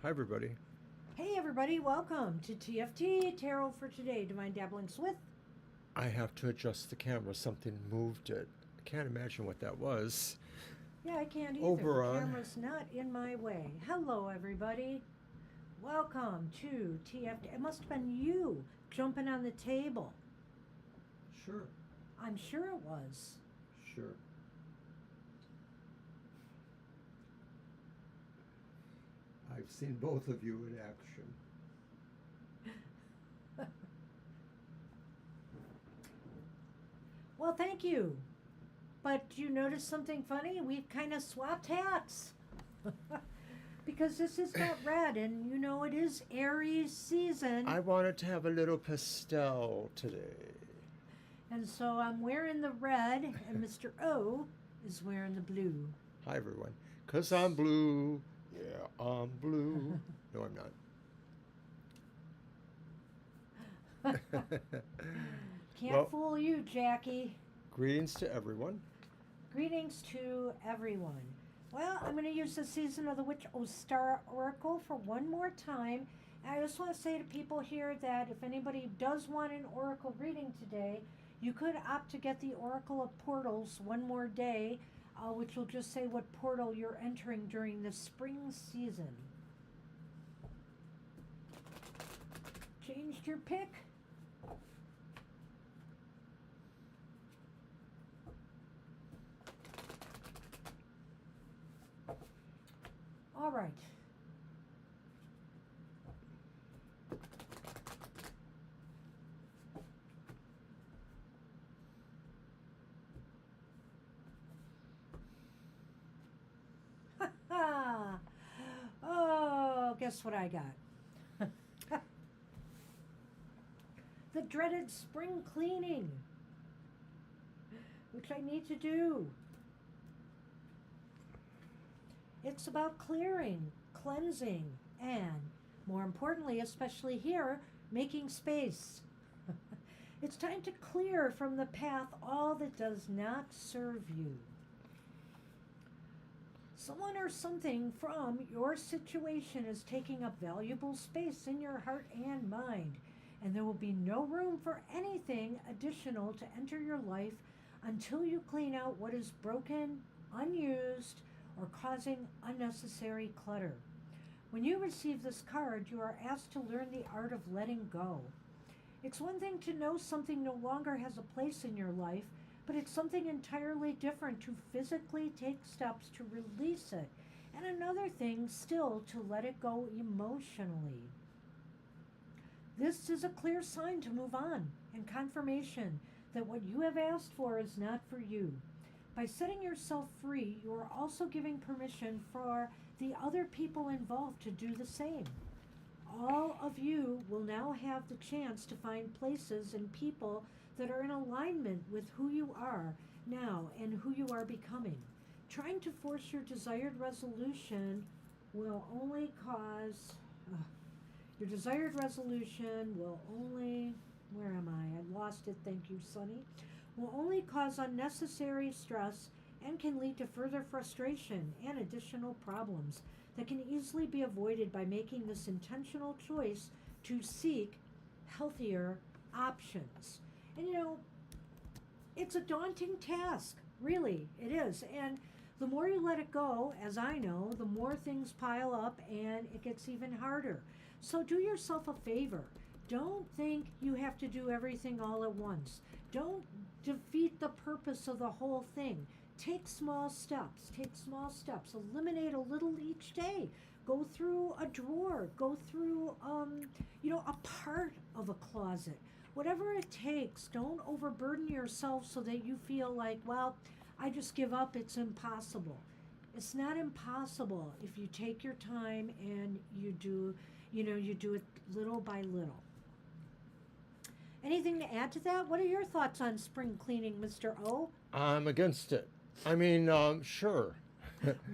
Hi, everybody. Hey everybody, welcome to TFT, Tarot for Today, Divine Dabblings with. I have to adjust the camera. Something moved it. I can't imagine what that was. Yeah, I can't either. The Oberon. camera's not in my way. Hello everybody. Welcome to TFT. It must have been you jumping on the table. Sure. I'm sure it was. Sure. I've seen both of you in action. Well, thank you. But you notice something funny? We've kind of swapped hats. Because this is not red, and you know it is Aries season. I wanted to have a little pastel today. And so I'm wearing the red, and Mr. O is wearing the blue. Hi, everyone. 'Cause I'm blue. Yeah, I'm blue. No, I'm not. Can't Well, fool you, Jackie. greetings to everyone. Greetings to everyone. Well, I'm going to use the Season of the Witch Star Oracle for one more time. And I just want to say to people here that if anybody does want an oracle reading today, you could opt to get the Oracle of Portals one more day, which will just say what portal you're entering during the spring season. Changed your pick? All right. Oh, guess what I got? The dreaded spring cleaning, which I need to do. It's about clearing, cleansing, and more importantly, especially here, making space. It's time to clear from the path all that does not serve you. Someone or something from your situation is taking up valuable space in your heart and mind, and there will be no room for anything additional to enter your life until you clean out what is broken, unused, or causing unnecessary clutter. When you receive this card, you are asked to learn the art of letting go. It's one thing to know something no longer has a place in your life, but it's something entirely different to physically take steps to release it, and another thing still to let it go emotionally. This is a clear sign to move on and confirmation that what you have asked for is not for you. By setting yourself free, you are also giving permission for the other people involved to do the same. All of you will now have the chance to find places and people that are in alignment with who you are now and who you are becoming. Trying to force your desired resolution will only cause. Your desired resolution will only. Where am I? I lost it. Thank you, Sonny. Will only cause unnecessary stress and can lead to further frustration and additional problems that can easily be avoided by making this intentional choice to seek healthier options. And you know, it's a daunting task, really, it is. And the more you let it go, as I know, the more things pile up and it gets even harder. So do yourself a favor. Don't think you have to do everything all at once. Don't defeat the purpose of the whole thing. Take small steps. Take small steps. Eliminate a little each day. Go through a drawer. Go through, a part of a closet. Whatever it takes. Don't overburden yourself so that you feel like, well, I just give up. It's impossible. It's not impossible if you take your time and you do it little by little. Anything to add to that? What are your thoughts on spring cleaning, Mr. O? I'm against it. Sure.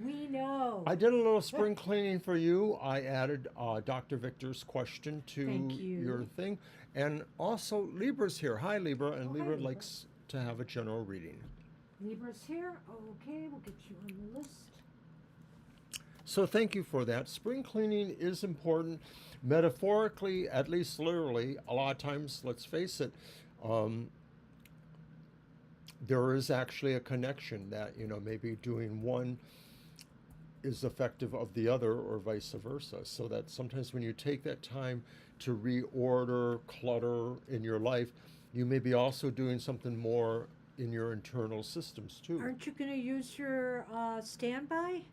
We know. I did a little spring cleaning for you. I added Dr. Victor's question to Thank you. your thing. And also, Libra's here. Hi, Libra. And Oh, hi, Libra Libra. likes to have a general reading. Libra's here. Okay, we'll get you on the list. So thank you for that. Spring cleaning is important, metaphorically, at least literally. A lot of times, let's face it, um, there is actually a connection that, maybe doing one is effective of the other or vice versa. So that sometimes when you take that time to reorder clutter in your life, you may be also doing something more in your internal systems too. Aren't you going to use your standby?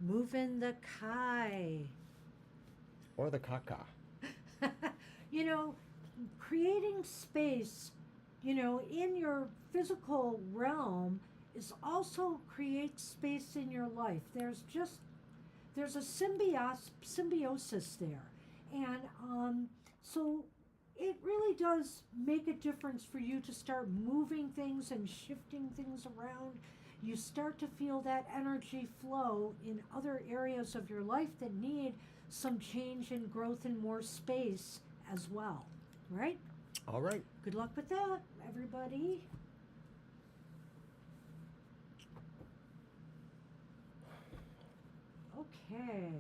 Moving the Kai. Or the caca. You know, creating space, in your physical realm is also create space in your life. There's a symbiosis there. And so it really does make a difference for you to start moving things and shifting things around. You start to feel that energy flow in other areas of your life that need some change and growth and more space as well. Right? All right. Good luck with that, everybody. Okay.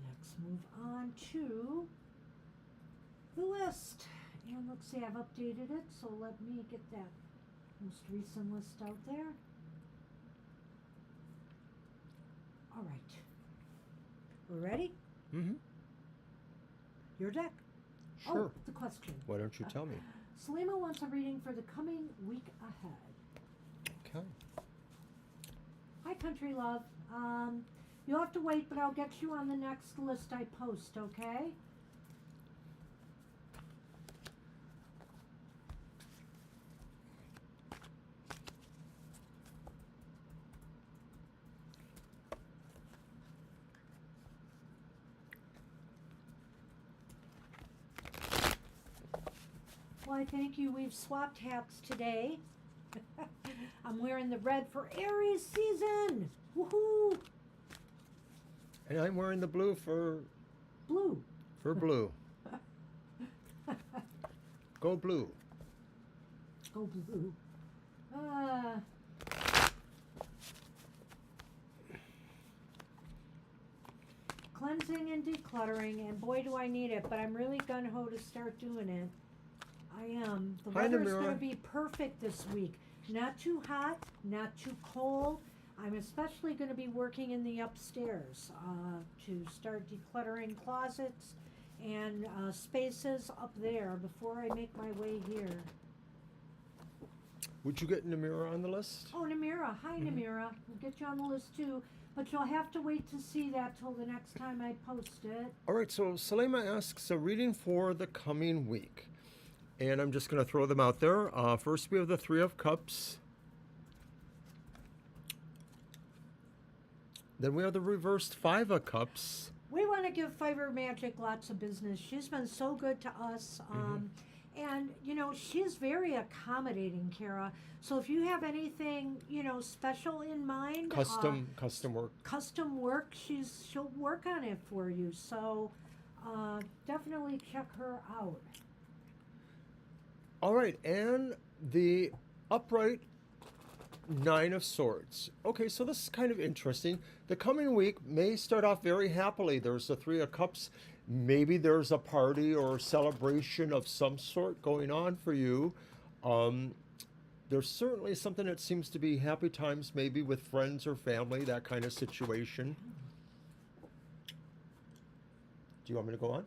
Let's move on to the list. And let's see, I've updated it, so let me get that most recent list out there. All right. We're ready? Mm-hmm. Your deck. Sure. Oh, the question. Why don't you tell me? Selima wants a reading for the coming week ahead. Okay. Hi, country love. You'll have to wait, but I'll get you on the next list I post, okay? Why, thank you. We've swapped hats today. I'm wearing the red for Aries season. Woohoo! And I'm wearing the blue for Blue. blue. Go blue. Go blue. Cleansing and decluttering, and boy do I need it, but I'm really gung-ho to start doing it. I am. The Hi, weather's going Namira. to be perfect this week. Not too hot, not too cold. I'm especially going to be working in the upstairs to start decluttering closets and spaces up there before I make my way here. Would you get Namira on the list? Oh, Namira. Hi, Namira. We'll get you on the list too, but you'll have to wait to see that till the next time I post it. All right, so Selema asks a reading for the coming week. And I'm just going to throw them out there. First, we have the Three of Cups. Then we have the reversed Five of Cups. We want to give Fiber Magic lots of business. She's been so good to us. And, she's very accommodating, Kara. So if you have anything, special in mind. Custom work. Custom work, she'll work on it for you. So definitely check her out. All right, and the upright Nine of Swords. Okay, so this is kind of interesting. The coming week may start off very happily. There's the Three of Cups. Maybe there's a party or celebration of some sort going on for you. There's certainly something that seems to be happy times, maybe with friends or family, that kind of situation. Do you want me to go on?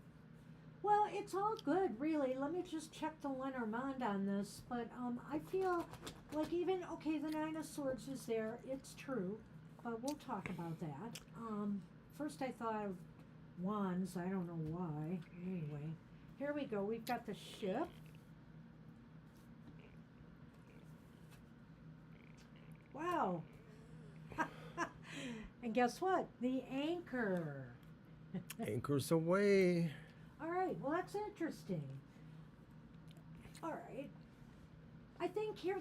Well, it's all good, really. Let me just check the Lenormand on this. But I feel like the Nine of Swords is there. It's true. But we'll talk about that. First I thought of Wands. I don't know why. Anyway, here we go. We've got the ship. Wow. And guess what? The anchor. Anchors away. All right, well, that's interesting. All right. I think here,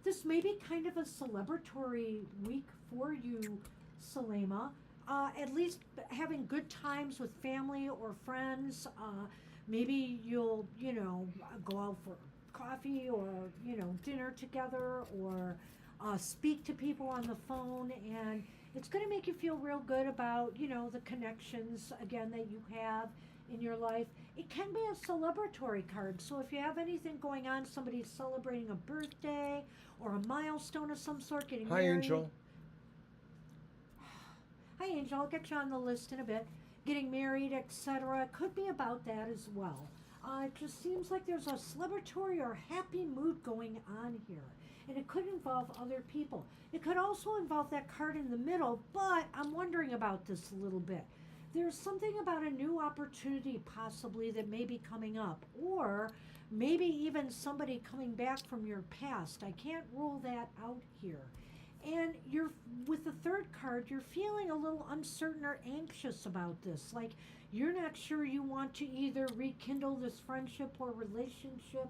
this may be kind of a celebratory week for you, Selema. At least having good times with family or friends. Maybe you'll, go out for coffee or, dinner together, or speak to people on the phone, and it's going to make you feel real good about, the connections, again, that you have in your life. It can be a celebratory card, so if you have anything going on, somebody's celebrating a birthday or a milestone of some sort, getting Hi, married. Angel. Hi, Angel. I'll get you on the list in a bit. Getting married, etc. Could be about that as well. It just seems like there's a celebratory or happy mood going on here. And it could involve other people. It could also involve that card in the middle, but I'm wondering about this a little bit. There's something about a new opportunity possibly that may be coming up, or maybe even somebody coming back from your past. I can't rule that out here. And you're with the third card, you're feeling a little uncertain or anxious about this. Like you're not sure you want to either rekindle this friendship or relationship,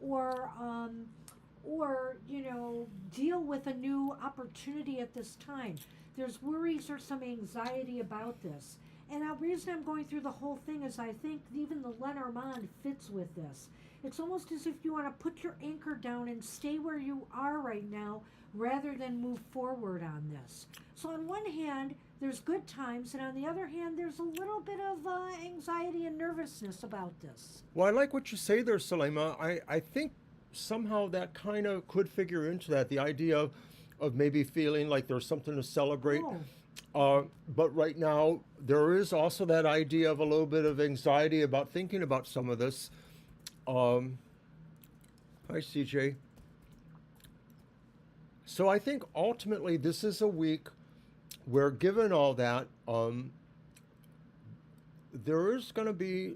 or deal with a new opportunity at this time. There's worries or some anxiety about this. And the reason I'm going through the whole thing is I think even the Lenormand fits with this. It's almost as if you want to put your anchor down and stay where you are right now rather than move forward on this. So on one hand, there's good times, and on the other hand, there's a little bit of anxiety and nervousness about this. Well, I like what you say there, Salema. I think somehow that kind of could figure into that, the idea of maybe feeling like there's something to celebrate. But right now, there is also that idea of a little bit of anxiety about thinking about some of this. Hi, CJ. So I think ultimately this is a week where, given all that, there is going to be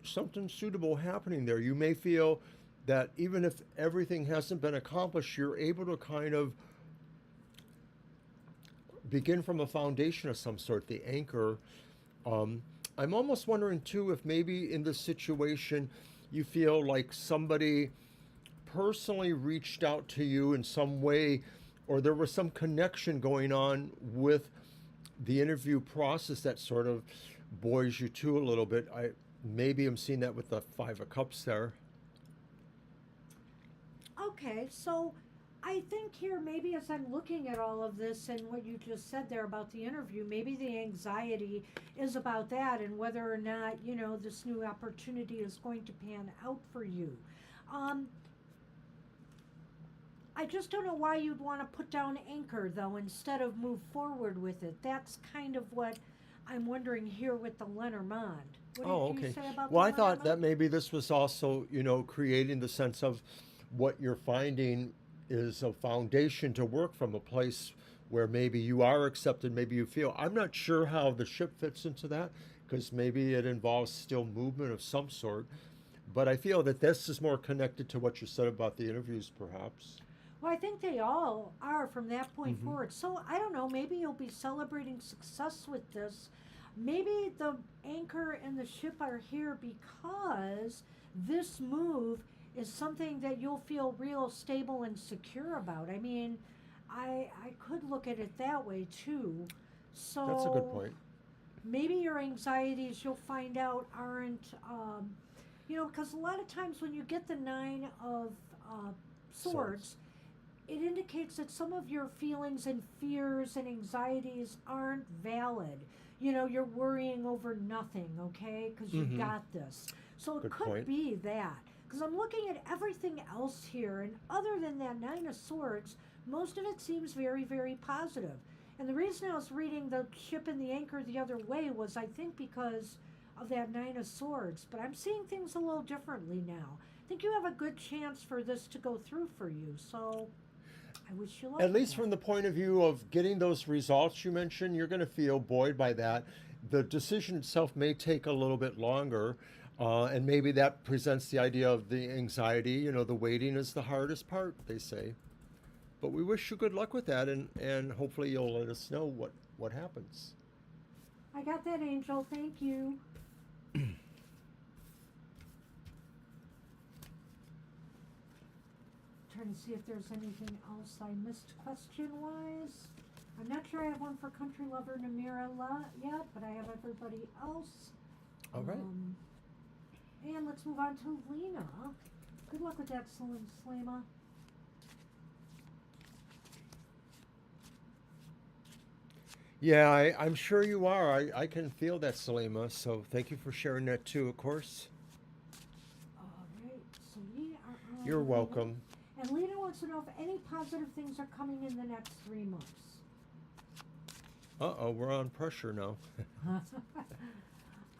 something suitable happening there. You may feel that even if everything hasn't been accomplished, you're able to kind of begin from a foundation of some sort, the anchor. I'm almost wondering too if maybe in this situation you feel like somebody personally reached out to you in some way, or there was some connection going on with the interview process that sort of buoys you too a little bit. Maybe I'm seeing that with the Five of Cups there. Okay, so I think here, maybe as I'm looking at all of this and what you just said there about the interview, maybe the anxiety is about that and whether or not, this new opportunity is going to pan out for you. I just don't know why you'd want to put down anchor, though, instead of move forward with it. That's kind of what I'm wondering here with the Lenormand. What did you say about Well, the I thought Lenormand? that maybe this was also, creating the sense of what you're finding is a foundation to work from, a place where maybe you are accepted, maybe you feel. I'm not sure how the ship fits into that, because maybe it involves still movement of some sort. But I feel that this is more connected to what you said about the interviews, perhaps. Well, I think they all are from that point forward. So I don't know, maybe you'll be celebrating success with this. Maybe the anchor and the ship are here because this move is something that you'll feel real stable and secure about. I mean, I could look at it that way too. So That's a good point. maybe your anxieties, you'll find out, aren't, because a lot of times when you get the Nine of Swords, it indicates that some of your feelings and fears and anxieties aren't valid. You're worrying over nothing, okay? Because you got this. So it Good could point. be that. Because I'm looking at everything else here, and other than that Nine of Swords, most of it seems very, very positive. And the reason I was reading the ship and the anchor the other way was, I think, because of that Nine of Swords. But I'm seeing things a little differently now. I think you have a good chance for this to go through for you. So I wish you luck. At least from the point of view of getting those results you mentioned, you're going to feel buoyed by that. The decision itself may take a little bit longer, and maybe that presents the idea of the anxiety. The waiting is the hardest part, they say. But we wish you good luck with that, and hopefully you'll let us know what happens. I got that, Angel. Thank you. Trying to see if there's anything else I missed question-wise. I'm not sure I have one for Country Lover Namira yet, but I have everybody else. All right. And let's move on to Lena. Good luck with that, Salima. Yeah, I'm sure you are. I can feel that, Salima. So thank you for sharing that too, of course. All right, so we are on You're Lena. welcome. And Lena wants to know if any positive things are coming in the next 3 months. Uh-oh, we're on pressure now.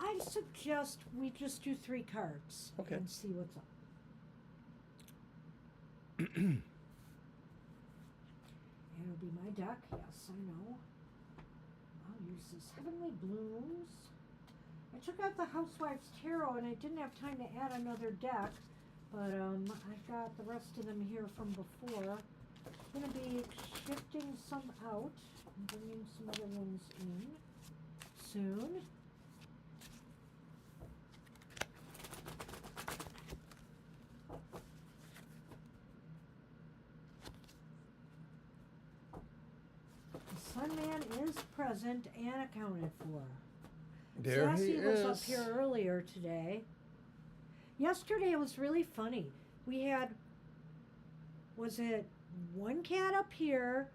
I suggest we just do 3 cards Okay. and see what's up. It'll be my deck, yes, I know. I'll use this Heavenly Blooms. I took out the Housewives Tarot and I didn't have time to add another deck, but I've got the rest of them here from before. I'm going to be shifting some out and bringing some other ones in soon. The Sun Man is present and accounted for. There he Sassy was is. up here earlier today. Yesterday it was really funny. We had, was it one cat up here,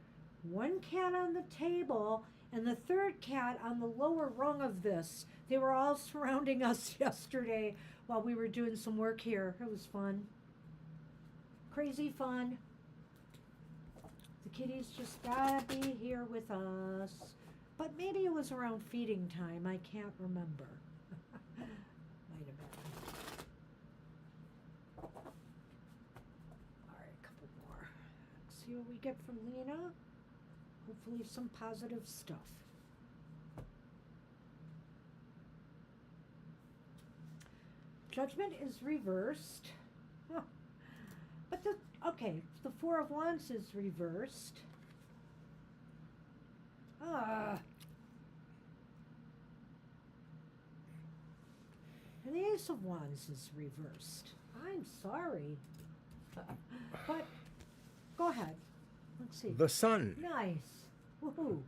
one cat on the table, and the third cat on the lower rung of this. They were all surrounding us yesterday while we were doing some work here. It was fun. Crazy fun. The kitties just gotta be here with us. But maybe it was around feeding time. I can't remember. Might have been. All right, a couple more. Let's see what we get from Lena. Hopefully some positive stuff. Judgment is reversed. Huh. But the Four of Wands is reversed. And the Ace of Wands is reversed. I'm sorry. But go ahead. Let's see. The Sun. Nice. Woohoo.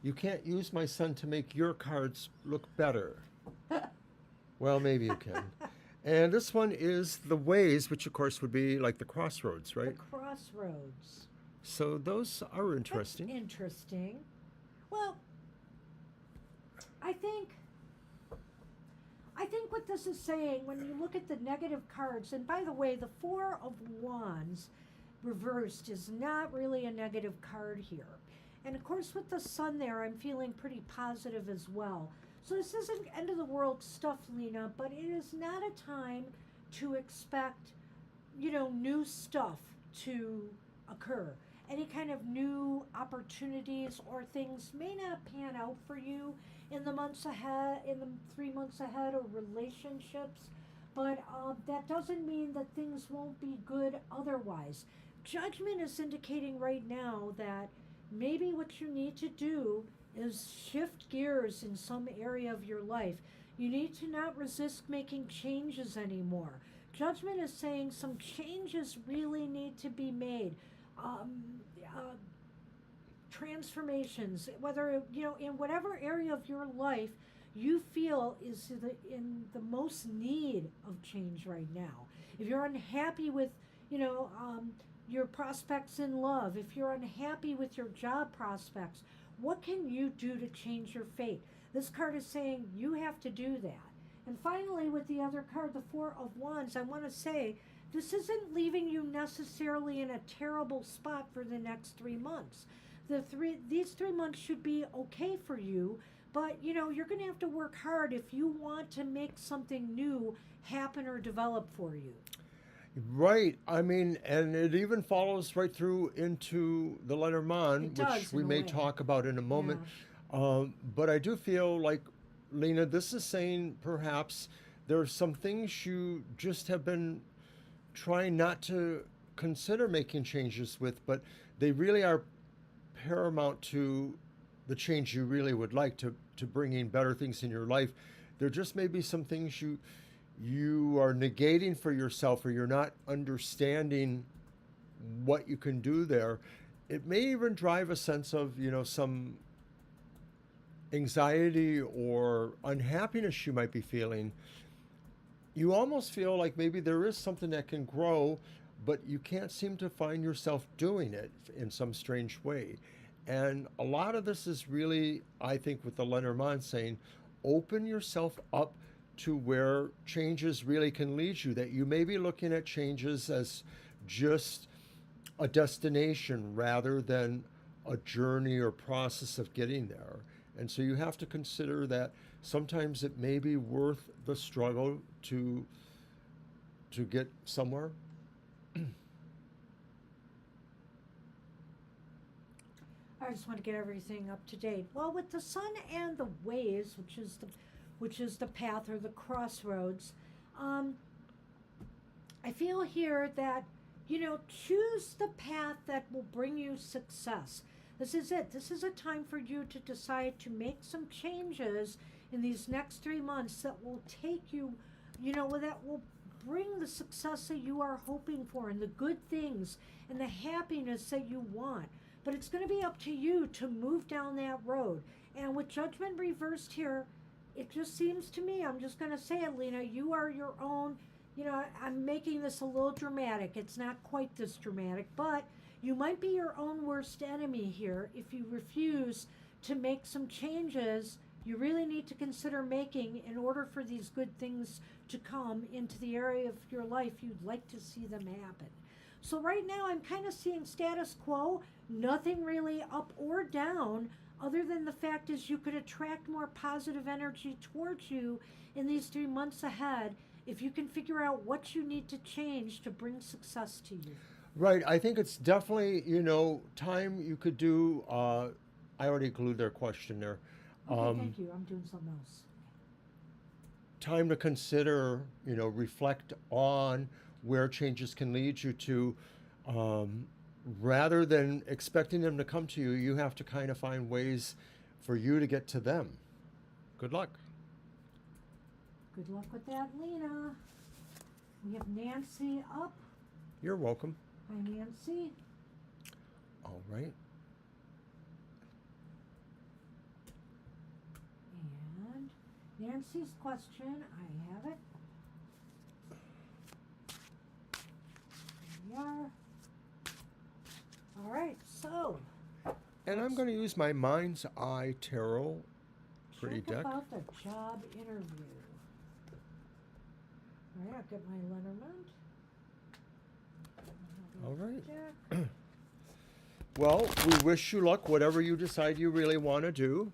You can't use my sun to make your cards look better. Well, maybe you can. And this one is the Ways, which of course would be like the crossroads, right? The crossroads. So those are interesting. That's interesting. Well, I think what this is saying, when you look at the negative cards, and by the way, the Four of Wands reversed is not really a negative card here. And of course, with the Sun there, I'm feeling pretty positive as well. So this isn't end of the world stuff, Lena, but it is not a time to expect, new stuff to occur. Any kind of new opportunities or things may not pan out for you in the months ahead, in the 3 months ahead, or relationships. But that doesn't mean that things won't be good otherwise. Judgment is indicating right now that maybe what you need to do is shift gears in some area of your life. You need to not resist making changes anymore. Judgment is saying some changes really need to be made. Transformations, whether, in whatever area of your life you feel is in the most need of change right now. If you're unhappy with, your prospects in love, if you're unhappy with your job prospects, what can you do to change your fate? This card is saying you have to do that. And finally, with the other card, the Four of Wands, I want to say this isn't leaving you necessarily in a terrible spot for the next 3 months. These 3 months should be okay for you, but you're going to have to work hard if you want to make something new happen or develop for you. Right. I mean, and it even follows right through into the Lenormand, which we may talk about in a moment. Yeah. But I do feel like, Lena, this is saying perhaps there are some things you just have been trying not to consider making changes with, but they really are paramount to the change you really would like to bringing better things in your life. There just may be some things you are negating for yourself, or you're not understanding what you can do there. It may even drive a sense of, some anxiety or unhappiness you might be feeling. you almost feel like maybe there is something that can grow, but you can't seem to find yourself doing it in some strange way. And a lot of this is really, I think, with the Lenormand saying, open yourself up to where changes really can lead you, that you may be looking at changes as just a destination rather than a journey or process of getting there. And so you have to consider that sometimes it may be worth the struggle to get somewhere. I just want to get everything up to date. Well, with the sun and the ways, which is the path or the crossroads, um, I feel here that choose the path that will bring you success. This is it. This is a time for you to decide to make some changes in these next 3 months that will take you, that will bring the success that you are hoping for and the good things and the happiness that you want. But it's going to be up to you to move down that road. And with judgment reversed here, it just seems to me, I'm just going to say it, Lena, you are your own, I'm making this a little dramatic. It's not quite this dramatic, but you might be your own worst enemy here if you refuse to make some changes you really need to consider making in order for these good things to come into the area of your life you'd like to see them happen. So right now I'm kind of seeing status quo, nothing really up or down, other than the fact is you could attract more positive energy towards you in these 3 months ahead if you can figure out what you need to change to bring success to you. Right. I think it's definitely, time you could do. I already included their question there. Okay, thank you. I'm doing something else. Time to consider, reflect on where changes can lead you to. Rather than expecting them to come to you, you have to kind of find ways for you to get to them. Good luck. Good luck with that, Lena. We have Nancy up. You're welcome. Hi, Nancy. All right. And Nancy's question, I have it. Here we are. All right, so. And I'm going to use my Mind's Eye Tarot pretty Check deck. about the job interview. All right, I'll get my Lenormand. All right. Well, we wish you luck, whatever you decide you really want to do.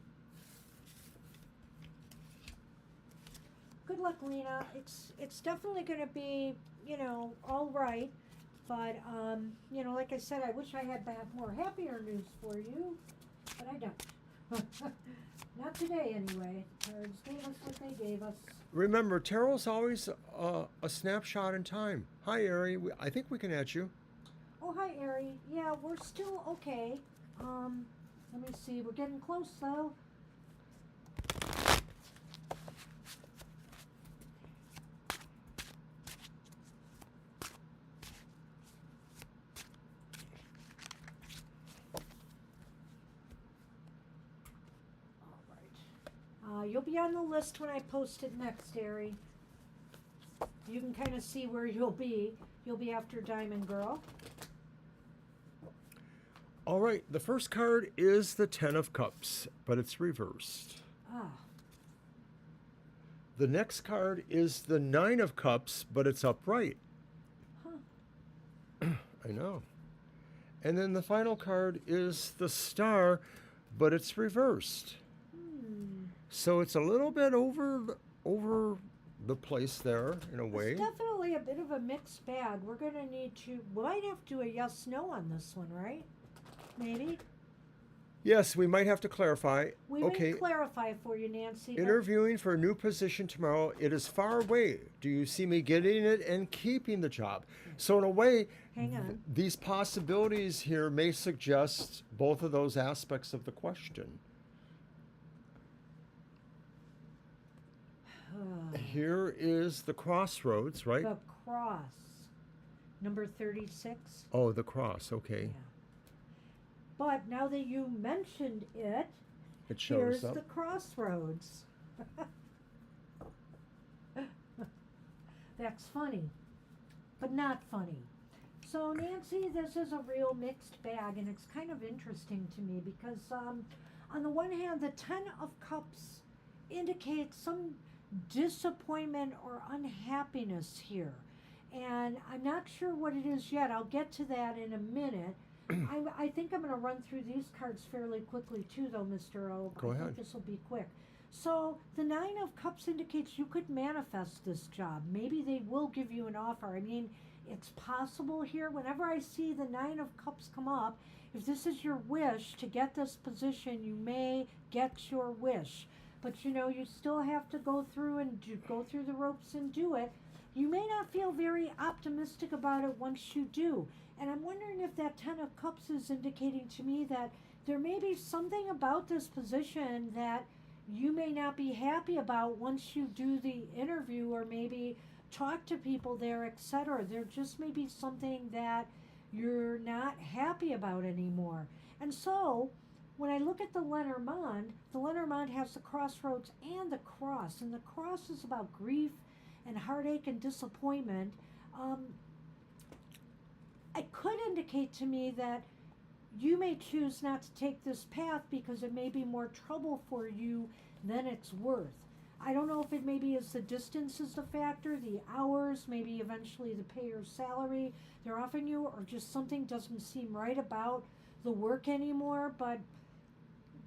Good luck, Lena. It's definitely going to be, all right. But, like I said, I wish I had more happier news for you, but I don't. Not today, anyway. Cards gave us what they gave us. Remember, tarot's always a snapshot in time. Hi, Ari. I think we can add you. Oh, hi, Ari. Yeah, we're still okay. Let me see. We're getting close, though. You'll be on the list when I post it next, Ari. You can kind of see where you'll be. You'll be after Diamond Girl. All right. The first card is the Ten of Cups, but it's reversed. Ah. The next card is the Nine of Cups, but it's upright. Huh. I know. And then the final card is the Star, but it's reversed. So it's a little bit over the place there in a way. It's definitely a bit of a mixed bag. We're going to need to, we might have to do a yes/no on this one, right? Maybe? Yes, we might have to clarify. We may clarify for you, Nancy. Interviewing for a new position tomorrow. It is far away. Do you see me getting it and keeping the job? So in a way, hang on. These possibilities here may suggest both of those aspects of the question. Here is the crossroads, right? The cross. Number 36. Oh, the cross. Okay. Yeah. But now that you mentioned it, It shows here's up. the crossroads. That's funny, but not funny. So, Nancy, this is a real mixed bag, and it's kind of interesting to me because, on the one hand, the Ten of Cups indicates some disappointment or unhappiness here. And I'm not sure what it is yet. I'll get to that in a minute. I think I'm going to run through these cards fairly quickly, too, though, Mr. O. Go I ahead. think this will be quick. So, the Nine of Cups indicates you could manifest this job. Maybe they will give you an offer. I mean, it's possible here. Whenever I see the Nine of Cups come up, if this is your wish to get this position, you may get your wish. But you still have to go through the ropes and do it. You may not feel very optimistic about it once you do. And I'm wondering if that Ten of Cups is indicating to me that there may be something about this position that you may not be happy about once you do the interview or maybe talk to people there, etc. There just may be something that you're not happy about anymore. And so, when I look at the Lenormand has the crossroads and the cross. And the cross is about grief and heartache and disappointment. It could indicate to me that you may choose not to take this path because it may be more trouble for you than it's worth. I don't know if it maybe is the distance is the factor, the hours, maybe eventually the payer's salary they're offering you, or just something doesn't seem right about the work anymore, but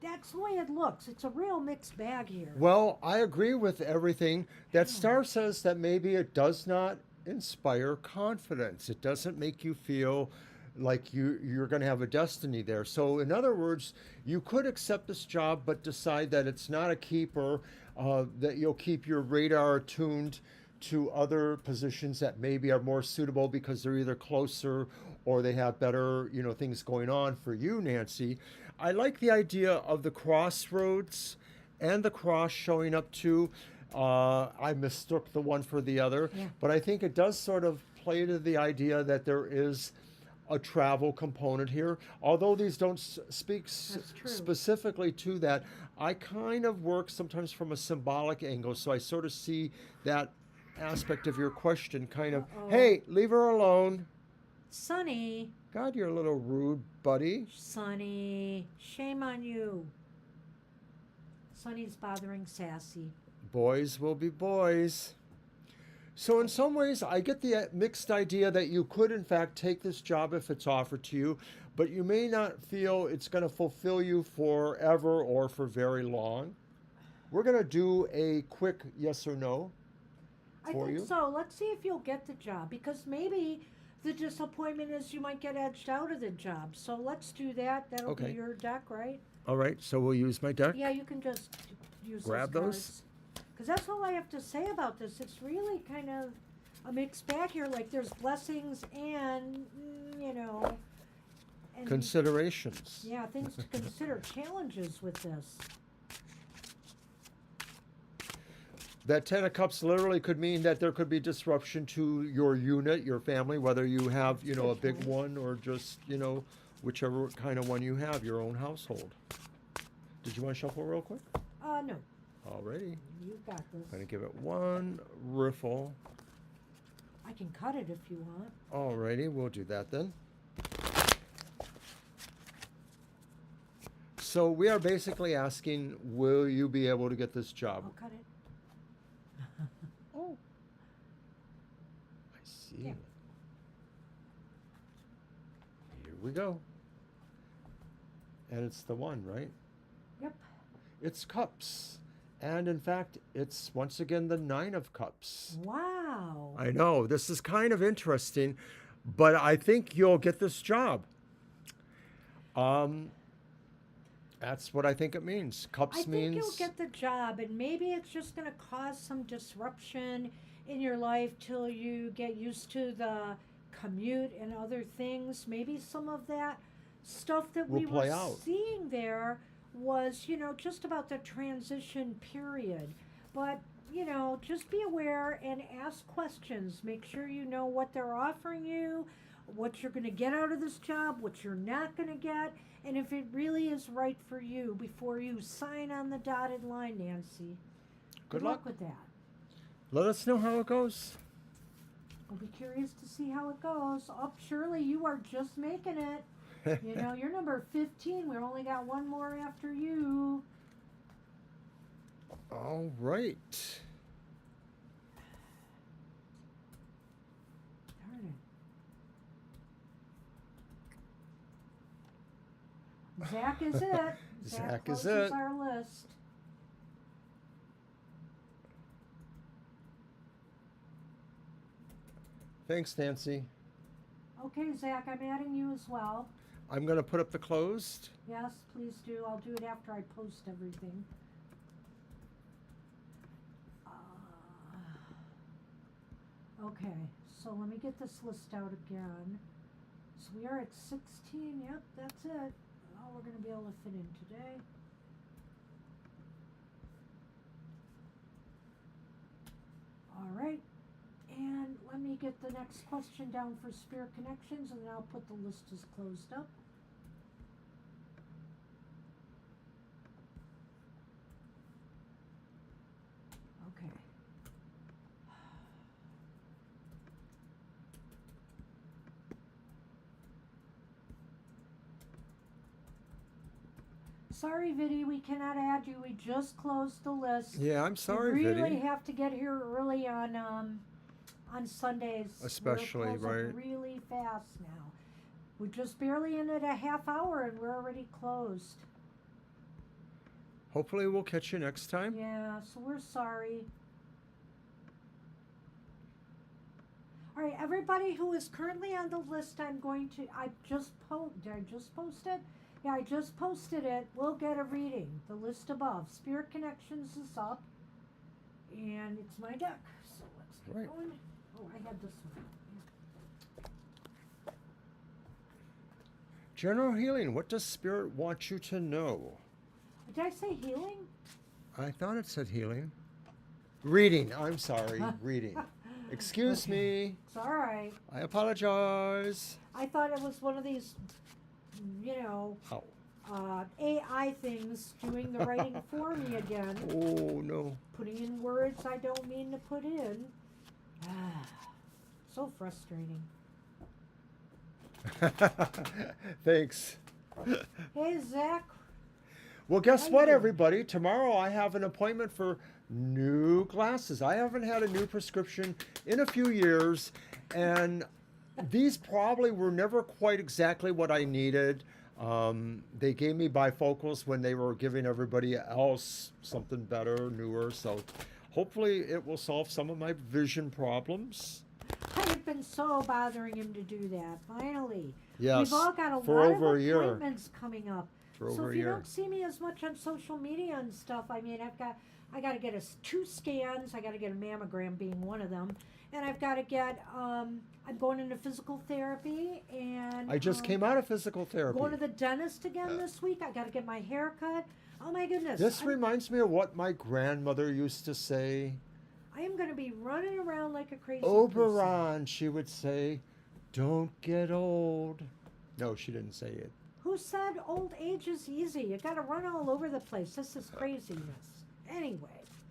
that's the way it looks. It's a real mixed bag here. Well, I agree with everything. That star says that maybe it does not inspire confidence. It doesn't make you feel like you're going to have a destiny there. So in other words, you could accept this job but decide that it's not a keeper, that you'll keep your radar tuned to other positions that maybe are more suitable because they're either closer or they have better, things going on for you, Nancy. I like the idea of the crossroads and the cross showing up too. I mistook the one for the other, but I think it does sort of play to the idea that there is a travel component here. Although these don't speak specifically to that, I kind of work sometimes from a symbolic angle, so I sort of see that aspect of your question kind of, hey, leave her alone. Sonny. God, you're a little rude, buddy. Sonny, shame on you. Sonny's bothering Sassy. Boys will be boys. So in some ways, I get the mixed idea that you could, in fact, take this job if it's offered to you, but you may not feel it's going to fulfill you forever or for very long. We're going to do a quick yes or no for you. So. Let's see if you'll get the job, because maybe the disappointment is you might get edged out of the job. So let's do that. That'll be your deck, right? All right, so we'll use my deck. Yeah, you can just use grab those. Because that's all I have to say about this. It's really kind of a mixed bag here. Like there's blessings and, and considerations. Yeah, things to consider. Challenges with this. That Ten of Cups literally could mean that there could be disruption to your unit, your family, whether you have, a big one or just, whichever kind of one you have, your own household. Did you want to shuffle real quick? No. Alrighty. You got this. I'm going to give it one riffle. I can cut it if you want. Alrighty, we'll do that then. So we are basically asking, will you be able to get this job? I'll cut it. Oh. I see. Yeah. Here we go. And it's the one, right? Yep. It's cups. And in fact, it's once again the Nine of Cups. Wow. I know, this is kind of interesting, but I think you'll get this job. That's what I think it means. Cups means... I think you'll get the job, and maybe it's just going to cause some disruption in your life till you get used to the commute and other things. Maybe some of that stuff that we were seeing there was, just about the transition period. But, just be aware and ask questions. Make sure you know what they're offering you, what you're going to get out of this job, what you're not going to get, and if it really is right for you before you sign on the dotted line, Nancy. Good luck with that. Let us know how it goes. I'll be curious to see how it goes. Oh, Shirley, you are just making it. You know, you're number 15. We only got one more after you. All right. Darn it. Zach is it. Zach is closes it. our list. Thanks, Nancy. Okay, Zach, I'm adding you as well. I'm going to put up the closed. Yes, please do. I'll do it after I post everything. Okay, so let me get this list out again. So we are at 16. Yep, that's it. All we're going to be able to fit in today. All right. And let me get the next question down for Spirit Connections, and then I'll put the list as closed up. Okay. Sorry, Viddy, we cannot add you. We just closed the list. Yeah, I'm sorry, we really Viddy. have to get here early on Sundays. Especially, we're closing right. really fast now. We're just barely in at a half hour, and we're already closed. Hopefully we'll catch you next time. Yeah, so we're sorry. All right, everybody who is currently on the list, did I just post it? Yeah, I just posted it. We'll get a reading. The list above. Spirit Connections is up. And it's my deck. So let's get going. Oh, I had this one. General healing. What does Spirit want you to know? Did I say healing? I thought it said healing. Reading. I'm sorry. Reading. Excuse me. It's all right. I apologize. I thought it was one of these, AI things doing the writing for me again. Oh, no. Putting in words I don't mean to put in. So frustrating. Thanks. Hey, Zach. Well, guess How what, you doing? everybody? Tomorrow I have an appointment for new glasses. I haven't had a new prescription in a few years, and these probably were never quite exactly what I needed. They gave me bifocals when they were giving everybody else something better, newer. So hopefully it will solve some of my vision problems. I've been so bothering him to do that. Finally. Yes, We've all got a for lot over of a year. appointments coming up. For So over if a you year. don't see me as much on social media and stuff, I mean, I got to get 2 scans. I got to get a mammogram being one of them, and I've got to get. I'm going into physical therapy, and I just came out of physical therapy. going to the dentist again this week. I got to get my hair cut. Oh my goodness! This reminds me of what my grandmother used to say. I am going to be running around like a crazy person. Oberon, she would say, don't get old. No, she didn't say it. Who said old age is easy? You got to run all over the place. This is craziness. Anyway.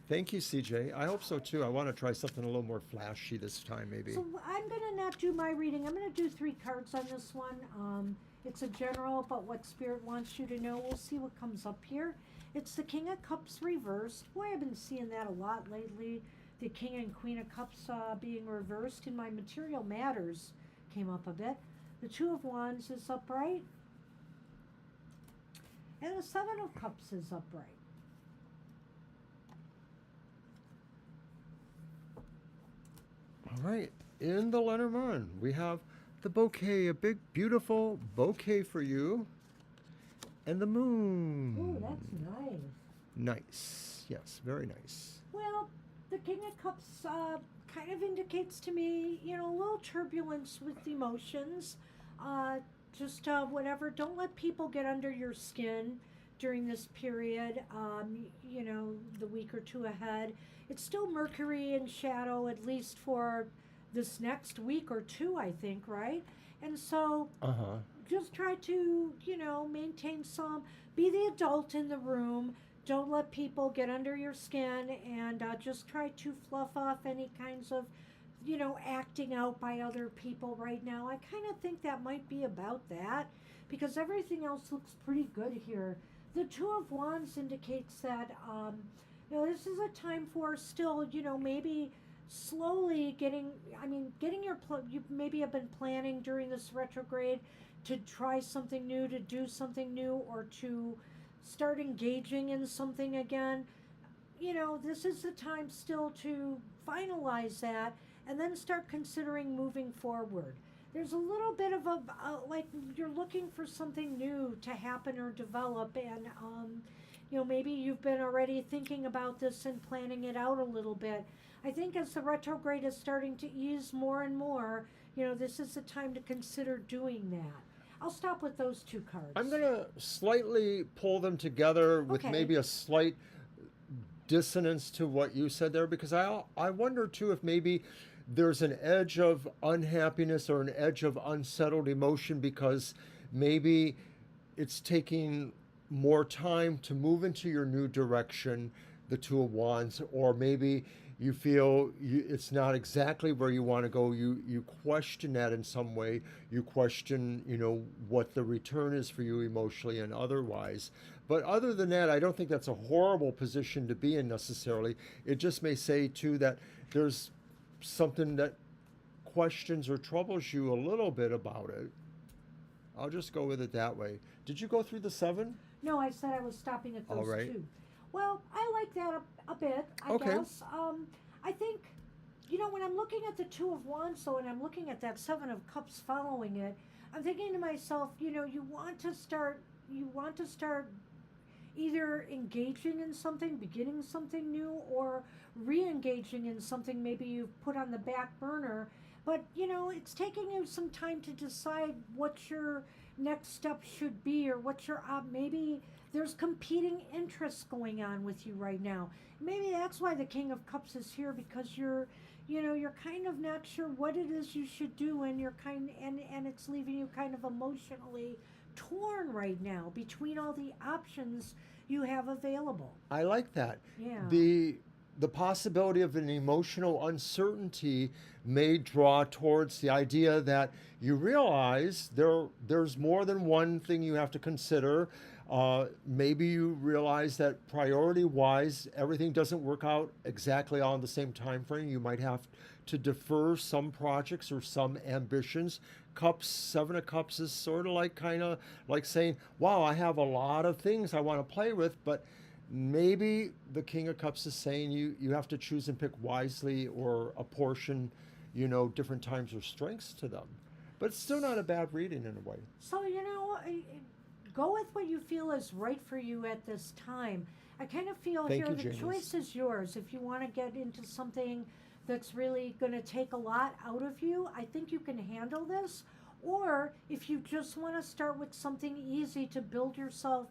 Thank you, CJ. I hope so too. I want to try something a little more flashy this time, maybe. So I'm going to not do my reading. I'm going to do 3 cards on this one. It's a general about what Spirit wants you to know. We'll see what comes up here. It's the King of Cups reversed. Boy, I've been seeing that a lot lately. The King and Queen of Cups being reversed in my Material Matters came up a bit. The Two of Wands is upright. And the Seven of Cups is upright. All right. In the Lenormand, we have the bouquet, a big, beautiful bouquet for you. And the moon. Ooh, that's nice. Nice. Yes, very nice. Well, the King of Cups kind of indicates to me, a little turbulence with emotions. Just whatever. Don't let people get under your skin during this period, the week or 2 ahead. It's still Mercury in shadow, at least for this next week or 2, I think, right? And so just try to, maintain be the adult in the room. Don't let people get under your skin, and just try to fluff off any kinds of, acting out by other people right now. I kind of think that might be about that because everything else looks pretty good here. The Two of Wands indicates that, this is a time for still, maybe slowly getting you maybe have been planning during this retrograde to try something new, to do something new, or to start engaging in something again. This is the time still to finalize that and then start considering moving forward. There's a little bit of like you're looking for something new to happen or develop, and maybe you've been already thinking about this and planning it out a little bit. I think as the retrograde is starting to ease more and more, this is the time to consider doing that. I'll stop with those two cards. I'm going to slightly pull them together with Okay. maybe a slight dissonance to what you said there, because I wonder too if maybe there's an edge of unhappiness or an edge of unsettled emotion because maybe it's taking more time to move into your new direction, the Two of Wands, or maybe you feel it's not exactly where you want to go. You question that in some way. You question, what the return is for you emotionally and otherwise. But other than that, I don't think that's a horrible position to be in necessarily. It just may say too that there's something that questions or troubles you a little bit about it. I'll just go with it that way. Did you go through the 7? No, I said I was stopping at those All right. two. Well, I like that a bit, I Okay. guess. I think, when I'm looking at the Two of Wands, though, and I'm looking at that Seven of Cups following it, I'm thinking to myself, you want to start either engaging in something, beginning something new, or re-engaging in something maybe you've put on the back burner. But, it's taking you some time to decide what your next step should be, or what your maybe there's competing interests going on with you right now. Maybe that's why the King of Cups is here, because you're kind of not sure what it is you should do, and and it's leaving you kind of emotionally torn right now between all the options you have available. I like that. Yeah. The possibility of an emotional uncertainty may draw towards the idea that you realize there's more than one thing you have to consider. Maybe you realize that priority-wise, everything doesn't work out exactly on the same time frame. You might have to defer some projects or some ambitions. Seven of Cups is sort of like saying, wow, I have a lot of things I want to play with, but maybe the King of Cups is saying you have to choose and pick wisely, or apportion, different times or strengths to them. But it's still not a bad reading in a way. So, go with what you feel is right for you at this time. I kind of feel Thank here you, the Janice. choice is yours. If you want to get into something that's really going to take a lot out of you, I think you can handle this. Or if you just want to start with something easy to build yourself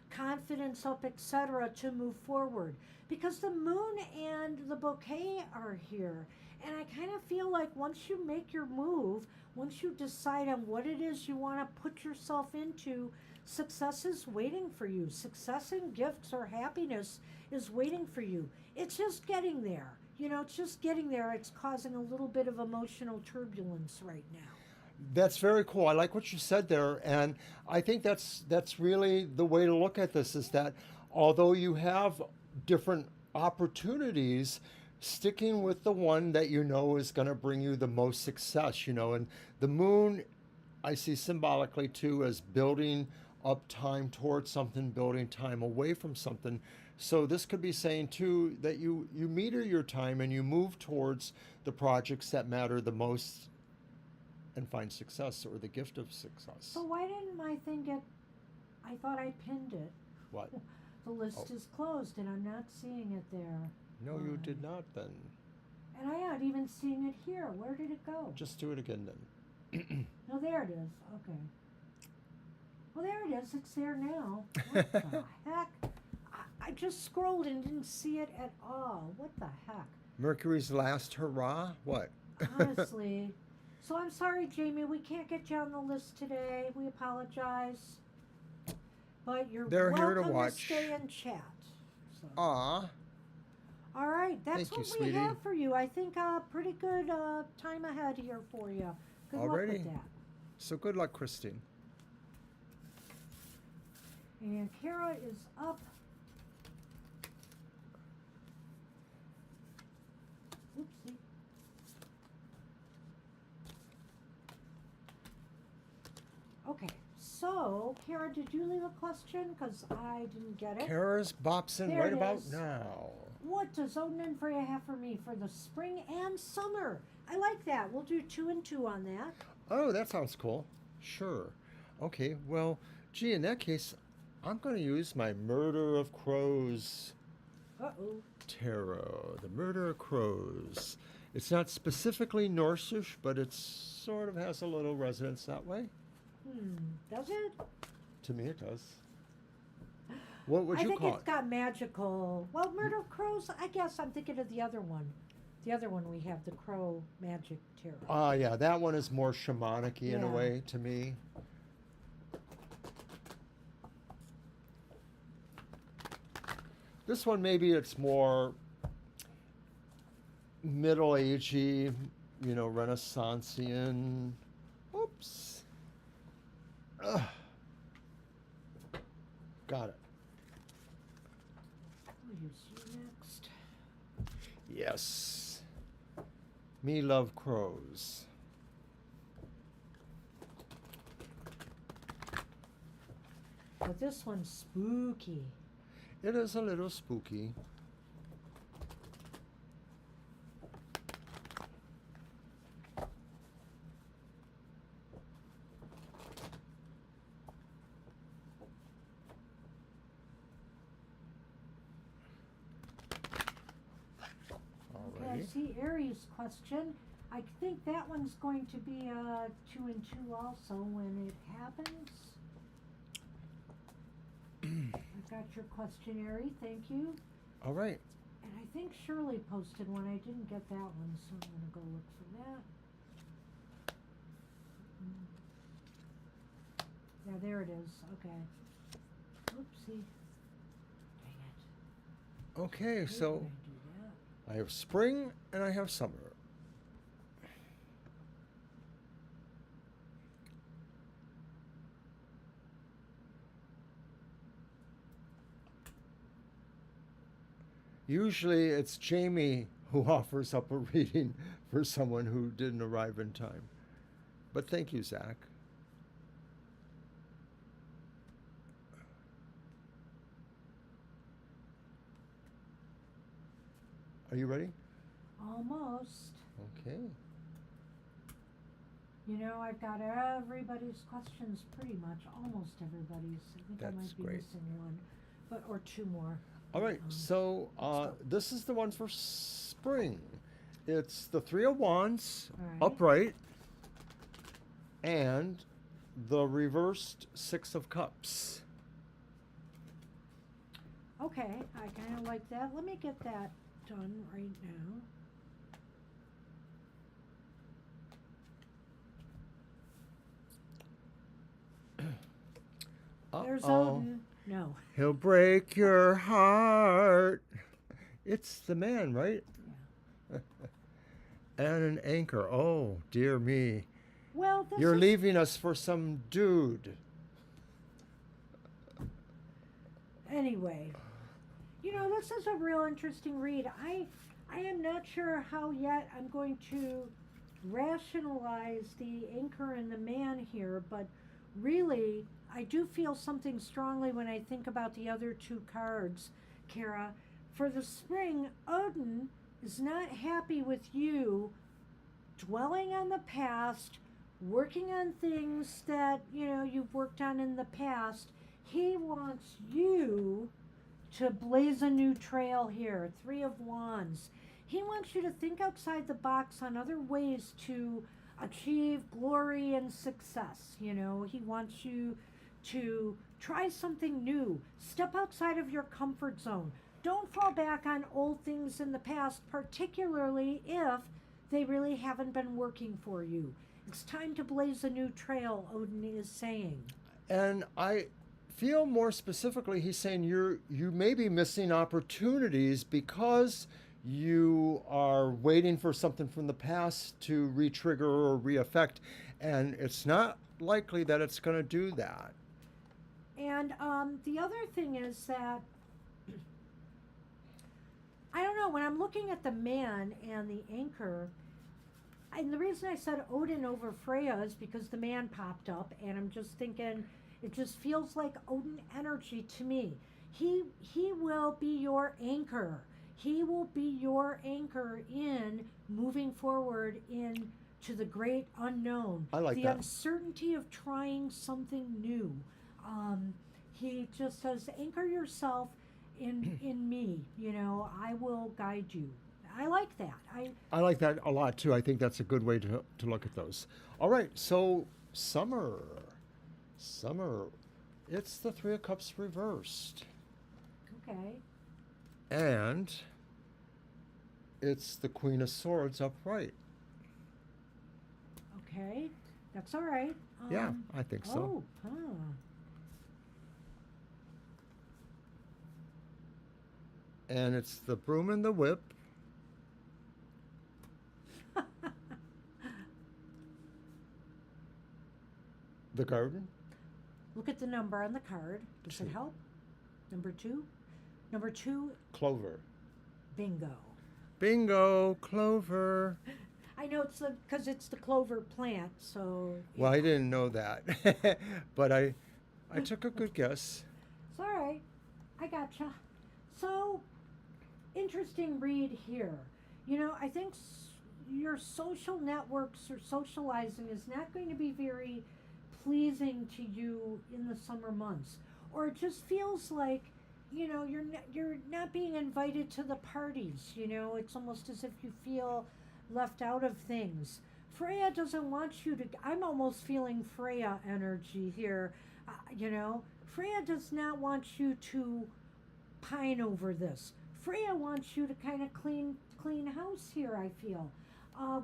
confidence up, etc., to move forward. Because the Moon and the Bouquet are here. And I kind of feel like once you make your move, once you decide on what it is you want to put yourself into, success is waiting for you. Success and gifts or happiness is waiting for you. It's just getting there. It's just getting there. It's causing a little bit of emotional turbulence right now. That's very cool. I like what you said there, and I think that's really the way to look at this, is that although you have different opportunities, sticking with the one that is going to bring you the most success, and the Moon I see symbolically too as building up time towards something, building time away from something. So this could be saying too that you meter your time and you move towards the projects that matter the most and find success, or the gift of success. So why didn't my thing I thought I pinned it. What? The list is closed and I'm not seeing it there. No, you did not then. And I'm not even seeing it here. Where did it go? Just do it again then. No, there it is. Okay. Well, there it is. It's there now. What the heck? I just scrolled and didn't see it at all. What the heck? Mercury's last hurrah? What? Honestly. So I'm sorry, Jamie. We can't get you on the list today. We apologize. But you're They're welcome here to watch. stay and chat. So. Aw. All right, that's Thank you, what we sweetie. have for you. I think pretty good time ahead here for you. Good luck Alrighty. with that. So good luck, Christine. And Kara is up. Oopsie. Okay, so Kara, did you leave a question? Because I didn't get it. Kara's bopsin There right it about is. now. What does Odin and Freya have for me for the spring and summer? I like that. We'll do 2 and 2 on that. Oh, that sounds cool. Sure. Okay, well, gee, in that case, I'm going to use my Murder of Crows Uh-oh. tarot. The Murder of Crows. It's not specifically Norsish, but it sort of has a little resonance that way. Does it? To me, it does. What would I you think call it's it? got magical. Well, Murder of Crows, I guess I'm thinking of the other one. The other one we have, the Crow Magic Tarot. Ah, yeah, that one is more shamanic-y in a Yeah. way to me. This one, maybe it's more middle-agey, you know, Renaissancean. Oops. Ugh. Got it. I'll use you next. Yes. Me love crows. But this one's spooky. It is a little spooky. Okay, I see Aries' question. I think that one's going to be a 2 and 2 also when it happens. I've got your question, Aries. Thank you. All right. And I think Shirley posted one. I didn't get that one, so I'm going to go look for that. Yeah, there it is. Okay. Oopsie. Dang it. Okay, Hate so when I do that. I have spring and I have summer. Usually it's Jamie who offers up a reading for someone who didn't arrive in time. But thank you, Zach. Are you ready? Almost. Okay. You know, I've got everybody's questions pretty much, almost everybody's. I think I That's might be great. missing one, but or 2 more. All right, so go. this is the one for spring. It's the Three of Wands, All right. upright, and the reversed Six of Cups. Okay, I kind of like that. Let me get that done right now. There's Uh-oh. Odin. No. He'll break your heart. It's the man, right? And an anchor. Oh, dear me. Well, this You're is, leaving us for some dude. Anyway, you know, this is a real interesting read. I am not sure how yet I'm going to rationalize the anchor and the man here, but really, I do feel something strongly when I think about the other 2 cards, Kara. For the spring, Odin is not happy with you dwelling on the past, working on things that, you know, you've worked on in the past. He wants you to blaze a new trail here. 3 of Wands. He wants you to think outside the box on other ways to achieve glory and success. You know, he wants you to try something new. Step outside of your comfort zone. Don't fall back on old things in the past, particularly if they really haven't been working for you. It's time to blaze a new trail, Odin is saying. And feel more specifically, he's saying you may be missing opportunities because you are waiting for something from the past to re-trigger or re-affect, and it's not likely that it's going to do that. And the other thing is that I don't know, when I'm looking at the man and the anchor, and the reason I said Odin over Freya is because the man popped up, and I'm just thinking it just feels like Odin energy to me. He will be your anchor. He will be your anchor in moving forward into the great unknown. I like the that. uncertainty of trying something new. He just says, anchor yourself in me. You know, I will guide you. I like that. I like that a lot too. I think that's a good way to look at those. All right, so summer. It's the Three of Cups reversed. Okay. And it's the Queen of Swords upright. Okay. That's all right. Yeah, I think so. Oh, huh. And it's the broom and the whip. The garden. Look at the number on the card. Does it 2. help? Number 2? Number 2, Clover. bingo. Bingo, clover. I know it's because it's the clover plant, so. Well, I didn't know that, but I took a good guess. It's all right. I gotcha. So, interesting read here. You know, I think your social networks or socializing is not going to be very pleasing to you in the summer months, or it just feels like, you know, you're not being invited to the parties. You know, it's almost as if you feel left out of things. Freya doesn't want you to. I'm almost feeling Freya energy here. You know, Freya does not want you to pine over this. Freya wants you to kind of clean house here. I feel.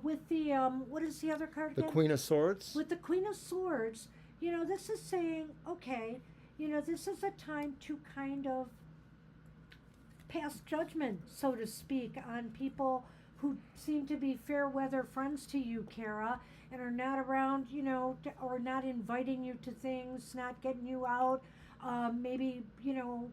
With the what is the other card The again? Queen of Swords. With the Queen of Swords, you know, this is saying, okay, you know, this is a time to kind of pass judgment, so to speak, on people who seem to be fair weather friends to you, Kara, and are not around, you know, or not inviting you to things, not getting you out. Maybe, you know,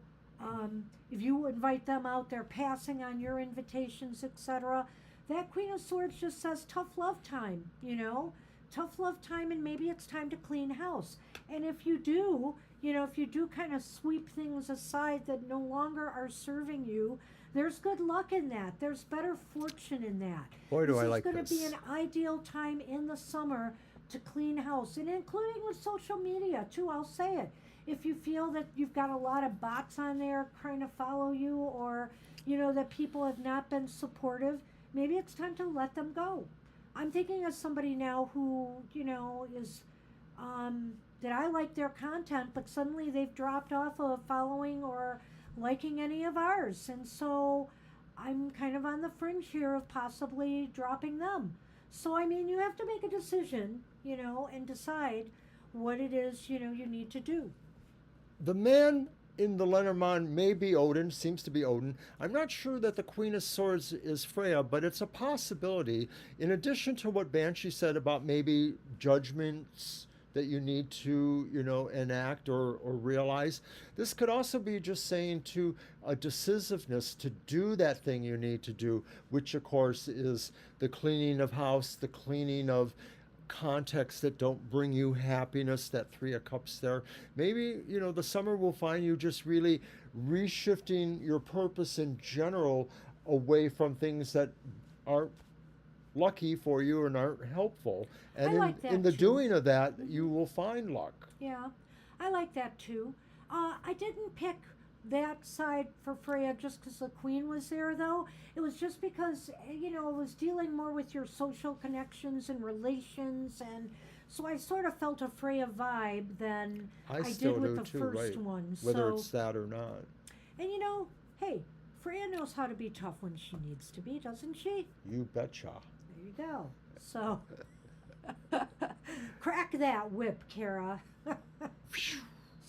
if you invite them out, they're passing on your invitations, etc. That Queen of Swords just says tough love time, you know, tough love time, and maybe it's time to clean house. And if you do, you know, if you do kind of sweep things aside that no longer are serving you, there's good luck in that. There's better fortune in that. Boy, do I like This is going to this. be an ideal time in the summer to clean house, and including with social media too. I'll say it. If you feel that you've got a lot of bots on there trying to follow you, or you know that people have not been supportive, maybe it's time to let them go. I'm thinking of somebody now who, you know, is that I like their content, but suddenly they've dropped off of following or liking any of ours, and so I'm kind of on the fringe here of possibly dropping them. So I mean, you have to make a decision, you know, and decide what it is, you know, you need to do. The man in the Lenormand may be Odin, seems to be Odin. I'm not sure that the Queen of Swords is Freya, but it's a possibility. In addition to what Banshee said about maybe judgments that you need to, you know, enact or realize, this could also be just saying to a decisiveness to do that thing you need to do, which of course is the cleaning of house, the cleaning of contexts that don't bring you happiness, that Three of Cups there. Maybe, you know, the summer will find you just really reshifting your purpose in general away from things that aren't lucky for you and aren't helpful. And I like that in the too. doing of that, you will find luck. Yeah, I like that too. I didn't pick that side for Freya just because the Queen was there, though. It was just because, you know, it was dealing more with your social connections and relations, and so I sort of felt a Freya vibe than I still did with do the too, first right? one. Whether So, it's that or not. and you know, hey, Freya knows how to be tough when she needs to be, doesn't she? You betcha. There you go. So, crack that whip, Kara.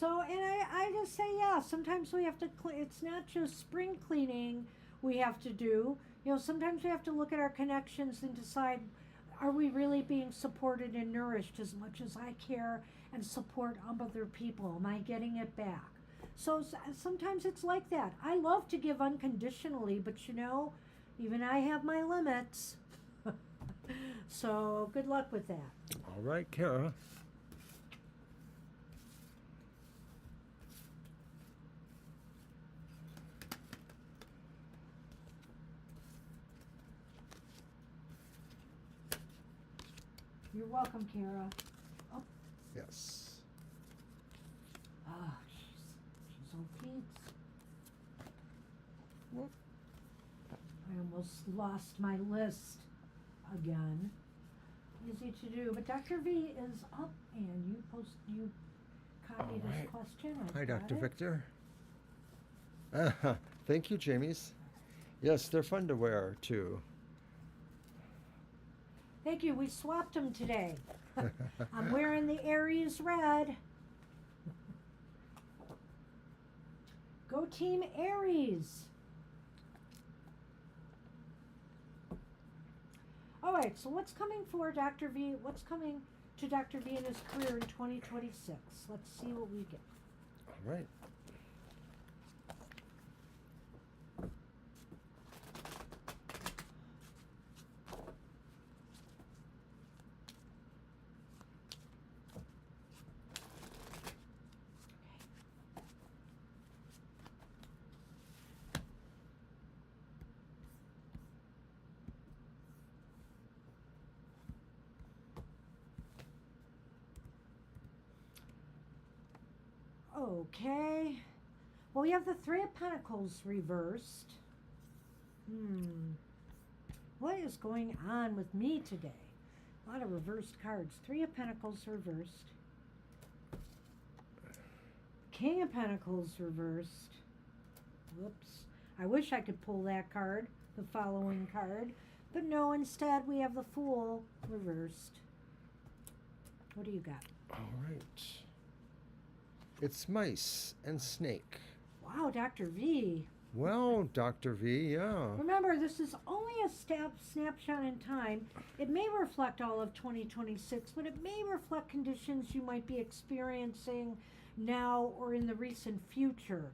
So, and I just say, yeah, sometimes we have to, it's not just spring cleaning we have to do. You know, sometimes we have to look at our connections and decide, are we really being supported and nourished as much as I care and support other people? Am I getting it back? So sometimes it's like that. I love to give unconditionally, but you know, even I have my limits. So good luck with that. All right, Kara. You're welcome, Kara. Oh, Yes. ah, she's on Pete's. What? I almost lost my list again. Easy to do, but Dr. V is up, and you copied All his right. question. I've Hi, got Dr. it. Victor. Thank you, Jamie's. Yes, they're fun to wear, too. Thank you. We swapped them today. I'm wearing the Aries red. Go Team Aries. All right, so what's coming for Dr. V? What's coming to Dr. V in his career in 2026? Let's see what we get. All right. Okay. Well, we have the Three of Pentacles reversed. What is going on with me today? A lot of reversed cards. Three of Pentacles reversed. King of Pentacles reversed. Whoops. I wish I could pull that card, the following card. But no, instead we have the Fool reversed. What do you got? All right. It's mice and snake. Wow, Dr. V. Well, Dr. V, yeah. Remember, this is only a snapshot in time. It may reflect all of 2026, but it may reflect conditions you might be experiencing now or in the recent future.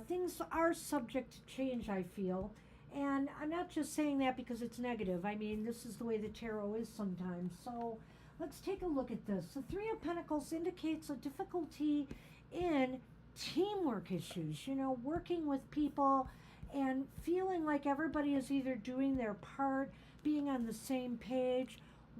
Things are subject to change, I feel. And I'm not just saying that because it's negative. I mean, this is the way the tarot is sometimes. So let's take a look at this. The Three of Pentacles indicates a difficulty in teamwork issues, you know, working with people and feeling like everybody is either doing their part, being on the same page,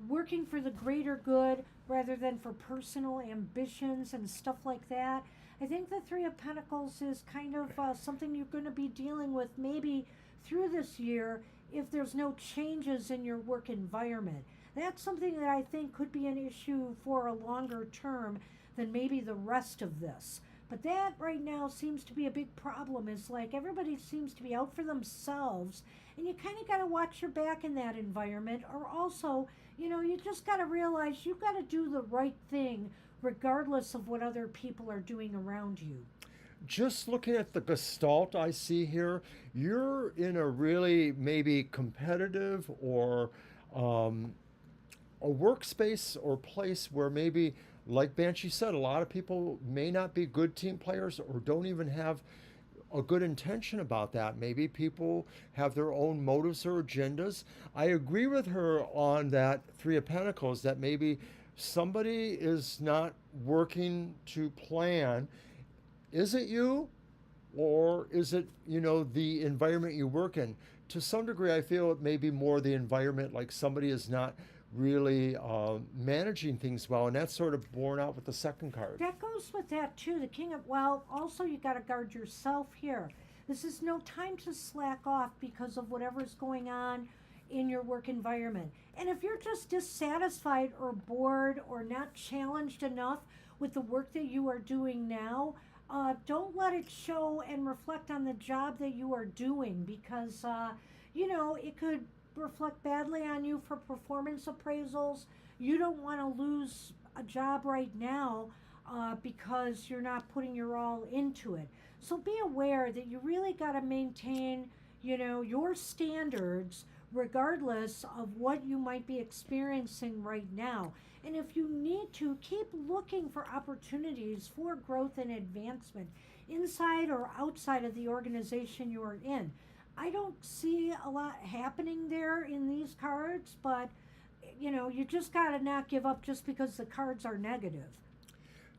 working for the greater good rather than for personal ambitions and stuff like that. I think the Three of Pentacles is kind of something you're going to be dealing with maybe through this year if there's no changes in your work environment. That's something that I think could be an issue for a longer term than maybe the rest of this. But that right now seems to be a big problem, is like everybody seems to be out for themselves, and you kind of got to watch your back in that environment, or also, you know, you just got to realize you got to do the right thing regardless of what other people are doing around you. Just looking at the gestalt I see here, you're in a really maybe competitive or a workspace or place where maybe, like Banshee said, a lot of people may not be good team players or don't even have a good intention about that. Maybe people have their own motives or agendas. I agree with her on that Three of Pentacles, that maybe somebody is not working to plan. Is it you, or is it, you know, the environment you work in? To some degree, I feel it may be more the environment, like somebody is not really managing things well, and that's sort of borne out with the second card. That goes with that too. The King of, well, also you got to guard yourself here. This is no time to slack off because of whatever's going on in your work environment. And if you're just dissatisfied or bored or not challenged enough with the work that you are doing now, don't let it show and reflect on the job that you are doing, because you know, it could reflect badly on you for performance appraisals. You don't want to lose a job right now because you're not putting your all into it. So be aware that you really got to maintain, your standards regardless of what you might be experiencing right now. And if you need to, keep looking for opportunities for growth and advancement inside or outside of the organization you are in. I don't see a lot happening there in these cards, but you just got to not give up just because the cards are negative.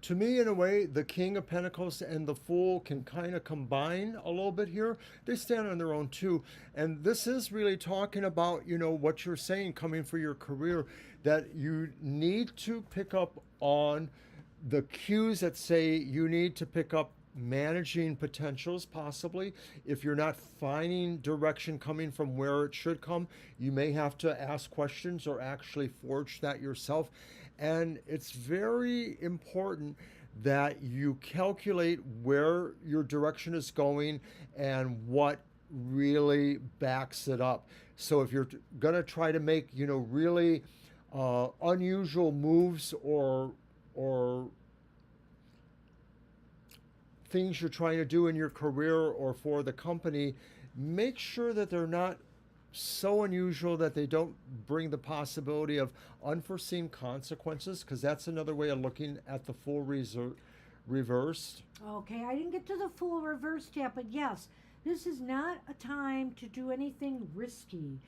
To me, in a way, the King of Pentacles and the Fool can kind of combine a little bit here. They stand on their own too. And this is really talking about, what you're saying coming for your career, that you need to pick up on the cues that say you need to pick up managing potentials, possibly. If you're not finding direction coming from where it should come, you may have to ask questions or actually forge that yourself. And it's very important that you calculate where your direction is going and what really backs it up. So if you're going to try to make, really unusual moves or things you're trying to do in your career or for the company, make sure that they're not so unusual that they don't bring the possibility of unforeseen consequences, because that's another way of looking at the Fool reversed. Okay, I didn't get to the Fool reversed yet, but yes, this is not a time to do anything risky.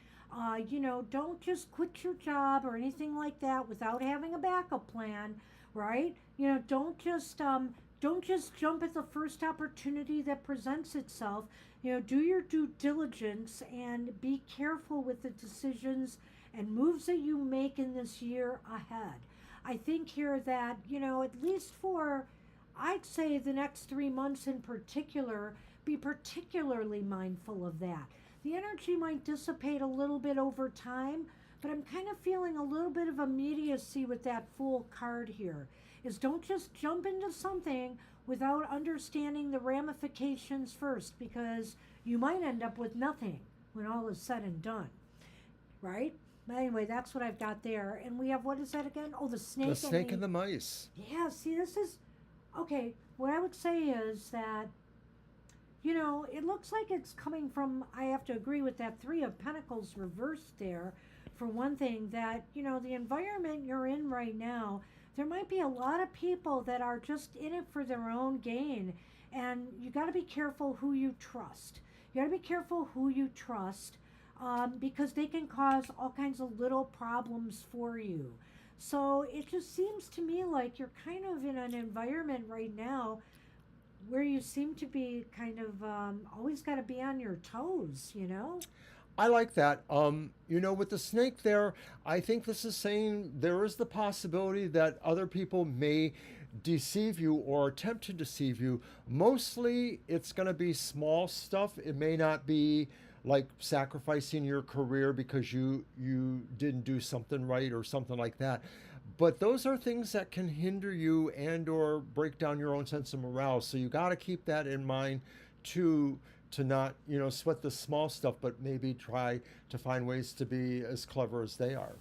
Don't just quit your job or anything like that without having a backup plan, right? Don't just jump at the first opportunity that presents itself. Do your due diligence and be careful with the decisions and moves that you make in this year ahead. I think here that, at least for, I'd say the next 3 months in particular, be particularly mindful of that. The energy might dissipate a little bit over time, but I'm kind of feeling a little bit of immediacy with that Fool card here. Is don't just jump into something without understanding the ramifications first, because you might end up with nothing when all is said and done, right? But anyway, that's what I've got there. And we have, what is that again? Oh, the snake. The snake and the mice. Yeah, see, this is, okay, what I would say is that, it looks like it's coming from, I have to agree with that Three of Pentacles reversed there, for one thing, that, the environment you're in right now, there might be a lot of people that are just in it for their own gain. And you got to be careful who you trust. You got to be careful who you trust, because they can cause all kinds of little problems for you. So it just seems to me like you're kind of in an environment right now where you seem to be kind of always got to be on your toes, I like that. With the snake there, I think this is saying there is the possibility that other people may deceive you or attempt to deceive you. Mostly it's going to be small stuff. It may not be like sacrificing your career because you didn't do something right or something like that. But those are things that can hinder you and or break down your own sense of morale. So you got to keep that in mind to not, sweat the small stuff, but maybe try to find ways to be as clever as they are.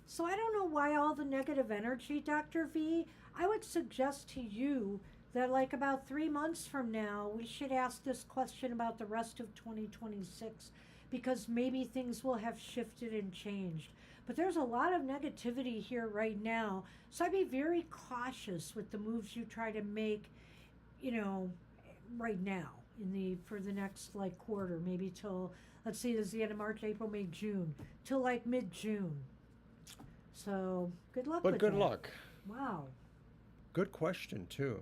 So I don't know why all the negative energy, Dr. V. I would suggest to you that like about 3 months from now, we should ask this question about the rest of 2026, because maybe things will have shifted and changed. But there's a lot of negativity here right now. So I'd be very cautious with the moves you try to make, right now for the next quarter, maybe till, let's see, this is the end of March, April, May, June, till mid-June. So good luck with that. But good luck. Wow. Good question, too.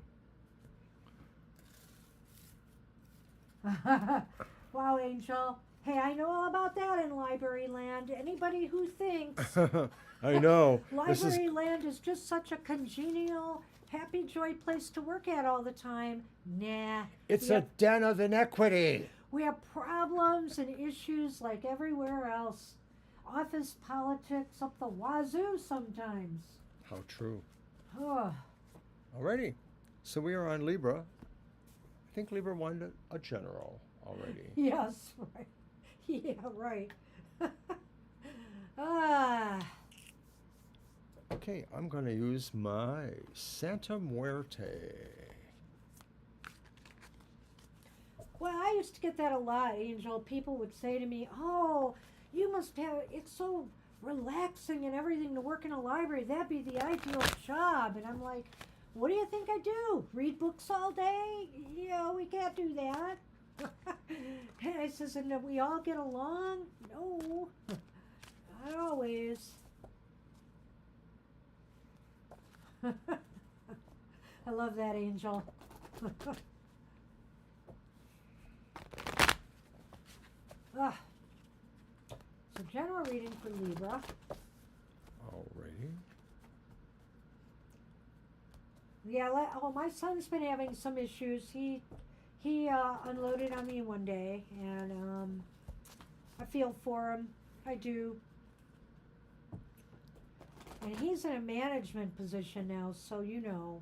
Wow, Angel. Hey, I know all about that in library land. Anybody who thinks I know. library land is just such a congenial, happy, joy place to work at all the time, nah. It's a den of inequity. We have problems and issues like everywhere else. Office politics up the wazoo sometimes. How true. Oh. Alrighty. So we are on Libra. I think Libra won a general already. Yes, right. Yeah, right. Ah. Okay, I'm going to use my Santa Muerte. Well, I used to get that a lot, Angel. People would say to me, "Oh, you must have, it's so relaxing and everything to work in a library. That'd be the ideal job." And I'm like, "What do you think I do? Read books all day? You know, we can't do that." And I says, "And we all get along?" No, not always. I love that, Angel. Ah, so general reading for Libra. Alrighty. Yeah, my son's been having some issues. He unloaded on me one day, and I feel for him. I do. And he's in a management position now, so you know,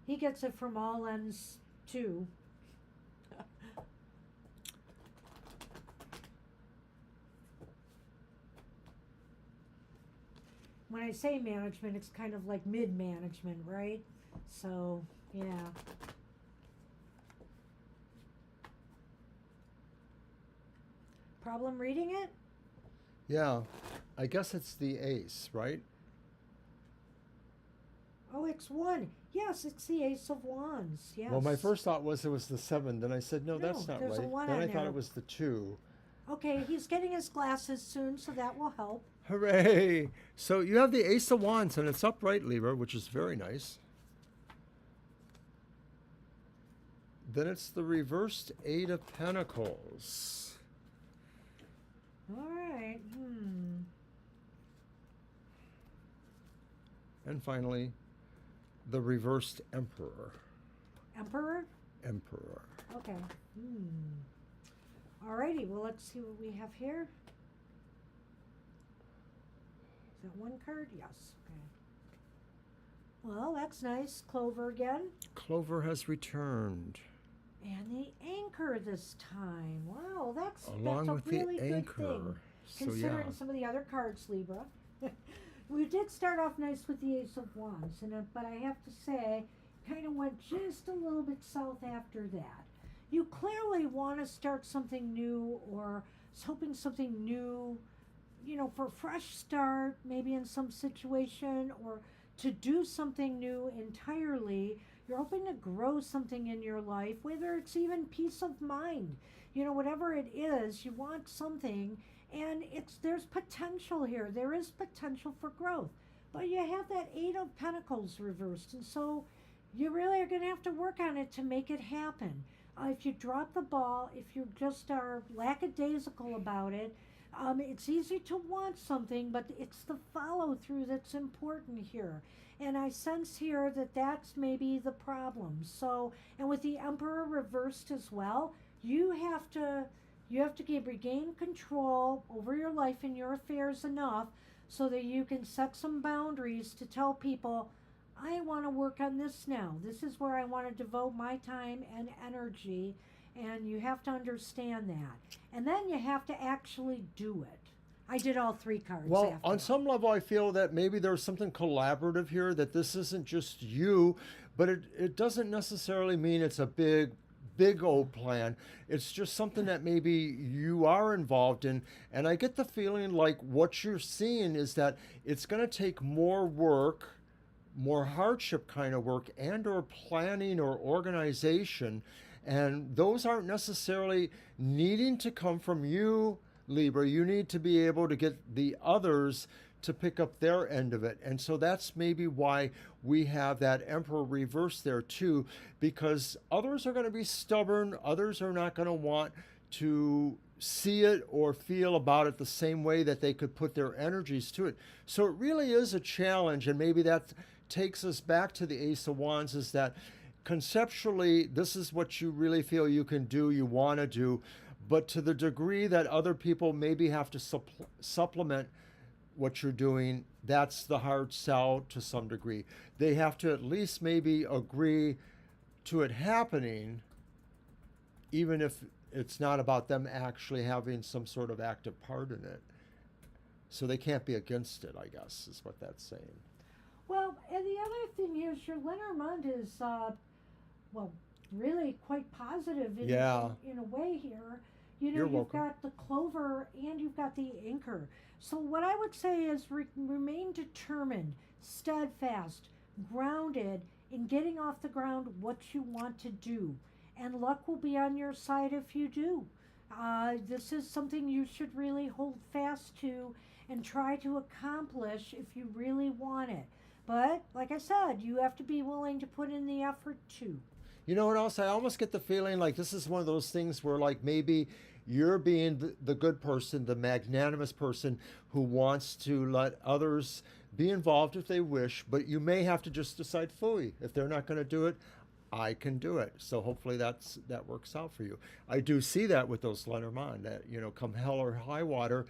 he gets it from all ends too. When I say management, it's kind of like mid-management, right? So, yeah. Problem reading it? Yeah, I guess it's the ace, right? Oh, it's one. Yes, it's the Ace of Wands. Yes. Well, my first thought was it was the 7. Then I said, no, that's No, not there's a right. one Then on I thought there. it was the 2. Okay, he's getting his glasses soon, so that will help. Hooray! So you have the Ace of Wands, and it's upright, Libra, which is very nice. Then it's the reversed 8 of Pentacles. All right. And finally, the reversed Emperor. Emperor? Emperor. Okay. Alrighty, well, let's see what we have here. Is that one card? Yes. Okay. Well, that's nice. Clover again. Clover has returned. And the anchor this time. Wow, that's Along a with really the good anchor. thing. So, Considering yeah. some of the other cards, Libra. We did start off nice with the Ace of Wands, but I have to say, kind of went just a little bit south after that. You clearly want to start something new or hoping something new, you know, for a fresh start, maybe in some situation, or to do something new entirely. You're hoping to grow something in your life, whether it's even peace of mind. You know, whatever it is, you want something, and there's potential here. There is potential for growth. But you have that 8 of Pentacles reversed, and so you really are going to have to work on it to make it happen. If you drop the ball, if you just are lackadaisical about it, it's easy to want something, but it's the follow through that's important here. And I sense here that that's maybe the problem. So, and with the Emperor reversed as well, you have to regain control over your life and your affairs enough so that you can set some boundaries to tell people, I want to work on this now. This is where I want to devote my time and energy, and you have to understand that. And then you have to actually do it. I did all 3 cards. Well, after on that. some level, I feel that maybe there's something collaborative here, that this isn't just you, but it doesn't necessarily mean it's a big old plan. It's just something that maybe you are involved in. And I get the feeling like what you're seeing is that it's going to take more work, more hardship kind of work, and or planning or organization. And those aren't necessarily needing to come from you, Libra. You need to be able to get the others to pick up their end of it. And so that's maybe why we have that Emperor reverse there too, because others are going to be stubborn. Others are not going to want to see it or feel about it the same way that they could put their energies to it. So it really is a challenge. And maybe that takes us back to the Ace of Wands, is that conceptually, this is what you really feel you can do, you want to do, but to the degree that other people maybe have to supplement what you're doing, that's the hard sell to some degree. They have to at least maybe agree to it happening, even if it's not about them actually having some sort of active part in it. So they can't be against it, I guess, is what that's saying. Well, and the other thing is your Lenormand is, well, really quite positive Yeah. in a way here. You know, You're you've welcome. got the clover and you've got the anchor. So what I would say is remain determined, steadfast, grounded in getting off the ground what you want to do. And luck will be on your side if you do. This is something you should really hold fast to and try to accomplish if you really want it. But, like I said, you have to be willing to put in the effort too. You know what else? I almost get the feeling like this is one of those things where, like, maybe you're being the good person, the magnanimous person who wants to let others be involved if they wish, but you may have to just decide, phooey, if they're not going to do it, I can do it. So hopefully that works out for you. I do see that with those Lenormand, that, you know, come hell or high water,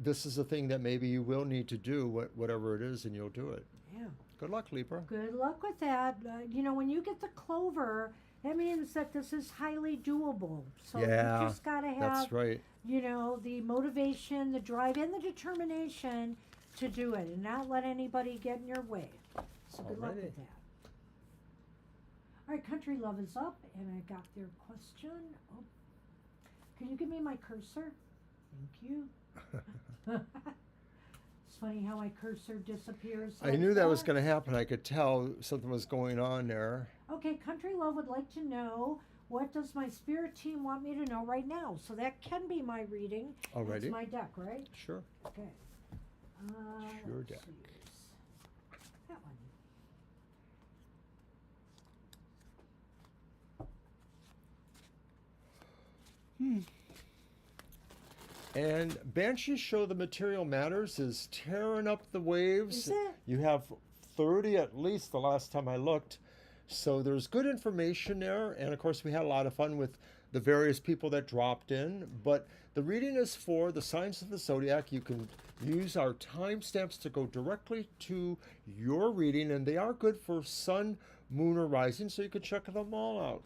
this is a thing that maybe you will need to do, whatever it is, and you'll do it. Yeah. Good luck, Libra. Good luck with that. You know, when you get the clover, that means that this is highly doable. So Yeah, you just got to have, that's right. you know, the motivation, the drive, and the determination to do it and not let anybody get in your way. So good luck Alrighty. with that. All right, country love is up, and I got their question. Oh, can you give me my cursor? Thank you. It's funny how my cursor disappears. I knew that was going to happen. I could tell something was going on there. Okay, country love would like to know, what does my spirit team want me to know right now? So that can be my reading. Alrighty. It's my deck, right? Sure. Okay. Your Let's deck. use that one. And Banshee's show The Material Matters is tearing up the waves. Is it? You have 30 at least the last time I looked. So there's good information there. And of course, we had a lot of fun with the various people that dropped in. But the reading is for the signs of the zodiac. You can use our timestamps to go directly to your reading. And they are good for sun, moon, or rising. So you can check them all out.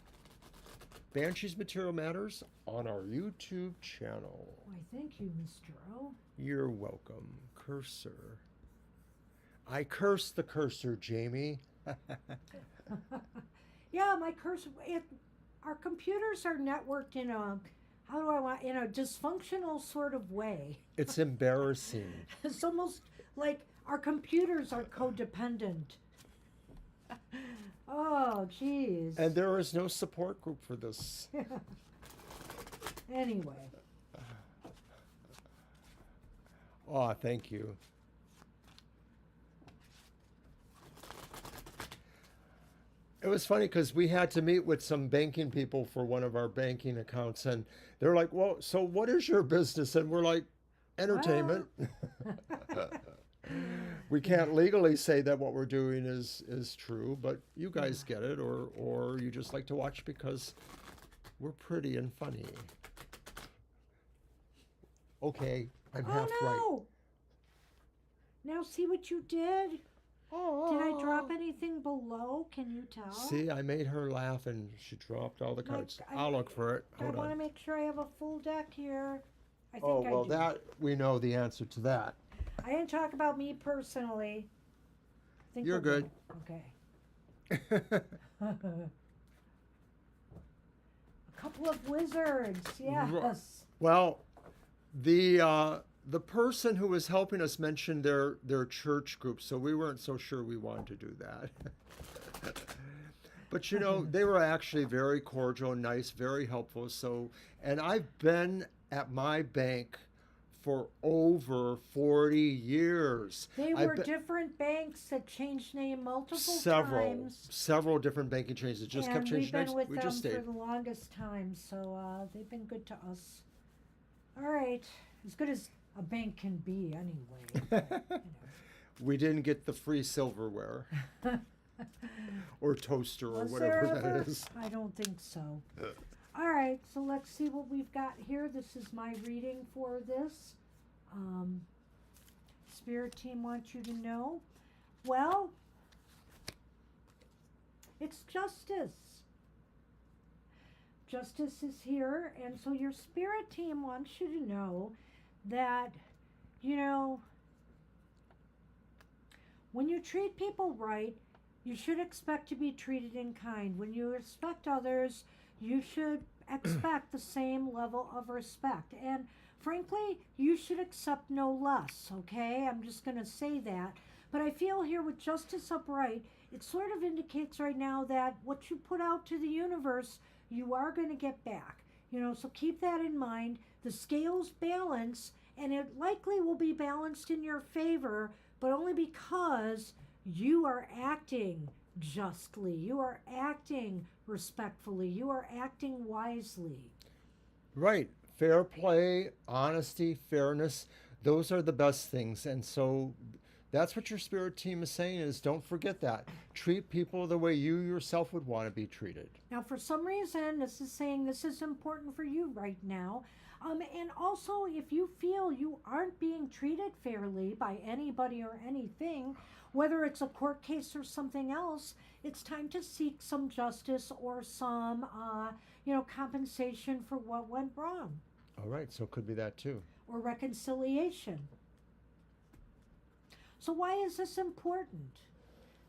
Banshee's Material Matters on our YouTube channel. Why, thank you, Mr. O. You're welcome. Cursor. I curse the cursor, Jamie. Yeah, my cursor. Our computers are networked in a, in a dysfunctional sort of way. It's embarrassing. It's almost like our computers are codependent. Oh, jeez. And there is no support group for this. Anyway. Oh, thank you. It was funny because we had to meet with some banking people for one of our banking accounts, and they're like, well, so what is your business? And we're like, entertainment. We can't legally say that what we're doing is true, but you guys get it, or you just like to watch because we're pretty and funny. Okay, I'm half right. No! Now see what you did? Did I drop anything below? Can you tell? See, I made her laugh and she dropped all the cards. I'll look for it. I Hold want to on. make sure I have a full deck here. I think Oh, I well, do. that, we know the answer to that. I didn't talk about me personally. I think You're we're good. Okay. A couple of wizards, yes. Well, the person who was helping us mentioned their church group, so we weren't so sure we wanted to do that. But you know, they were actually very cordial, nice, very helpful. So, and I've been at my bank for over 40 years. They were different banks that changed name multiple times. Several different banking chains that just kept changing names. And we've We been just with them stayed. for the longest time, so they've been good to us. All right, as good as a bank can be anyway. But, you know. We didn't get the free silverware or toaster or Was whatever there that ever? is. I don't think so. All right, so let's see what we've got here. This is my reading for this. Spirit team wants you to know. Well, it's justice. Justice is here, and so your spirit team wants you to know that you know, when you treat people right, you should expect to be treated in kind. When you respect others, you should expect the same level of respect. And frankly, you should accept no less, okay? I'm just going to say that. But I feel here with Justice upright, it sort of indicates right now that what you put out to the universe, you are going to get back. So keep that in mind. The scales balance, and it likely will be balanced in your favor, but only because you are acting justly, you are acting respectfully, you are acting wisely. Right. Fair play, honesty, fairness, those are the best things. And so that's what your spirit team is saying is don't forget that. Treat people the way you yourself would want to be treated. Now, for some reason, this is saying this is important for you right now. And also, if you feel you aren't being treated fairly by anybody or anything, whether it's a court case or something else, it's time to seek some justice or some, compensation for what went wrong. All right. So it could be that too. Or reconciliation. So why is this important?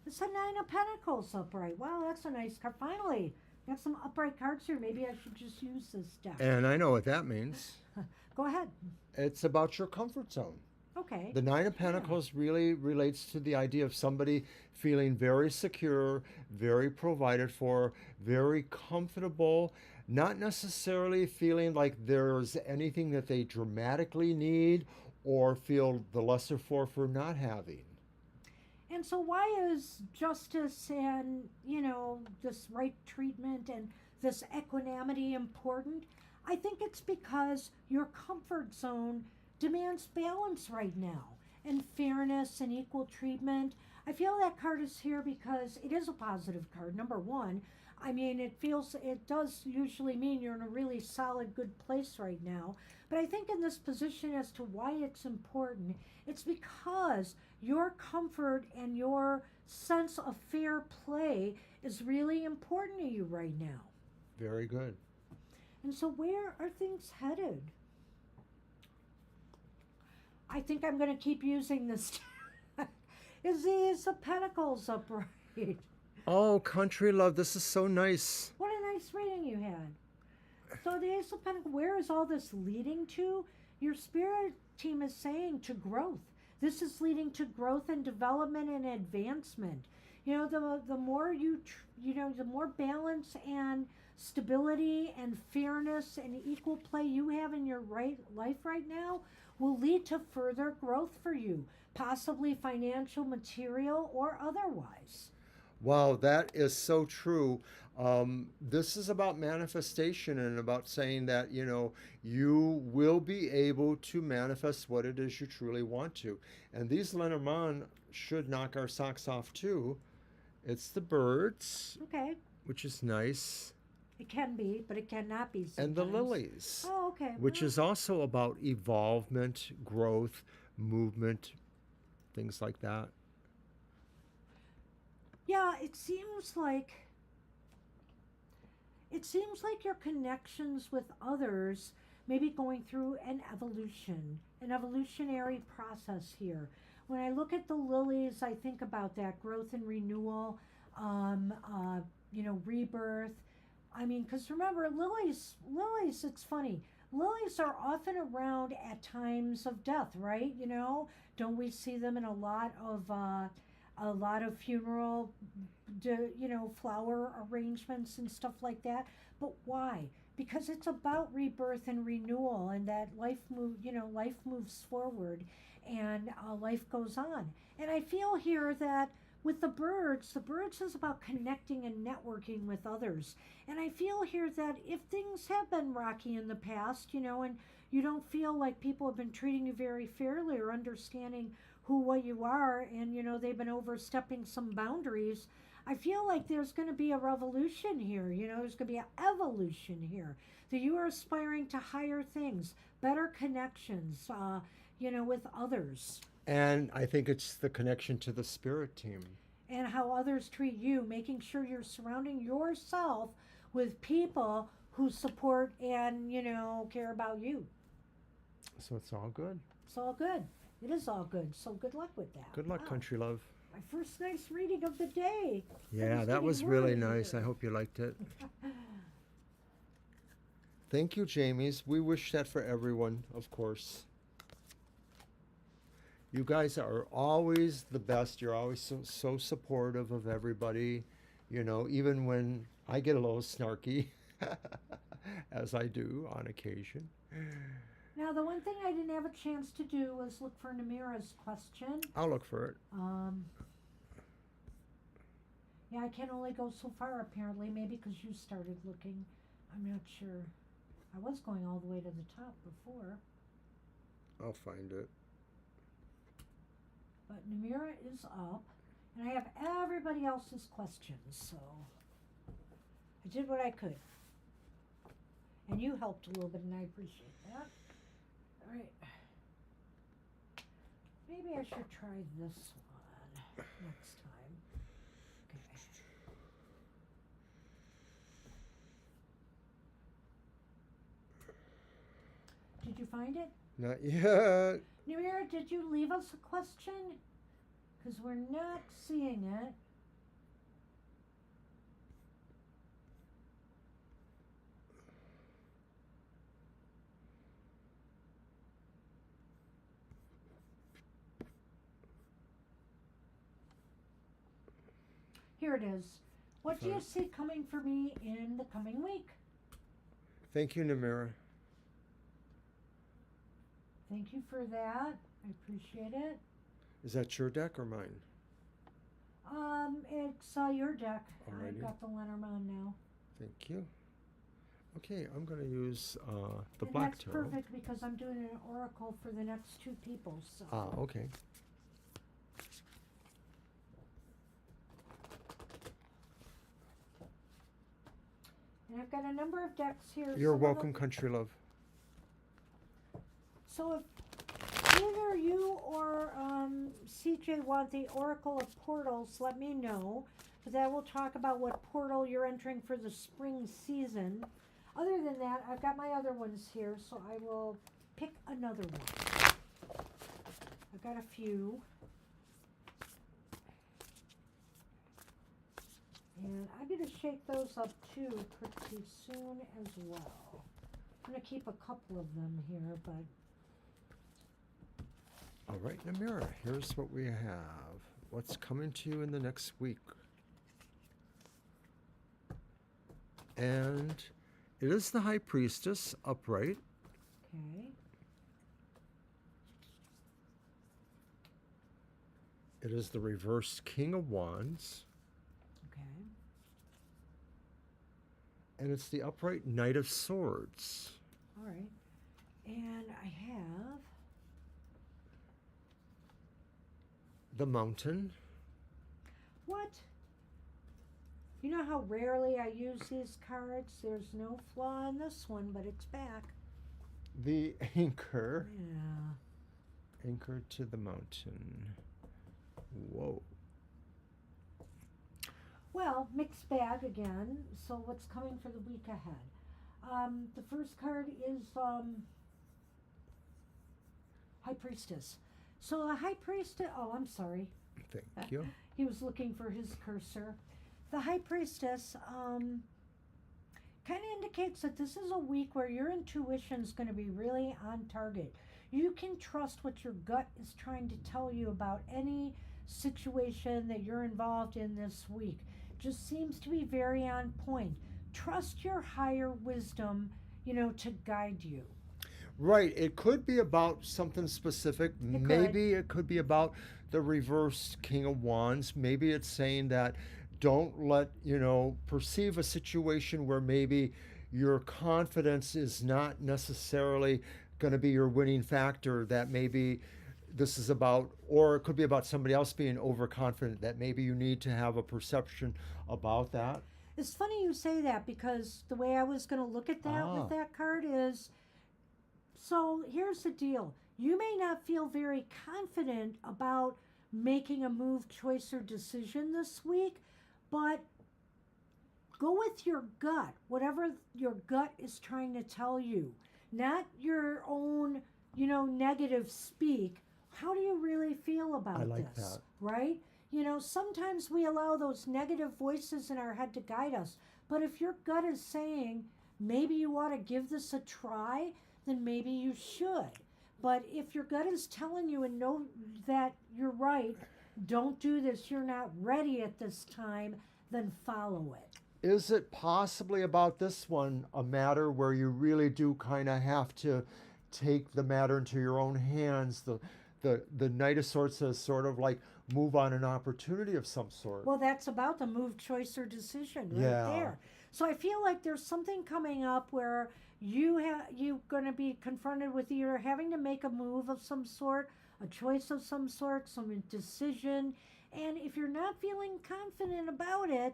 It's a Nine of Pentacles upright. Wow, that's a nice card. Finally, got some upright cards here. Maybe I should just use this deck. And I know what that means. Go ahead. It's about your comfort zone. Okay. The Nine of Pentacles really relates to the idea of somebody feeling very secure, very provided for, very comfortable, not necessarily feeling like there's anything that they dramatically need or feel the lesser for not having. And so why is justice and, this right treatment and this equanimity important? I think it's because your comfort zone demands balance right now and fairness and equal treatment. I feel that card is here because it is a positive card, number one. I mean, it does usually mean you're in a really solid, good place right now. But I think in this position as to why it's important, it's because your comfort and your sense of fair play is really important to you right now. Very good. And so where are things headed? I think I'm going to keep using this. Is the Ace of Pentacles upright? Oh, country love, this is so nice. What a nice reading you had. So the Ace of Pentacles, where is all this leading to? Your spirit team is saying to growth. This is leading to growth and development and advancement. The more the more balance and stability and fairness and equal play you have in your life right now will lead to further growth for you, possibly financial, material, or otherwise. Wow, that is so true. This is about manifestation and about saying that, you will be able to manifest what it is you truly want to. And these Lenormand should knock our socks off too. It's the birds, Okay. which is nice. It can be, but it cannot be sometimes. And the lilies, Oh, okay. which is also about evolvement, growth, movement, things like that. Yeah, it seems like your connections with others may be going through an evolutionary process here. When I look at the lilies, I think about that growth and renewal, rebirth. I mean, because remember, lilies, it's funny. Lilies are often around at times of death, right? Don't we see them in a lot of funeral, flower arrangements and stuff like that? But why? Because it's about rebirth and renewal, and that life moves forward, and life goes on. And I feel here that with the birds is about connecting and networking with others. And I feel here that if things have been rocky in the past, and you don't feel like people have been treating you very fairly or understanding what you are, and they've been overstepping some boundaries, I feel like there's going to be a revolution here. There's going to be an evolution here, that you are aspiring to higher things, better connections, with others. And I think it's the connection to the spirit team. And how others treat you, making sure you're surrounding yourself with people who support and, care about you. So it's all good. It's all good. It is all good. So good luck with that. Good luck, Wow. country love. My first nice reading of the day. Yeah, that getting was really worried nice. here. I hope you liked it. Thank you, Jamies. We wish that for everyone, of course. You guys are always the best. You're always so supportive of everybody. You know, even when I get a little snarky, as I do on occasion. Now, the one thing I didn't have a chance to do was look for Namira's question. I'll look for it. Yeah, I can only go so far apparently. Maybe because you started looking. I'm not sure. I was going all the way to the top before. I'll find it. But Namira is up. And I have everybody else's questions, so I did what I could. And you helped a little bit, and I appreciate that. All right. Maybe I should try this one next time. Okay. Did you find it? Not yet. Namira, did you leave us a question? Because we're not seeing it. Here it is. What do you see coming for me in the coming week? Thank you, Namira. Thank you for that. I appreciate it. Is that your deck or mine? It's your deck. Alrighty. I've got the Lenormand now. Thank you. Okay, I'm going to use the And black that's tarot. perfect because I'm doing an oracle for the next two people. So. Okay. And I've got a number of decks here. You're Some of welcome, them- country love. So if either you or CJ want the Oracle of Portals, let me know. Because I will talk about what portal you're entering for the spring season. Other than that, I've got my other ones here, so I will pick another one. I've got a few. And I'm going to shake those up too pretty soon as well. I'm going to keep a couple of them here, but... All right, Namira, here's what we have. What's coming to you in the next week? And it is the High Priestess upright. Okay. It is the reversed King of Wands. Okay. And it's the upright Knight of Swords. All right. And I have... The Mountain. What? You know how rarely I use these cards? There's no flaw in this one, but it's back. The Anchor. Yeah. Anchor to the Mountain. Whoa. Well, mixed bag again. So what's coming for the week ahead? The first card is High Priestess. So the High Priestess... Oh, I'm sorry. Thank you. He was looking for his cursor. The High Priestess kind of indicates that this is a week where your intuition is going to be really on target. You can trust what your gut is trying to tell you about any situation that you're involved in this week. Just seems to be very on point. Trust your higher wisdom, to guide you. Right. It could be about something specific. Maybe it could be about the reversed King of Wands. Maybe it's saying that don't let, perceive a situation where maybe your confidence is not necessarily going to be your winning factor, that maybe this is about, or it could be about somebody else being overconfident, that maybe you need to have a perception about that. It's funny you say that because the way I was going to look at that with that card is, so here's the deal. You may not feel very confident about making a move, choice, or decision this week, but go with your gut, whatever your gut is trying to tell you, not your own negative speak, how do you really feel about I like this? that. Right? Sometimes we allow those negative voices in our head to guide us. But if your gut is saying, maybe you ought to give this a try, then maybe you should. But if your gut is telling you and know that you're right, don't do this, you're not ready at this time, then follow it. Is it possibly about this one a matter where you really do kind of have to take the matter into your own hands? The Knight of Swords says sort of like move on an opportunity of some sort. Well, that's about the move, choice, or decision right Yeah. there. So I feel like there's something coming up where you're going to be confronted with either having to make a move of some sort, a choice of some sort, some decision. And if you're not feeling confident about it,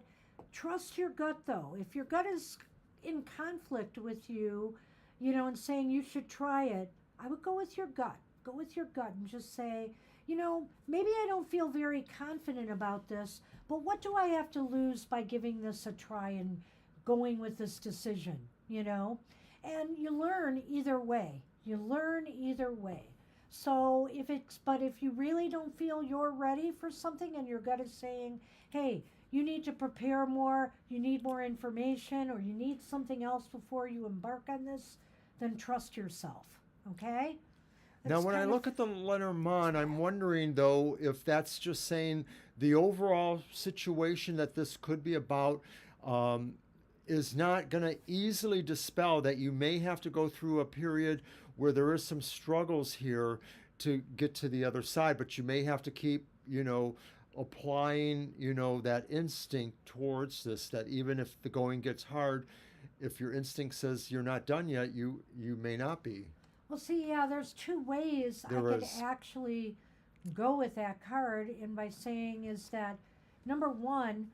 trust your gut though. If your gut is in conflict with you, and saying you should try it, I would go with your gut. Go with your gut and just say, maybe I don't feel very confident about this, but what do I have to lose by giving this a try and going with this decision, And you learn either way. You learn either way. So if you really don't feel you're ready for something and your gut is saying, hey, you need to prepare more, you need more information, or you need something else before you embark on this, then trust yourself, okay? Now, when I look at the Lenormand, I'm wondering, though, if that's just saying the overall situation that this could be about is not going to easily dispel that you may have to go through a period where there is some struggles here to get to the other side, but you may have to keep, applying, that instinct towards this, that even if the going gets hard, if your instinct says you're not done yet, you may not be. Well, see, yeah, there's two ways I could actually go with that card, and by saying is that number one,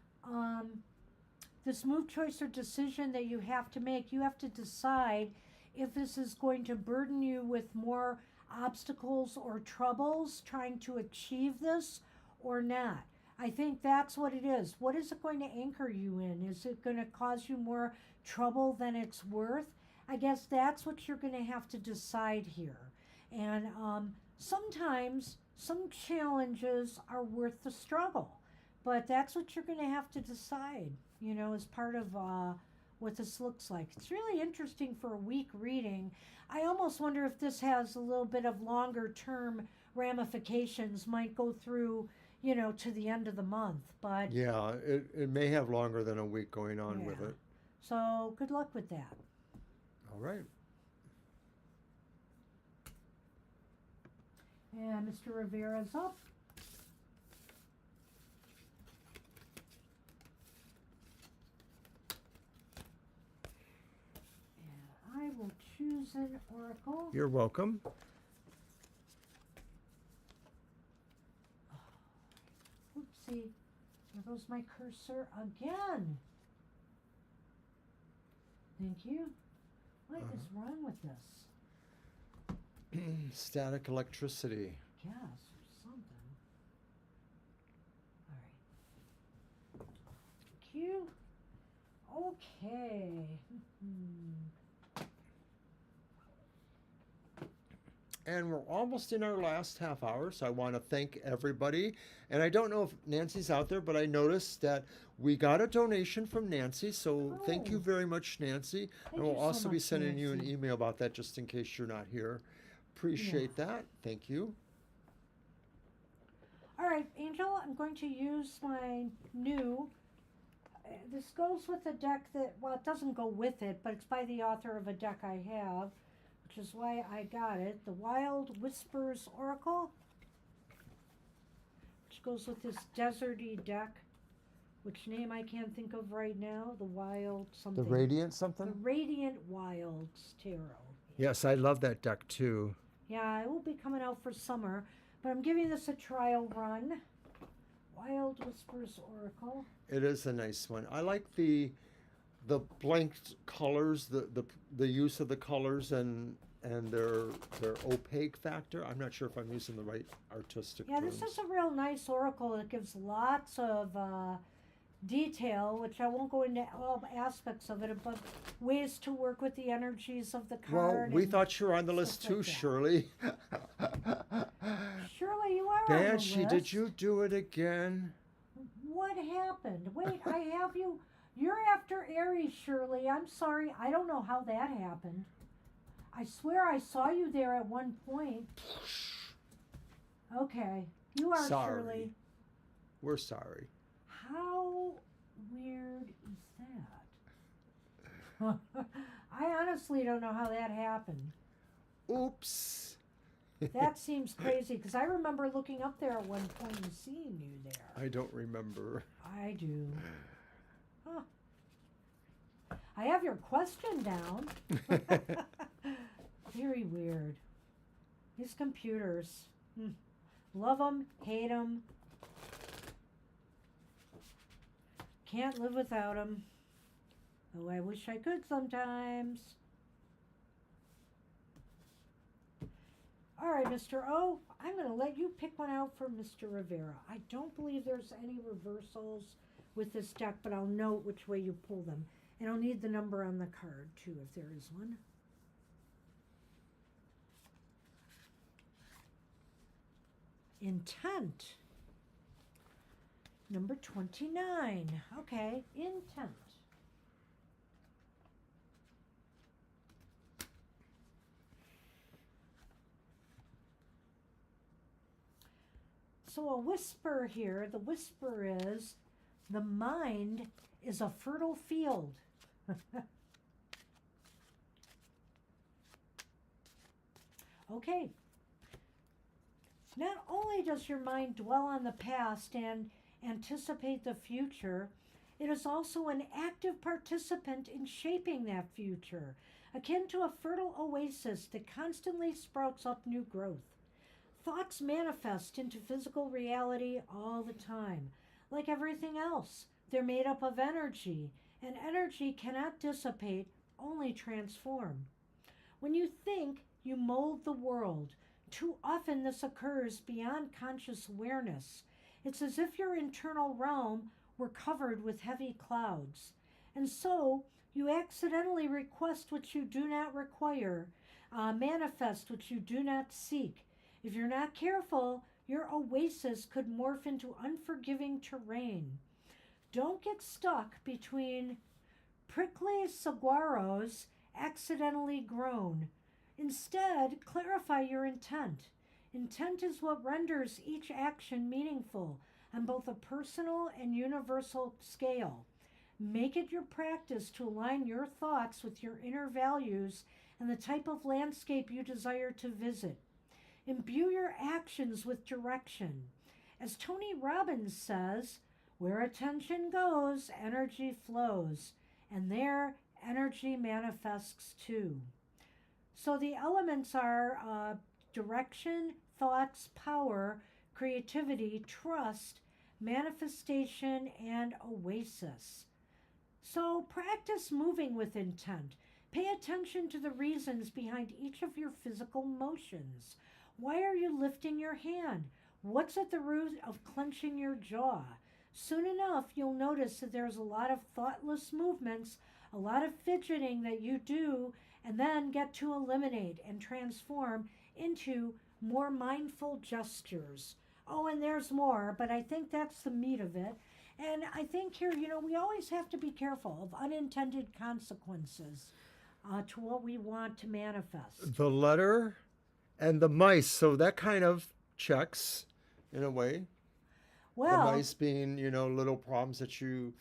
this move, choice, or decision that you have to make, you have to decide if this is going to burden you with more obstacles or troubles trying to achieve this or not. I think that's what it is. What is it going to anchor you in? Is it going to cause you more trouble than it's worth? I guess that's what you're going to have to decide here. And sometimes some challenges are worth the struggle, but that's what you're going to have to decide, as part of what this looks like. It's really interesting for a week reading. I almost wonder if this has a little bit of longer term ramifications, might go through, to the end of the month. But yeah, it may have longer than a week going on with it. So good luck with that. All right. And Mr. Rivera's up. And I will choose an oracle. You're welcome. Oopsie. There goes my cursor again. Thank you. What is wrong with this? Static electricity. Yes, or something. All right. Thank you. Okay. And we're almost in our last half hour, so I want to thank everybody. And I don't know if Nancy's out there, but I noticed that we got a donation from Nancy, so thank you very much, Nancy. Thank And we'll you so also be much, sending you an Nancy. email about that just in case you're not here. Appreciate that. Thank you. All right, Angel, I'm going to use my new. This goes with a deck that, well, it doesn't go with it, but it's by the author of a deck I have, which is why I got it. The Wild Whispers Oracle, which goes with this deserty deck, which name I can't think of right now. The Wild something. The Radiant something? The Radiant Wilds Tarot. Yes, I love that deck too. Yeah, it will be coming out for summer, but I'm giving this a trial run. Wild Whispers Oracle. It is a nice one. I like the blanked colors, the use of the colors and their opaque factor. I'm not sure if I'm using the right artistic Yeah, terms. this is a real nice oracle. It gives lots of detail, which I won't go into all aspects of it, but ways to work with the energies of the Well, card. we and thought you were on the list stuff like too, that. Shirley. Surely you are Banshee, on the did list. you do it again? What happened? Wait, I have you. You're after Aries, Shirley. I'm sorry. I don't know how that happened. I swear I saw you there at one point. Okay. You are Sorry. Shirley. We're sorry. How weird is that? I honestly don't know how that happened. Oops. That seems crazy because I remember looking up there at one point and seeing you there. I don't remember. I do. Huh. I have your question down. Very weird. These computers. Love them, hate them. Can't live without them. Oh, I wish I could sometimes. All right, Mr. O, I'm going to let you pick one out for Mr. Rivera. I don't believe there's any reversals with this deck, but I'll note which way you pull them. And I'll need the number on the card, too, if there is one. Intent. Number 29. Okay, intent. So a whisper here, the whisper is, the mind is a fertile field. Okay. Not only does your mind dwell on the past and anticipate the future, it is also an active participant in shaping that future, akin to a fertile oasis that constantly sprouts up new growth. Thoughts manifest into physical reality all the time. Like everything else, they're made up of energy, and energy cannot dissipate, only transform. When you think, you mold the world. Too often this occurs beyond conscious awareness. It's as if your internal realm were covered with heavy clouds. And so, you accidentally request what you do not require, manifest what you do not seek. If you're not careful, your oasis could morph into unforgiving terrain. Don't get stuck between prickly saguaros accidentally grown. Instead, clarify your intent. Intent is what renders each action meaningful on both a personal and universal scale. Make it your practice to align your thoughts with your inner values and the type of landscape you desire to visit. Imbue your actions with direction. As Tony Robbins says, where attention goes, energy flows, and there energy manifests too. So the elements are direction, thoughts, power, creativity, trust, manifestation, and oasis. So practice moving with intent. Pay attention to the reasons behind each of your physical motions. Why are you lifting your hand? What's at the root of clenching your jaw? Soon enough, you'll notice that there's a lot of thoughtless movements, a lot of fidgeting that you do, and then get to eliminate and transform into more mindful gestures. Oh, and there's more, but I think that's the meat of it. And I think here, we always have to be careful of unintended consequences to what we want to manifest. The letter and the mice, so that kind of checks in a way. Well, the mice being, little problems that you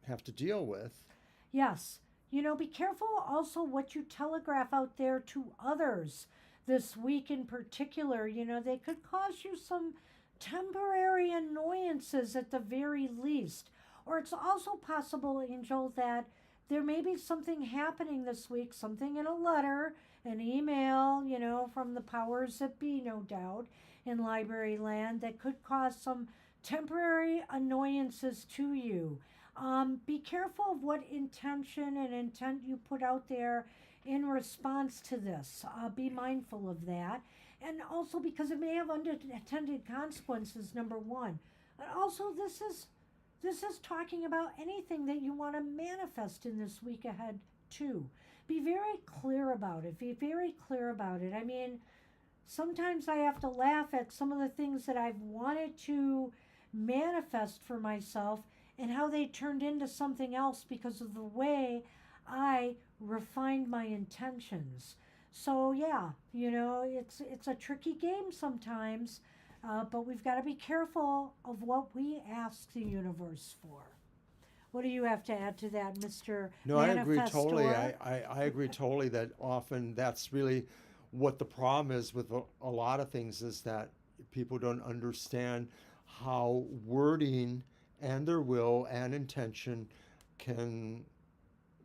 have to deal with. yes. Be careful also what you telegraph out there to others this week in particular. They could cause you some temporary annoyances at the very least. Or it's also possible, Angel, that there may be something happening this week, something in a letter, an email, from the powers that be, no doubt, in library land that could cause some temporary annoyances to you. Be careful of what intention and intent you put out there in response to this. Be mindful of that. And also because it may have unintended consequences, number one. And also, this is This is talking about anything that you want to manifest in this week ahead, too. Be very clear about it. Be very clear about it. I mean, sometimes I have to laugh at some of the things that I've wanted to manifest for myself and how they turned into something else because of the way I refined my intentions. So yeah, it's a tricky game sometimes, but we've got to be careful of what we ask the universe for. What do you have to add to that, Mr. No, I agree Manifestor? totally. I agree totally that often that's really what the problem is with a lot of things is that people don't understand how wording and their will and intention can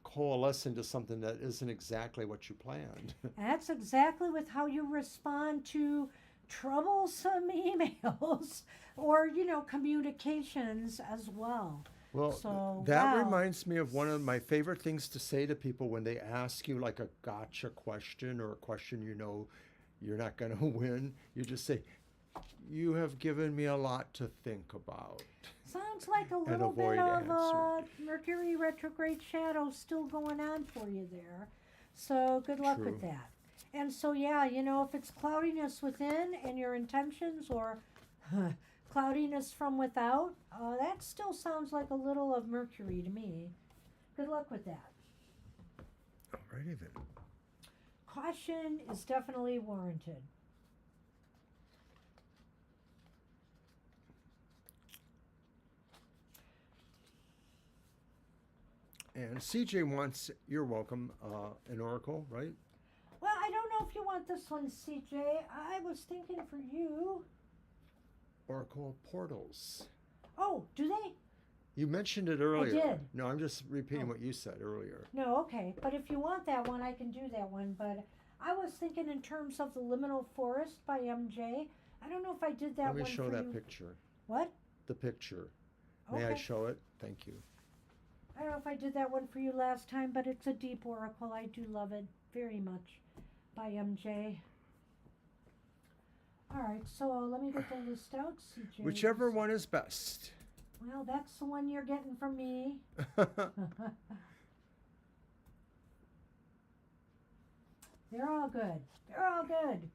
coalesce into something that isn't exactly what you planned. That's exactly with how you respond to troublesome emails or, communications as well. Well, So, that wow. reminds me of one of my favorite things to say to people when they ask you like a gotcha question or a question you're not going to win. You just say, "You have given me a lot to think about." Sounds like a And little bit avoid of answering. Mercury retrograde shadow still going on for you there. So good luck with True. that. And so, yeah, if it's cloudiness within and your intentions or cloudiness from without, that still sounds like a little of Mercury to me. Good luck with that. Alrighty then. Caution is definitely warranted. And CJ wants, you're welcome, an oracle, right? Well, I don't know if you want this one, CJ. I was thinking for you. Oracle of Portals. Oh, do they? You mentioned it earlier. did. No, I'm just repeating Oh. what you said earlier. No, okay. But if you want that one, I can do that one. But I was thinking in terms of the Liminal Forest by MJ. I don't know if I did that Let me one show for that you. picture. What? The picture. May I Okay. show it? Thank you. I don't know if I did that one for you last time, but it's a deep oracle. I do love it very much by MJ. All right, so let me get the list out, CJ. Whichever one is best. Well, that's the one you're getting from me. They're all good. They're all good.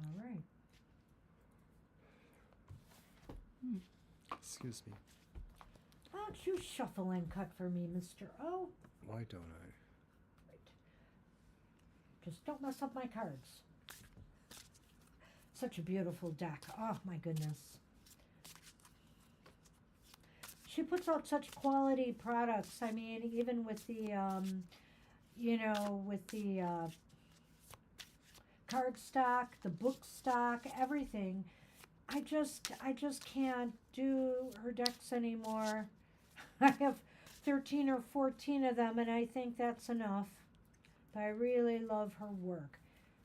All right. Excuse me. Why don't you shuffle and cut for me, Mr. O? Why don't I? Right. Just don't mess up my cards. Such a beautiful deck. Oh, my goodness. She puts out such quality products. I mean, even with the, card stock, the book stock, everything. I just can't do her decks anymore. I have 13 or 14 of them, and I think that's enough. But I really love her work,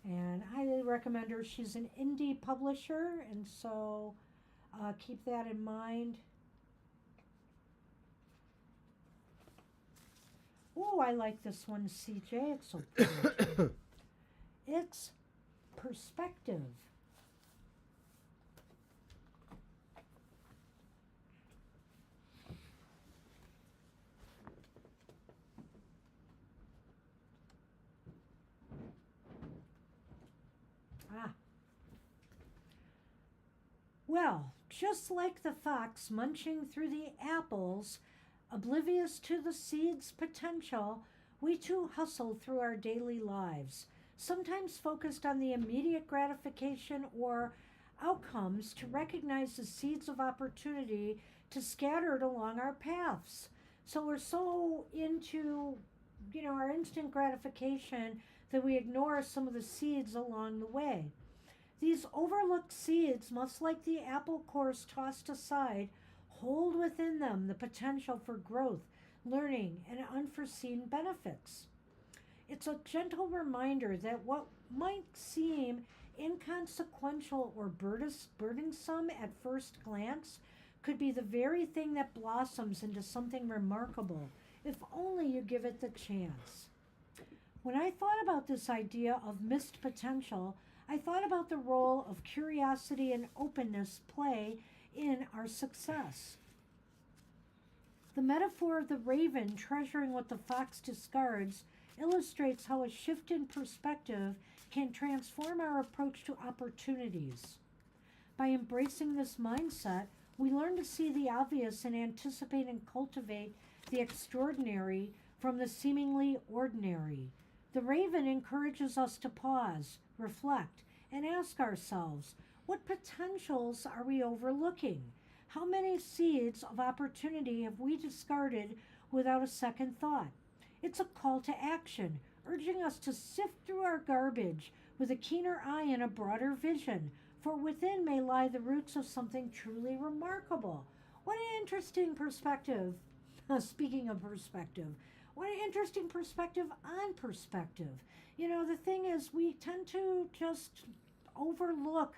and I highly recommend her. She's an indie publisher, and so keep that in mind. Oh, I like this one, CJ. It's so pretty. It's perspective. Ah. Well, just like the fox munching through the apples, oblivious to the seed's potential, we too hustle through our daily lives, sometimes focused on the immediate gratification or outcomes to recognize the seeds of opportunity to scatter it along our paths. So we're so into, our instant gratification that we ignore some of the seeds along the way. These overlooked seeds, much like the apple cores tossed aside, hold within them the potential for growth, learning, and unforeseen benefits. It's a gentle reminder that what might seem inconsequential or burdensome at first glance could be the very thing that blossoms into something remarkable if only you give it the chance. When I thought about this idea of missed potential, I thought about the role of curiosity and openness play in our success. The metaphor of the raven treasuring what the fox discards illustrates how a shift in perspective can transform our approach to opportunities. By embracing this mindset, we learn to see the obvious and anticipate and cultivate the extraordinary from the seemingly ordinary. The raven encourages us to pause, reflect, and ask ourselves, what potentials are we overlooking? How many seeds of opportunity have we discarded without a second thought? It's a call to action, urging us to sift through our garbage with a keener eye and a broader vision, for within may lie the roots of something truly remarkable. What an interesting perspective. Speaking of perspective, what an interesting perspective on perspective. You know, the thing is, we tend to just overlook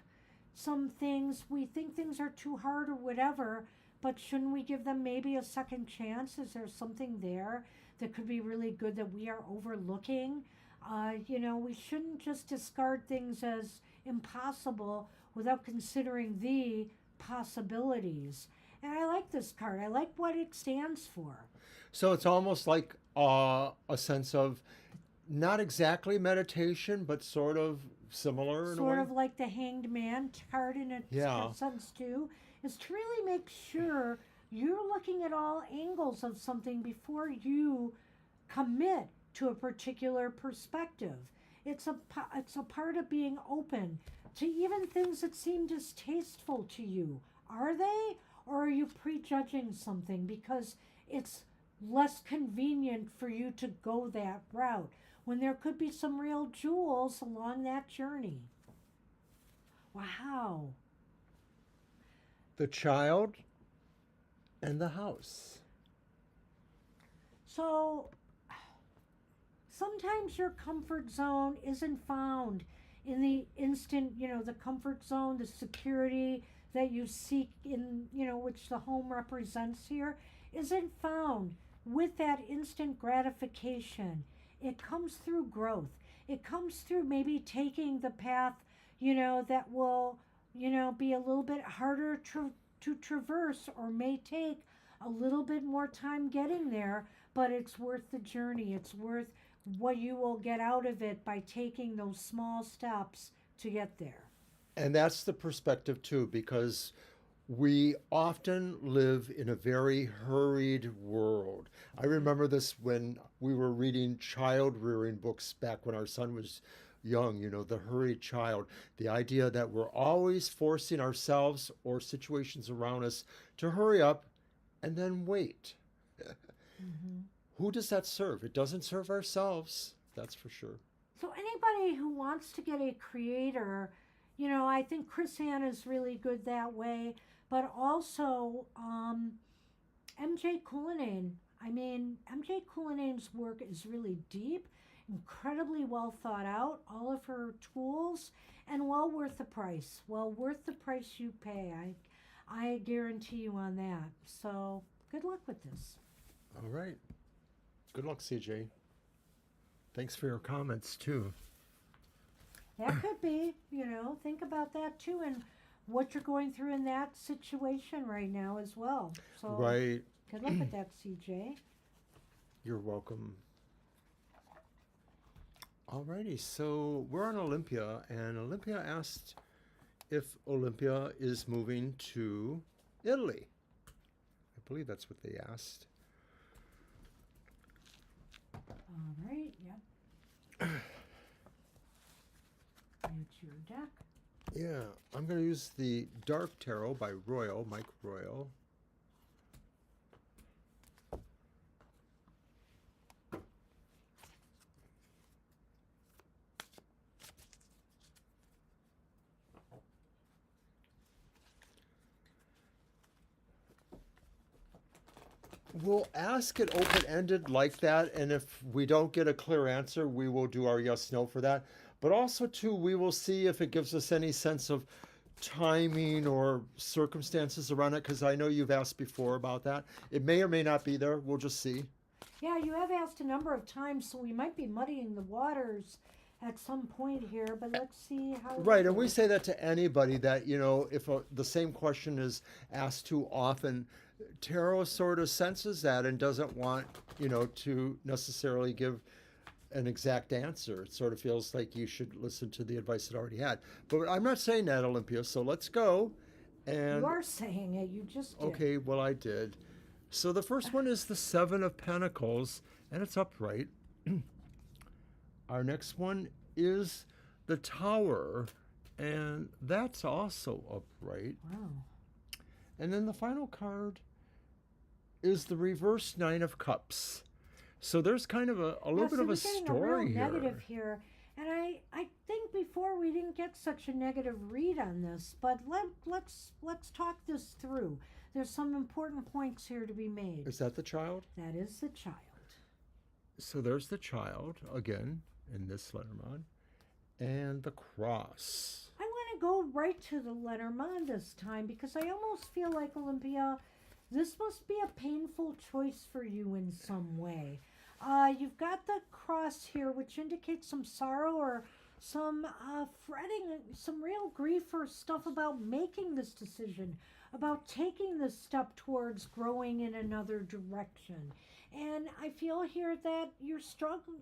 some things. We think things are too hard or whatever, but shouldn't we give them maybe a second chance? Is there something there that could be really good that we are overlooking? We shouldn't just discard things as impossible without considering the possibilities. And I like this card. I like what it stands for. So it's almost like a sense of not exactly meditation, but sort of similar in a Sort way. of like the Hanged Man card in a Yeah. sense too, is to really make sure you're looking at all angles of something before you commit to a particular perspective. It's a part of being open to even things that seem distasteful to you. Are they? Or are you prejudging something because it's less convenient for you to go that route when there could be some real jewels along that journey? Wow. The child and the house. So sometimes your comfort zone isn't found in the instant, the comfort zone, the security that you seek in, which the home represents here, isn't found with that instant gratification. It comes through growth. It comes through maybe taking the path, that will, be a little bit harder to traverse or may take a little bit more time getting there, but it's worth the journey. It's worth what you will get out of it by taking those small steps to get there. And that's the perspective too, because we often live in a very hurried world. I remember this when we were reading child rearing books back when our son was young, the hurried child. The idea that we're always forcing ourselves or situations around us to hurry up and then wait. Mm-hmm. Who does that serve? It doesn't serve ourselves, that's for sure. So anybody who wants to get a creator, I think Chris Ann is really good that way, but also MJ Cullinane. I mean, MJ Cullinane's work is really deep, incredibly well thought out, all of her tools, and well worth the price. Well worth the price you pay. I guarantee you on that. So good luck with this. All right. Good luck, CJ. Thanks for your comments, too. That could be, think about that too, and what you're going through in that situation right now as well. So Right. good luck with that, CJ. You're welcome. Alrighty, so we're on Olympia, and Olympia asked if Olympia is moving to Italy. I believe that's what they asked. All right, yep. It's your deck. Yeah, I'm going to use the Dark Tarot by Royal, Mike Royal. We'll ask it open-ended like that, and if we don't get a clear answer, we will do our yes/no for that. But also, too, we will see if it gives us any sense of timing or circumstances around it, because I know you've asked before about that. It may or may not be there. We'll just see. Yeah, you have asked a number of times, so we might be muddying the waters at some point here, but let's see how we Right, and go. we say that to anybody that, if the same question is asked too often, tarot sort of senses that and doesn't want, to necessarily give an exact answer. It sort of feels like you should listen to the advice it already had. But I'm not saying that, Olympia, so let's go. You And, are saying it, you just did. okay, well, I did. So the first one is the Seven of Pentacles, and it's upright. Our next one is the Tower, and that's also upright. Wow. And then the final card is the reverse Nine of Cups. So there's kind of a little bit of we're a getting story a real here. negative here. And I think before we didn't get such a negative read on this, but let's talk this through. There's some important points here to be made. Is that the child? That is the child. So there's the child again in this Lenormand, and the cross. I want to go right to the Lenormand this time because I almost feel like, Olympia, this must be a painful choice for you in some way. You've got the cross here, which indicates some sorrow or some fretting, some real grief or stuff about making this decision, about taking this step towards growing in another direction. And I feel here that you're struggling,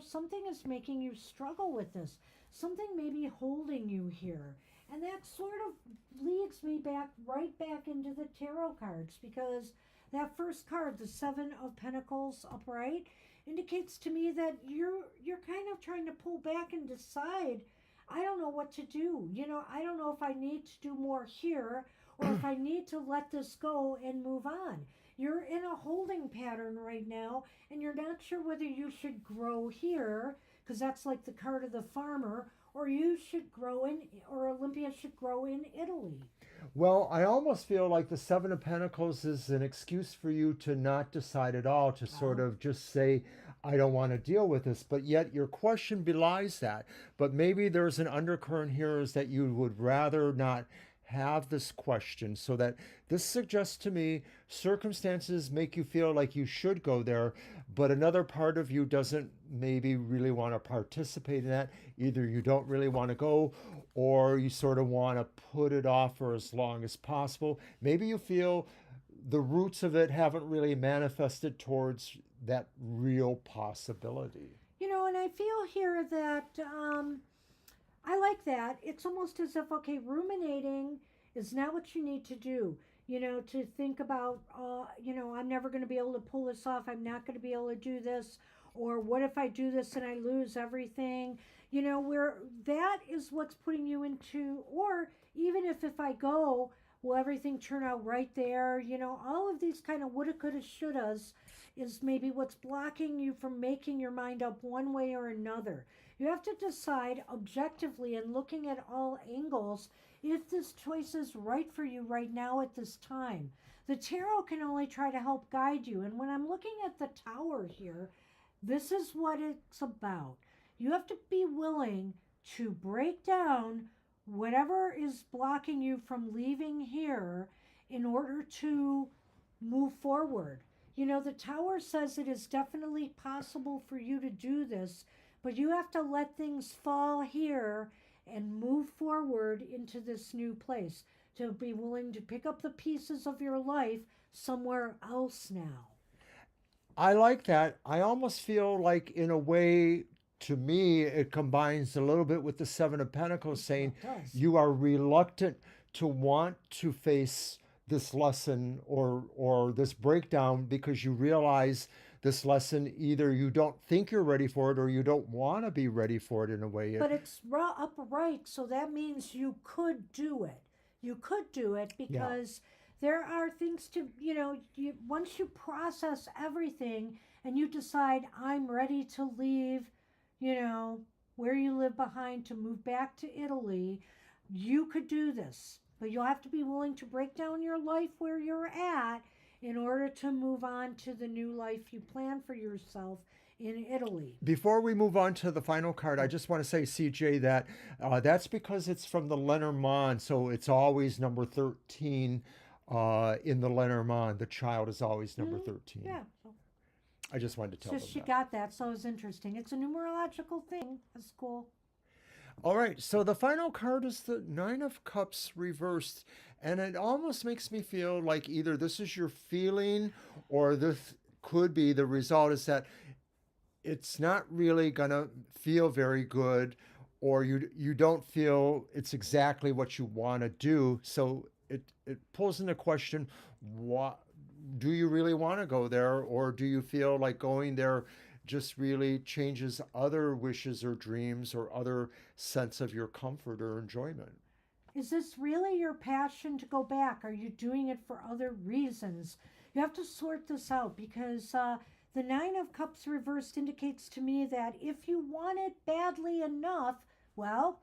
something is making you struggle with this. Something may be holding you here. And that sort of leads me right back into the tarot cards because that first card, the Seven of Pentacles upright, indicates to me that you're kind of trying to pull back and decide, I don't know what to do. I don't know if I need to do more here or if I need to let this go and move on. You're in a holding pattern right now and you're not sure whether you should grow here because that's like the card of the farmer, or you should grow in, or Olympia should grow in Italy. Well, I almost feel like the Seven of Pentacles is an excuse for you to not decide at all, to sort of just say, I don't want to deal with this. But yet your question belies that. But maybe there's an undercurrent here is that you would rather not have this question, so that this suggests to me circumstances make you feel like you should go there, but another part of you doesn't maybe really want to participate in that. Either you don't really want to go, or you sort of want to put it off for as long as possible. Maybe you feel the roots of it haven't really manifested towards that real possibility. And I feel here that I like that. It's almost as if, okay, ruminating is not what you need to do. To think about, I'm never going to be able to pull this off. I'm not going to be able to do this. Or what if I do this and I lose everything? Where that is what's putting you into, or even if I go, will everything turn out right there? All of these kind of woulda, coulda, shouldas is maybe what's blocking you from making your mind up one way or another. You have to decide objectively and looking at all angles if this choice is right for you right now at this time. The tarot can only try to help guide you. And when I'm looking at the Tower here, this is what it's about. You have to be willing to break down whatever is blocking you from leaving here in order to move forward. The Tower says it is definitely possible for you to do this, but you have to let things fall here and move forward into this new place, to be willing to pick up the pieces of your life somewhere else now. I like that. I almost feel like, in a way, to me, it combines a little bit with the Seven of Pentacles, saying you are reluctant to want to face this lesson or this breakdown because you realize this lesson, either you don't think you're ready for it or you don't want to be ready for it in a way. But it's upright, so that means you could do it. You could do it because there are things to, once you process everything and you decide, I'm ready to leave, where you live behind to move back to Italy, you could do this. But you'll have to be willing to break down your life where you're at in order to move on to the new life you plan for yourself in Italy. Before we move on to the final card, I just want to say, CJ, that that's because it's from the Lenormand, so it's always number 13 in the Lenormand. The child is always number 13. Yeah. I just wanted to tell Just them she that. got that, so it was interesting. It's a numerological thing. That's cool. All right, so the final card is the Nine of Cups reversed, and it almost makes me feel like either this is your feeling or this could be the result is that it's not really going to feel very good or you don't feel it's exactly what you want to do. So it pulls into question what do you really want to go there, or do you feel like going there just really changes other wishes or dreams or other sense of your comfort or enjoyment? Is this really your passion to go back? Are you doing it for other reasons? You have to sort this out because the Nine of Cups reversed indicates to me that if you want it badly enough, well,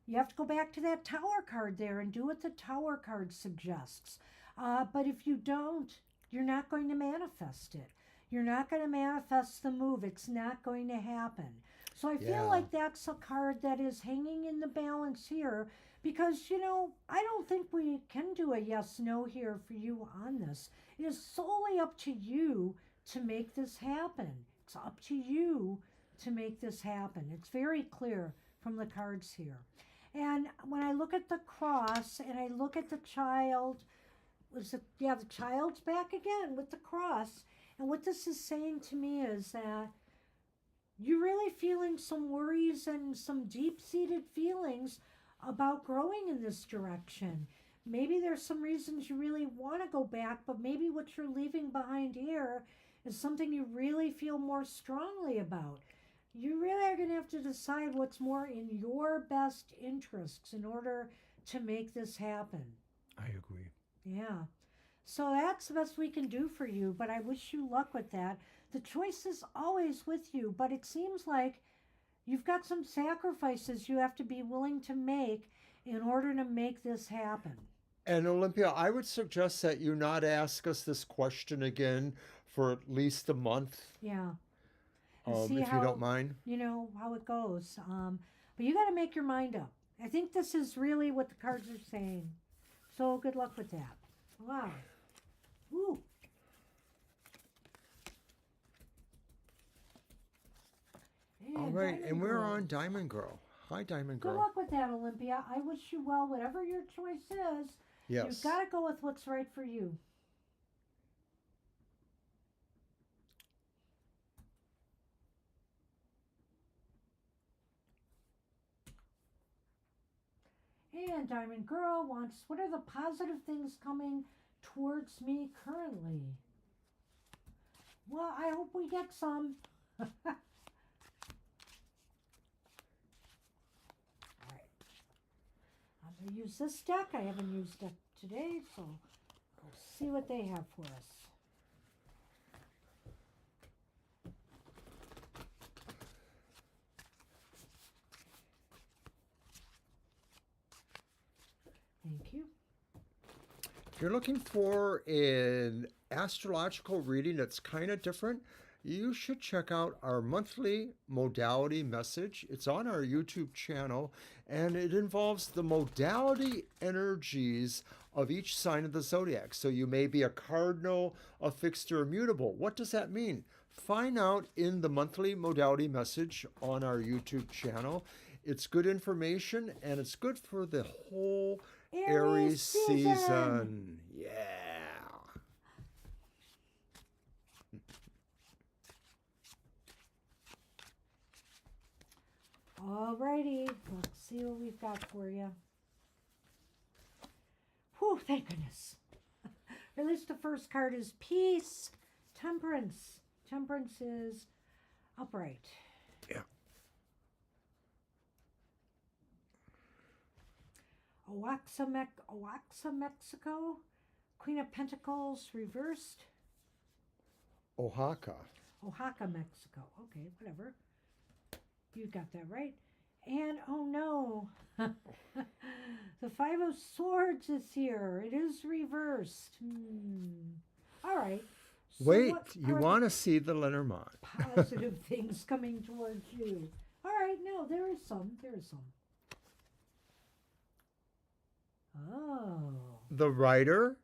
you have to go back to that Tower card there and do what the Tower card suggests. But if you don't, you're not going to manifest it. You're not going to manifest the move. It's not going to happen. So I feel Yeah. like that's a card that is hanging in the balance here because, you know, I don't think we can do a yes no here for you on this. It is solely up to you to make this happen. It's up to you to make this happen. It's very clear from the cards here. And when I look at the cross and I look at the child, was it, yeah, the child's back again with the cross. And what this is saying to me is that you're really feeling some worries and some deep seated feelings about growing in this direction. Maybe there's some reasons you really want to go back, but maybe what you're leaving behind here is something you really feel more strongly about. You really are going to have to decide what's more in your best interests in order to make this happen. I agree. Yeah. So that's the best we can do for you, but I wish you luck with that. The choice is always with you, but it seems like you've got some sacrifices you have to be willing to make in order to make this happen. And Olympia, I would suggest that you not ask us this question again for at least a month, Yeah. And see if you don't how, mind. you know, how it goes. But you got to make your mind up. I think this is really what the cards are saying. So good luck with that. Wow. Woo. All And right, and Diamond we're Girl. on Diamond Girl. Hi, Diamond Good Girl. luck with that, Olympia. I wish you well, whatever your choice is. You've Yes. got to go with what's right for you. And Diamond Girl wants, what are the positive things coming towards me currently? Well, I hope we get some. All right. I'm going to use this deck. I haven't used it today, so we'll see what they have for us. Thank you. If you're looking for an astrological reading that's kind of different, you should check out our monthly modality message. It's on our YouTube channel, and it involves the modality energies of each sign of the zodiac. So you may be a cardinal, a fixed, or immutable. What does that mean? Find out in the monthly modality message on our YouTube channel. It's good information, and it's good for the whole Aries season. Yeah. Alrighty, let's see what we've got for you. Whew, thank goodness. At least the first card is peace, temperance. Temperance is upright. Yeah. Oaxa, Mexico. Queen of Pentacles reversed. Oaxaca. Oaxaca, Mexico. Okay, whatever. You got that right. And oh no, the Five of Swords is here. It is reversed. All right. So Wait, what you are want to see the Lenormand. the positive things coming towards you? All right, no, there is some. There is some. Oh. The writer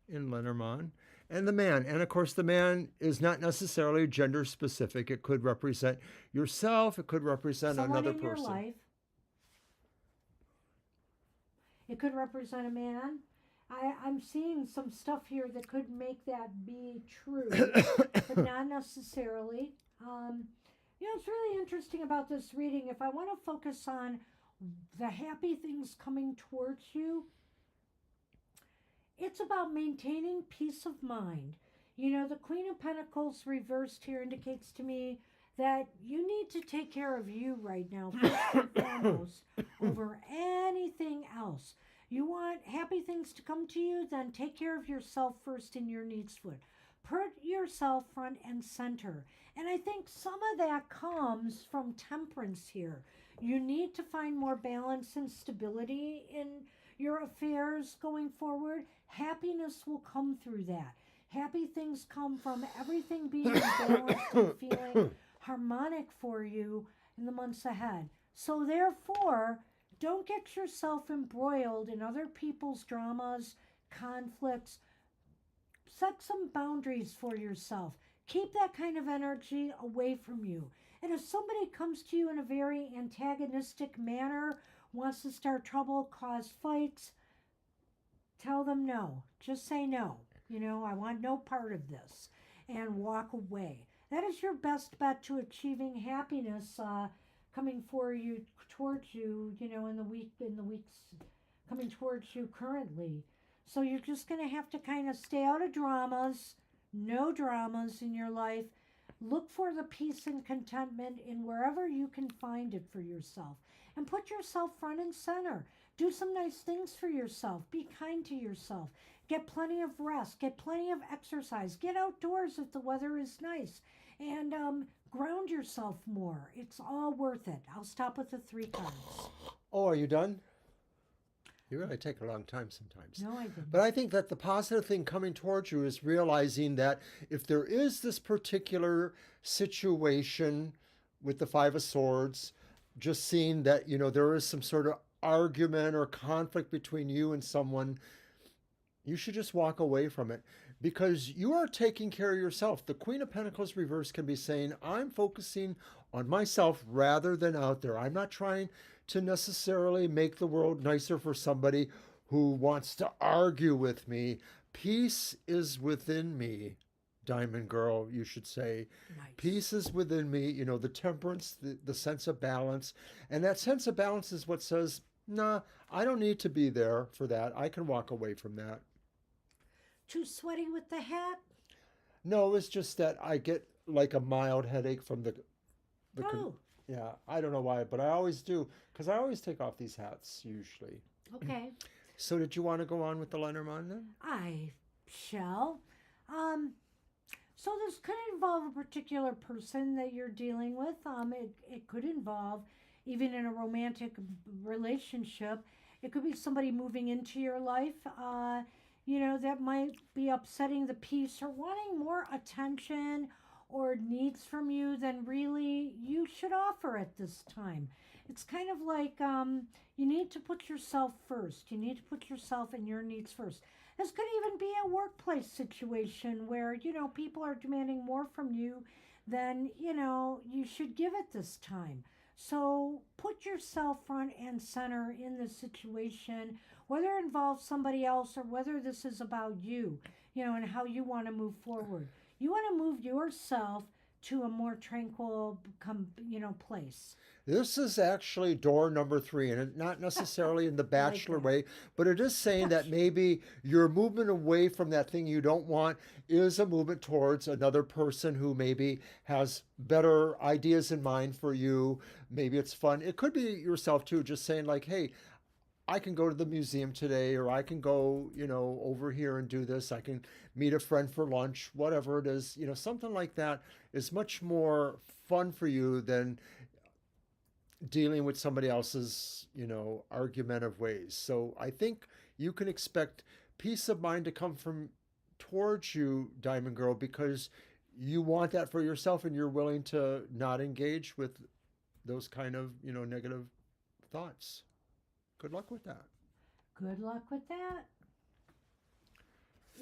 in Lenormand and the man. And of course, the man is not necessarily gender specific. It could represent yourself, it could represent Someone another in your person. life. It could represent a man. I'm seeing some stuff here that could make that be true, but not necessarily. It's really interesting about this reading. If I want to focus on the happy things coming towards you, it's about maintaining peace of mind. The Queen of Pentacles reversed here indicates to me that you need to take care of you right now, first and foremost, over anything else. You want happy things to come to you, then take care of yourself first in your needs foot. Put yourself front and center. And I think some of that comes from temperance here. You need to find more balance and stability in your affairs going forward. Happiness will come through that. Happy things come from everything being balanced and feeling harmonic for you in the months ahead. So therefore, don't get yourself embroiled in other people's dramas, conflicts. Set some boundaries for yourself. Keep that kind of energy away from you. And if somebody comes to you in a very antagonistic manner, wants to start trouble, cause fights, tell them no. Just say no. I want no part of this, and walk away. That is your best bet to achieving happiness coming towards you, in the weeks coming towards you currently. So you're just going to have to kind of stay out of dramas, no dramas in your life. Look for the peace and contentment in wherever you can find it for yourself. And put yourself front and center. Do some nice things for yourself. Be kind to yourself. Get plenty of rest. Get plenty of exercise. Get outdoors if the weather is nice. And ground yourself more. It's all worth it. I'll stop with the 3 cards. Oh, are you done? You really take a long time sometimes. No, I didn't. But I think that the positive thing coming towards you is realizing that if there is this particular situation with the 5 of Swords, just seeing that, there is some sort of argument or conflict between you and someone, you should just walk away from it because you are taking care of yourself. The Queen of Pentacles reverse can be saying, I'm focusing on myself rather than out there. I'm not trying to necessarily make the world nicer for somebody who wants to argue with me. Peace is within me, Diamond Girl, you should say. Nice. Peace is within me, the temperance, the sense of balance. And that sense of balance is what says, nah, I don't need to be there for that. I can walk away from that. Too sweaty with the hat? No, it's just that I get like a mild headache from the yeah, I don't know why, but I always do, because I always take off these hats, usually. Okay. So did you want to go on with the Lenormand then? I shall. So this could involve a particular person that you're dealing with. It could involve, even in a romantic relationship, it could be somebody moving into your life, that might be upsetting the peace or wanting more attention or needs from you than really you should offer at this time. It's kind of like you need to put yourself first. You need to put yourself and your needs first. This could even be a workplace situation where, people are demanding more from you than, you should give at this time. So put yourself front and center in this situation, whether it involves somebody else or whether this is about you, and how you want to move forward. You want to move yourself to a more tranquil, place. This is actually door number 3, and not necessarily in the bachelor way, but it is saying that maybe your movement away from that thing you don't want is a movement towards another person who maybe has better ideas in mind for you. Maybe it's fun. It could be yourself too, just saying like, hey, I can go to the museum today, or I can go, over here and do this. I can meet a friend for lunch, whatever it is, something like that is much more fun for you than dealing with somebody else's, argumentative ways. So I think you can expect peace of mind to come from towards you, Diamond Girl, because you want that for yourself and you're willing to not engage with those kind of, negative thoughts. Good luck with that. Good luck with that.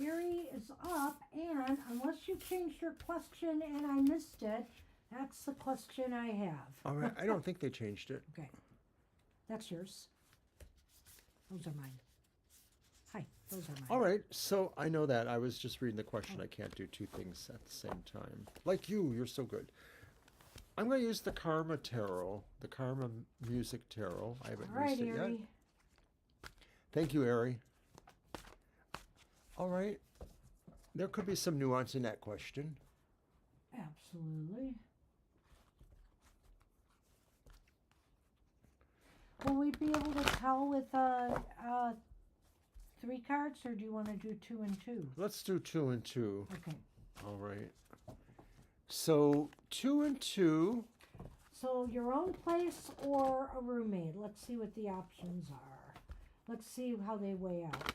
Erie is up, and unless you changed your question and I missed it, that's the question I have. All right. I don't think they changed it. Okay. That's yours. Those are mine. Hi, those are mine. All right. So I know that. I was just reading the question. I can't do two things at the same time. Like you, you're so good. I'm going to use the Karma Tarot, the Karma Music Tarot. I haven't All right, used it Erie. yet. Thank you, Ari. All right. There could be some nuance in that question. Absolutely. Will we be able to tell with 3 cards, or do you want to do 2 and 2? Let's do 2 and 2. Okay. All right. So 2 and 2. So your own place or a roommate. Let's see what the options are. Let's see how they weigh out.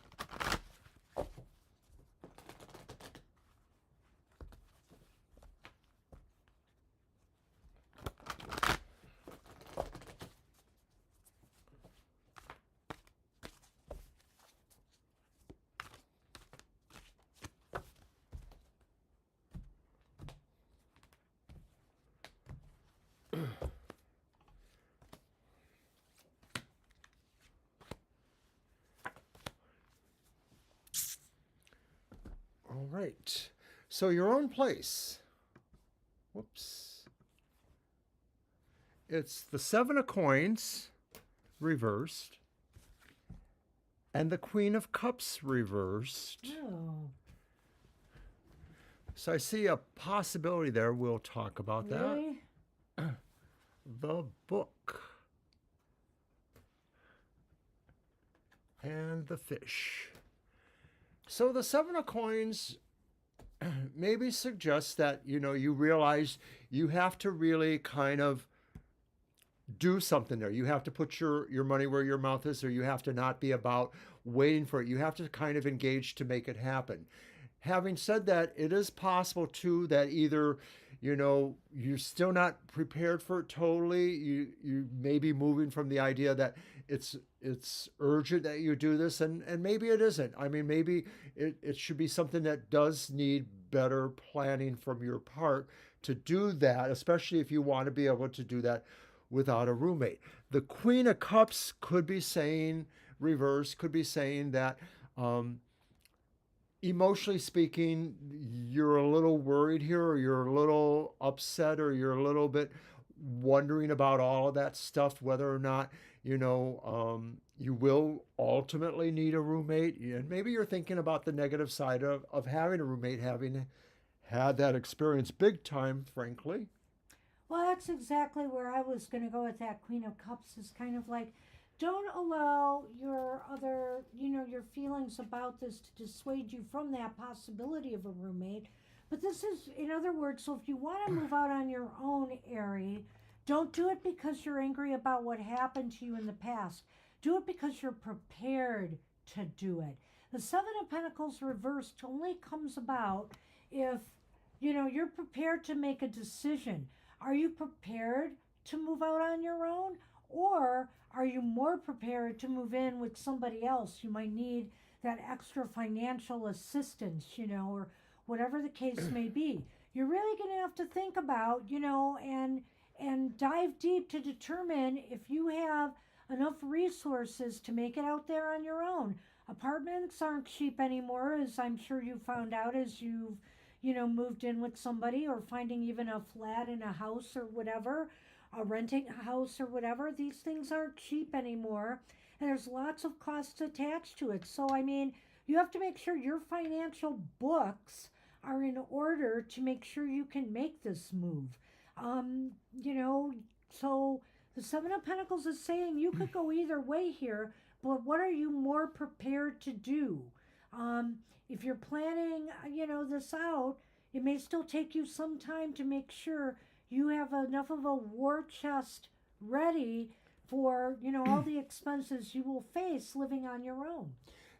All right. So your own place. Whoops. It's the 7 of Coins reversed and the Queen of Cups reversed. Oh, So I see a possibility there. We'll talk about really? that. The Book and the Fish. So the 7 of Coins maybe suggests that, you realize you have to really kind of do something there. You have to put your money where your mouth is, or you have to not be about waiting for it. You have to kind of engage to make it happen. Having said that, it is possible too that either, you're still not prepared for it totally. You may be moving from the idea that it's urgent that you do this, and maybe it isn't. I mean, maybe it should be something that does need better planning from your part to do that, especially if you want to be able to do that without a roommate. The Queen of Cups could be saying, reverse, could be saying that emotionally speaking, you're a little worried here, or you're a little upset, or you're a little bit wondering about all of that stuff, whether or not, you will ultimately need a roommate. And maybe you're thinking about the negative side of having a roommate, having had that experience big time, frankly. Well, that's exactly where I was going to go with that Queen of Cups. Is kind of like, don't allow your other, your feelings about this to dissuade you from that possibility of a roommate. But this is, in other words, so if you want to move out on your own, Ari, don't do it because you're angry about what happened to you in the past. Do it because you're prepared to do it. The 7 of Pentacles reversed only comes about if, you're prepared to make a decision. Are you prepared to move out on your own? Or are you more prepared to move in with somebody else? You might need that extra financial assistance, or whatever the case may be. You're really going to have to think about, and dive deep to determine if you have enough resources to make it out there on your own. Apartments aren't cheap anymore, as I'm sure you found out as you've, moved in with somebody, or finding even a flat in a house or whatever, renting a house or whatever. These things aren't cheap anymore, and there's lots of costs attached to it. So, I mean, you have to make sure your financial books are in order to make sure you can make this move. So the 7 of Pentacles is saying you could go either way here, but what are you more prepared to do? If you're planning, this out, it may still take you some time to make sure you have enough of a war chest ready for, all the expenses you will face living on your own.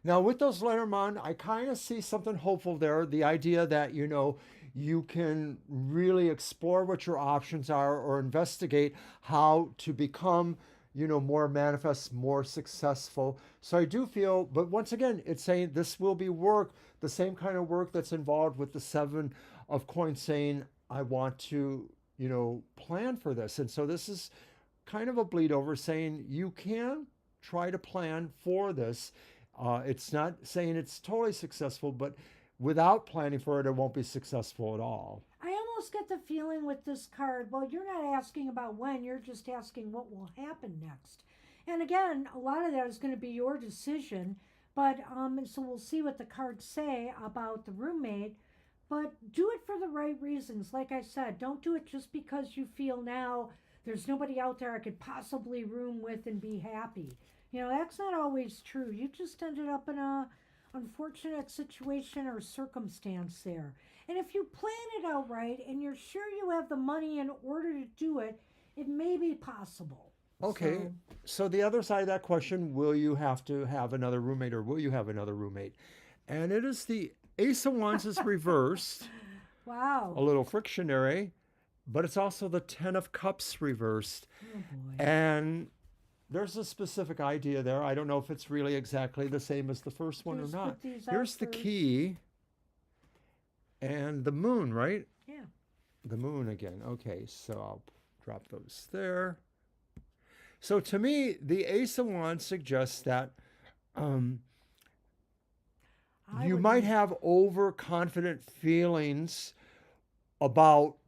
Now, with those Lenormand, I kind of see something hopeful there. The idea that, you can really explore what your options are, or investigate how to become, more manifest, more successful. So I do feel, but once again, it's saying this will be work, the same kind of work that's involved with the 7 of coins, saying, I want to, plan for this. And so this is kind of a bleed over, saying you can try to plan for this. It's not saying it's totally successful, but without planning for it, it won't be successful at all. I almost get the feeling with this card, well, you're not asking about when, you're just asking what will happen next. And again, a lot of that is going to be your decision. But so we'll see what the cards say about the roommate. But do it for the right reasons. Like I said, don't do it just because you feel now there's nobody out there I could possibly room with and be happy. That's not always true. You just ended up in a unfortunate situation or circumstance there. And if you plan it out right and you're sure you have the money in order to do it, it may be possible. Okay, so the other side of that question, will you have to have another roommate, or will you have another roommate? And it is the Ace of Wands is reversed. Wow. A little frictionary, but it's also the 10 of Cups reversed. Oh boy. And there's a specific idea there. I don't know if it's really exactly the same as the first one or Just not. put these out Here's the first. key and the moon, right? Yeah. The moon again. Okay, so I'll drop those there. So to me, the Ace of Wands suggests that you might have overconfident feelings about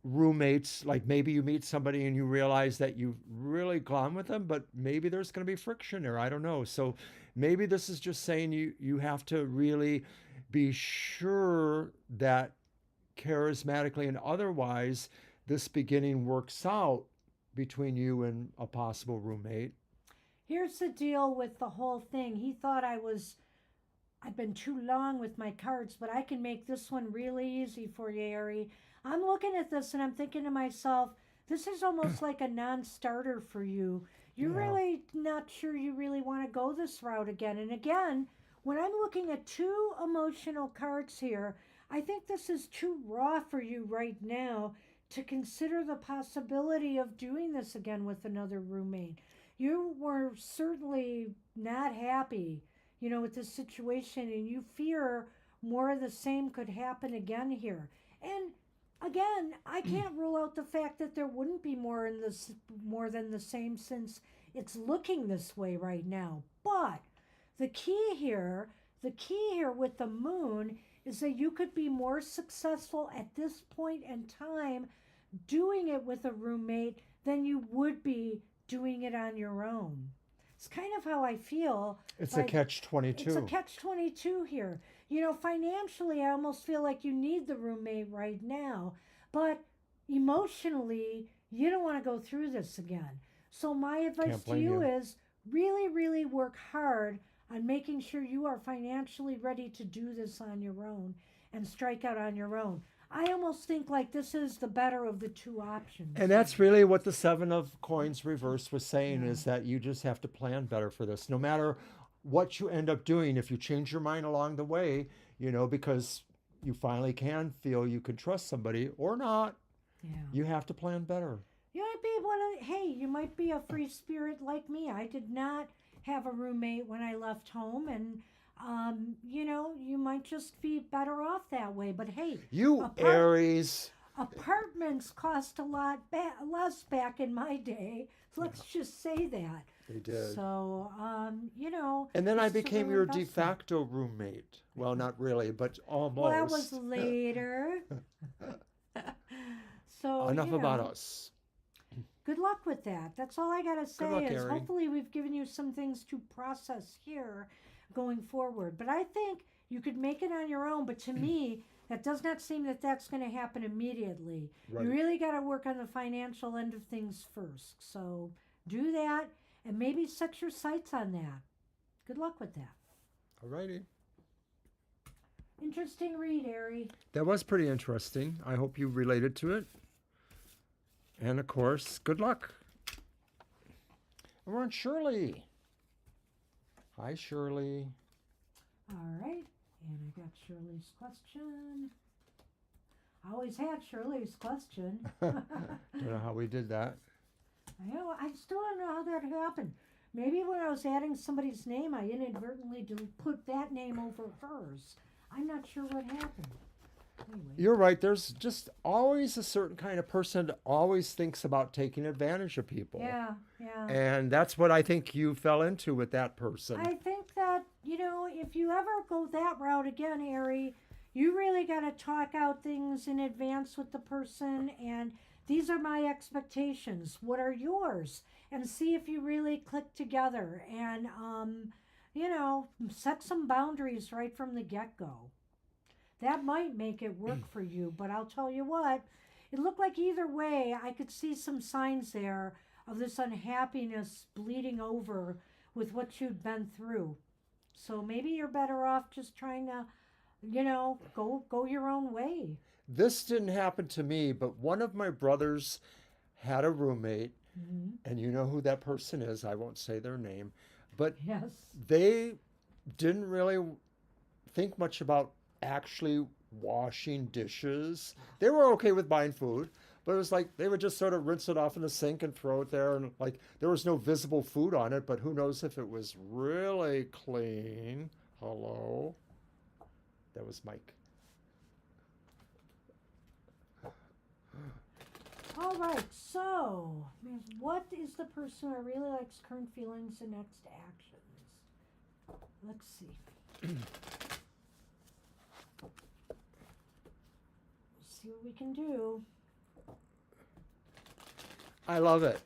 roommates. Like maybe you meet somebody and you realize that you've really gone with them, but maybe there's going to be friction there. I don't know. So maybe this is just saying you have to really be sure that charismatically and otherwise this beginning works out between you and a possible roommate. Here's the deal with the whole thing. He thought I've been too long with my cards, but I can make this one really easy for you, Ari. I'm looking at this and I'm thinking to myself, this is almost like a non-starter for you. You're really not sure you really want to go this route again. And again, when I'm looking at 2 emotional cards here, I think this is too raw for you right now to consider the possibility of doing this again with another roommate. You were certainly not happy, with this situation, and you fear more of the same could happen again here. And again, I can't rule out the fact that there wouldn't be more than the same, since it's looking this way right now. But the key here with the moon is that you could be more successful at this point in time doing it with a roommate than you would be doing it on your own. It's kind of how I feel. It's a catch-22. It's a catch-22 here. Financially, I almost feel like you need the roommate right now, but emotionally, you don't want to go through this again. So my advice to you is really, really work hard on making sure you are financially ready to do this on your own and strike out on your own. I almost think like this is the better of the 2 options. And that's really what the 7 of Coins reversed was saying, is that you just have to plan better for this. No matter what you end up doing, if you change your mind along the way, because you finally can feel you can trust somebody or not, you have to plan better. You might be you might be a free spirit like me. I did not have a roommate when I left home, and you might just be better off that way. But hey, Aries. Apartments cost a lot less back in my day. Let's just say that. They did. So, And then I became your de facto roommate. Well, not really, but almost. Well, that was later. So enough about us. Good luck with that. That's all I got to say. Ari. Hopefully we've given you some things to process here going forward. But I think you could make it on your own. But to me, that does not seem that that's going to happen immediately. Right. You really got to work on the financial end of things first. So do that and maybe set your sights on that. Good luck with that. All righty. Interesting read, Ari. That was pretty interesting. I hope you related to it. And of course, good luck. And we're on Shirley. Hi, Shirley. All right. And I got Shirley's question. I always had Shirley's question. Don't know how we did that. I still don't know how that happened. Maybe when I was adding somebody's name, I inadvertently put that name over hers. I'm not sure what happened. Anyway. You're right. There's just always a certain kind of person that always thinks about taking advantage of people. Yeah, yeah. And that's what I think you fell into with that person. I think that, if you ever go that route again, Ari, you really got to talk out things in advance with the person, and these are my expectations. What are yours? And see if you really click together, and, set some boundaries right from the get-go. That might make it work for you, but I'll tell you what, it looked like either way, I could see some signs there of this unhappiness bleeding over with what you'd been through. So maybe you're better off just trying to, go your own way. This didn't happen to me, but one of my brothers had a roommate, and you know who that person is. I won't say their name, but Yes. they didn't really think much about actually washing dishes. They were okay with buying food, but it was like they would just sort of rinse it off in the sink and throw it there, and like there was no visible food on it, but who knows if it was really clean. Hello? That was Mike. All right, so what is the person who really likes current feelings and next actions? Let's see. See what we can do. I love it.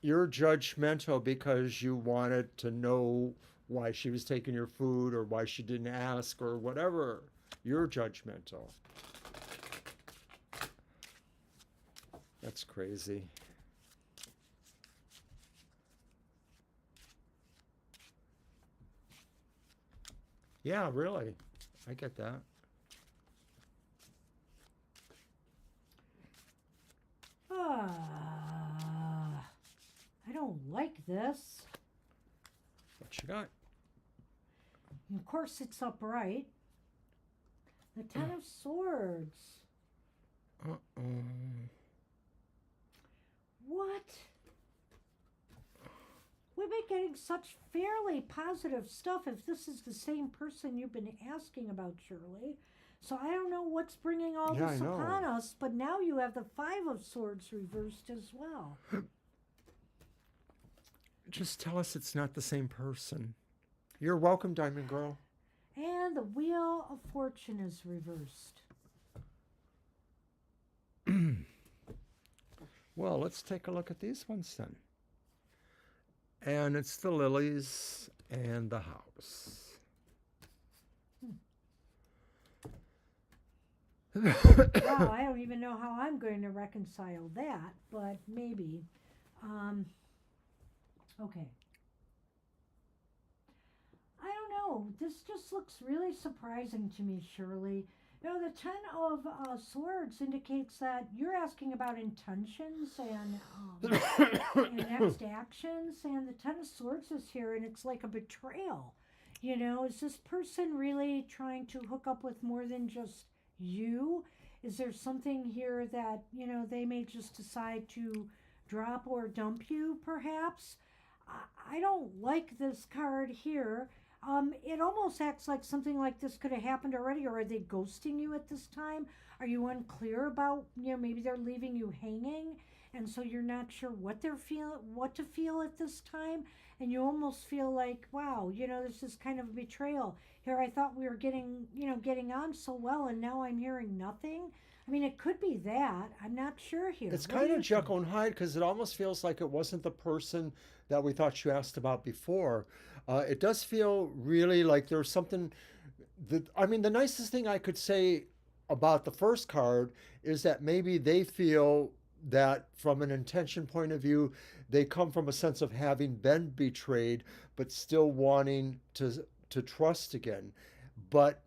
You're judgmental because you wanted to know why she was taking your food or why she didn't ask or whatever. You're judgmental. That's crazy. Yeah, really. I get that. I don't like this. What you got? And of course, it's upright. The Ten of Swords. Uh-oh. What? We've been getting such fairly positive stuff if this is the same person you've been asking about, Shirley. So I don't know what's bringing all Yeah, this I know. upon us, but now you have the Five of Swords reversed as well. Just tell us it's not the same person. You're welcome, Diamond Girl. And the Wheel of Fortune is reversed. Well, let's take a look at these ones then. And it's the lilies and the house. Wow, I don't even know how I'm going to reconcile that, but maybe. Okay. I don't know. This just looks really surprising to me, Shirley. The Ten of Swords indicates that you're asking about intentions and next actions, and the Ten of Swords is here, and it's like a betrayal. Is this person really trying to hook up with more than just you? Is there something here that, they may just decide to drop or dump you, perhaps? I don't like this card here. It almost acts like something like this could have happened already, or are they ghosting you at this time? Are you unclear about, maybe they're leaving you hanging, and so you're not sure what to feel at this time, and you almost feel like, wow, this is kind of a betrayal. Here I thought we were getting on so well, and now I'm hearing nothing. I mean, it could be that. I'm not sure here. It's What do kind of you Jekyll think? and Hyde because it almost feels like it wasn't the person that we thought you asked about before. It does feel really like there's something that, I mean, the nicest thing I could say about the first card is that maybe they feel that from an intention point of view, they come from a sense of having been betrayed, but still wanting to trust again. But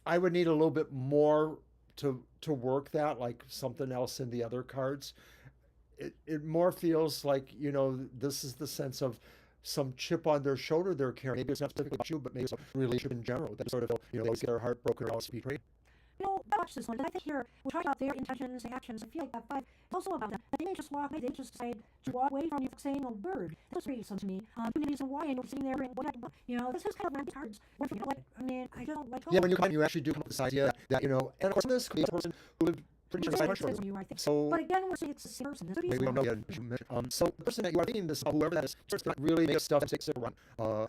I would need a little bit more to work that, like something else in the other cards. It more feels like, this is the sense of some chip on their shoulder they're carrying. Maybe it's not specifically about you, but maybe it's a relationship in general. That sort of, they always get their heart broken or always betrayed. watch this one, because I think here we're talking about their intentions and actions. I feel like that five is also about that. They may just walk away, they just decide to walk away from you saying a word. That's very some to me. Maybe reason why, and you're sitting there and whatever. This is kind of random cards. What if you don't like it? I mean, I don't like Yeah, when you come in, you actually do come up with this idea that, and of course, this could be a person who lived pretty much beside much you, I think. So, but again, we're saying it's the same person. This could be we don't know yet. So the person that you are thinking this, whoever that is, starts to really make stuff and takes it around.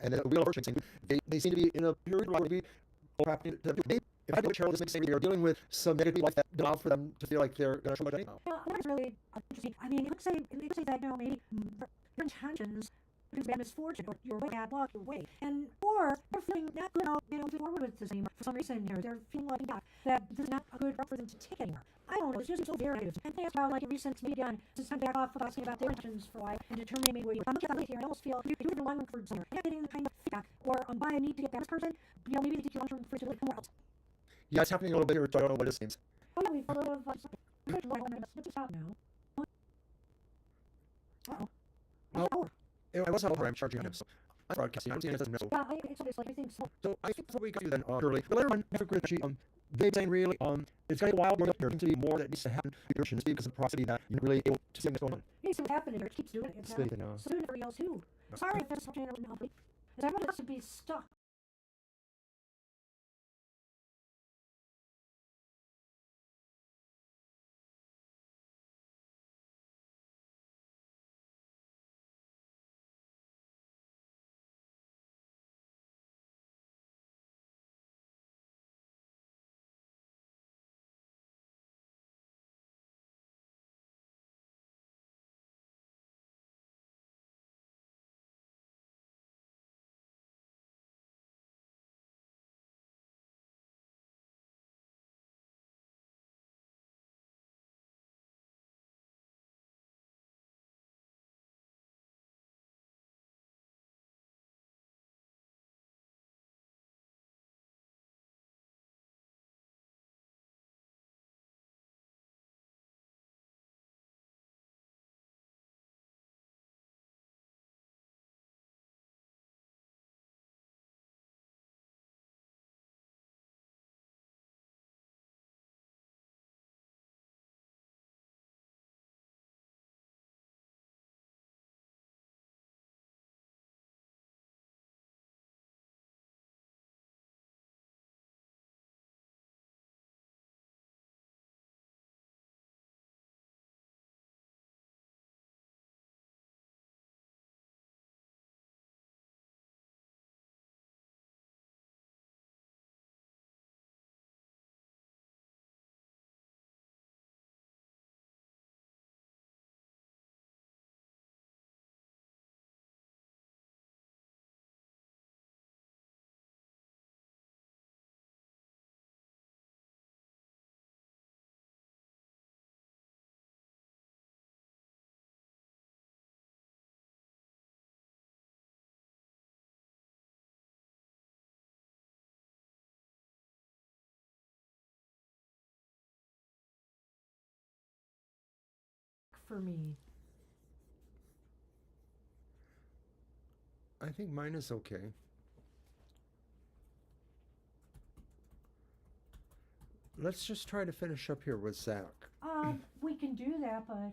And the wheel of fortune, they seem to be in a period where maybe, if I do a tarot, this makes me they are dealing with some negative life that allow for them to feel like they're going to show much anyhow. Yeah, that is really interesting. I mean, you could say that, maybe your intentions produce bad misfortune, or your way, bad luck, your way. Or they're feeling not good about, moving forward with this anymore. For some reason here, they're feeling like that this is not a good route for them to take anymore. I don't know, it's just so very negative. And things about, like, in recent media, and just kind of back off of asking about their intentions for a while and determining maybe where you are. I'm looking at that here, I almost feel you're either long for somewhere. You're not getting the kind of feedback, or by a need to get back to this person, maybe they think you're long for it to really come out. Yeah, it's happening a little bit here, so I don't know what it seems. Oh, yeah, we've got a little of let's stop now. Uh-oh. Well, I was out I'm charging on him, so I'm broadcasting. I'm seeing it doesn't know. Yeah, it's obviously, I think so. So I think that's what we got to then, Shirley. The Lenormand, they're saying really, it's going to be a while, there seems to be more that needs to happen because of the prosody that you're really able to see what's going on. You see what happened here, it keeps doing it. It's doing everybody else too. Sorry if there's something that wouldn't help me. Because everybody has to be stuck. For me. I think mine is okay. Let's just try to finish up here with Zach. We can do that, but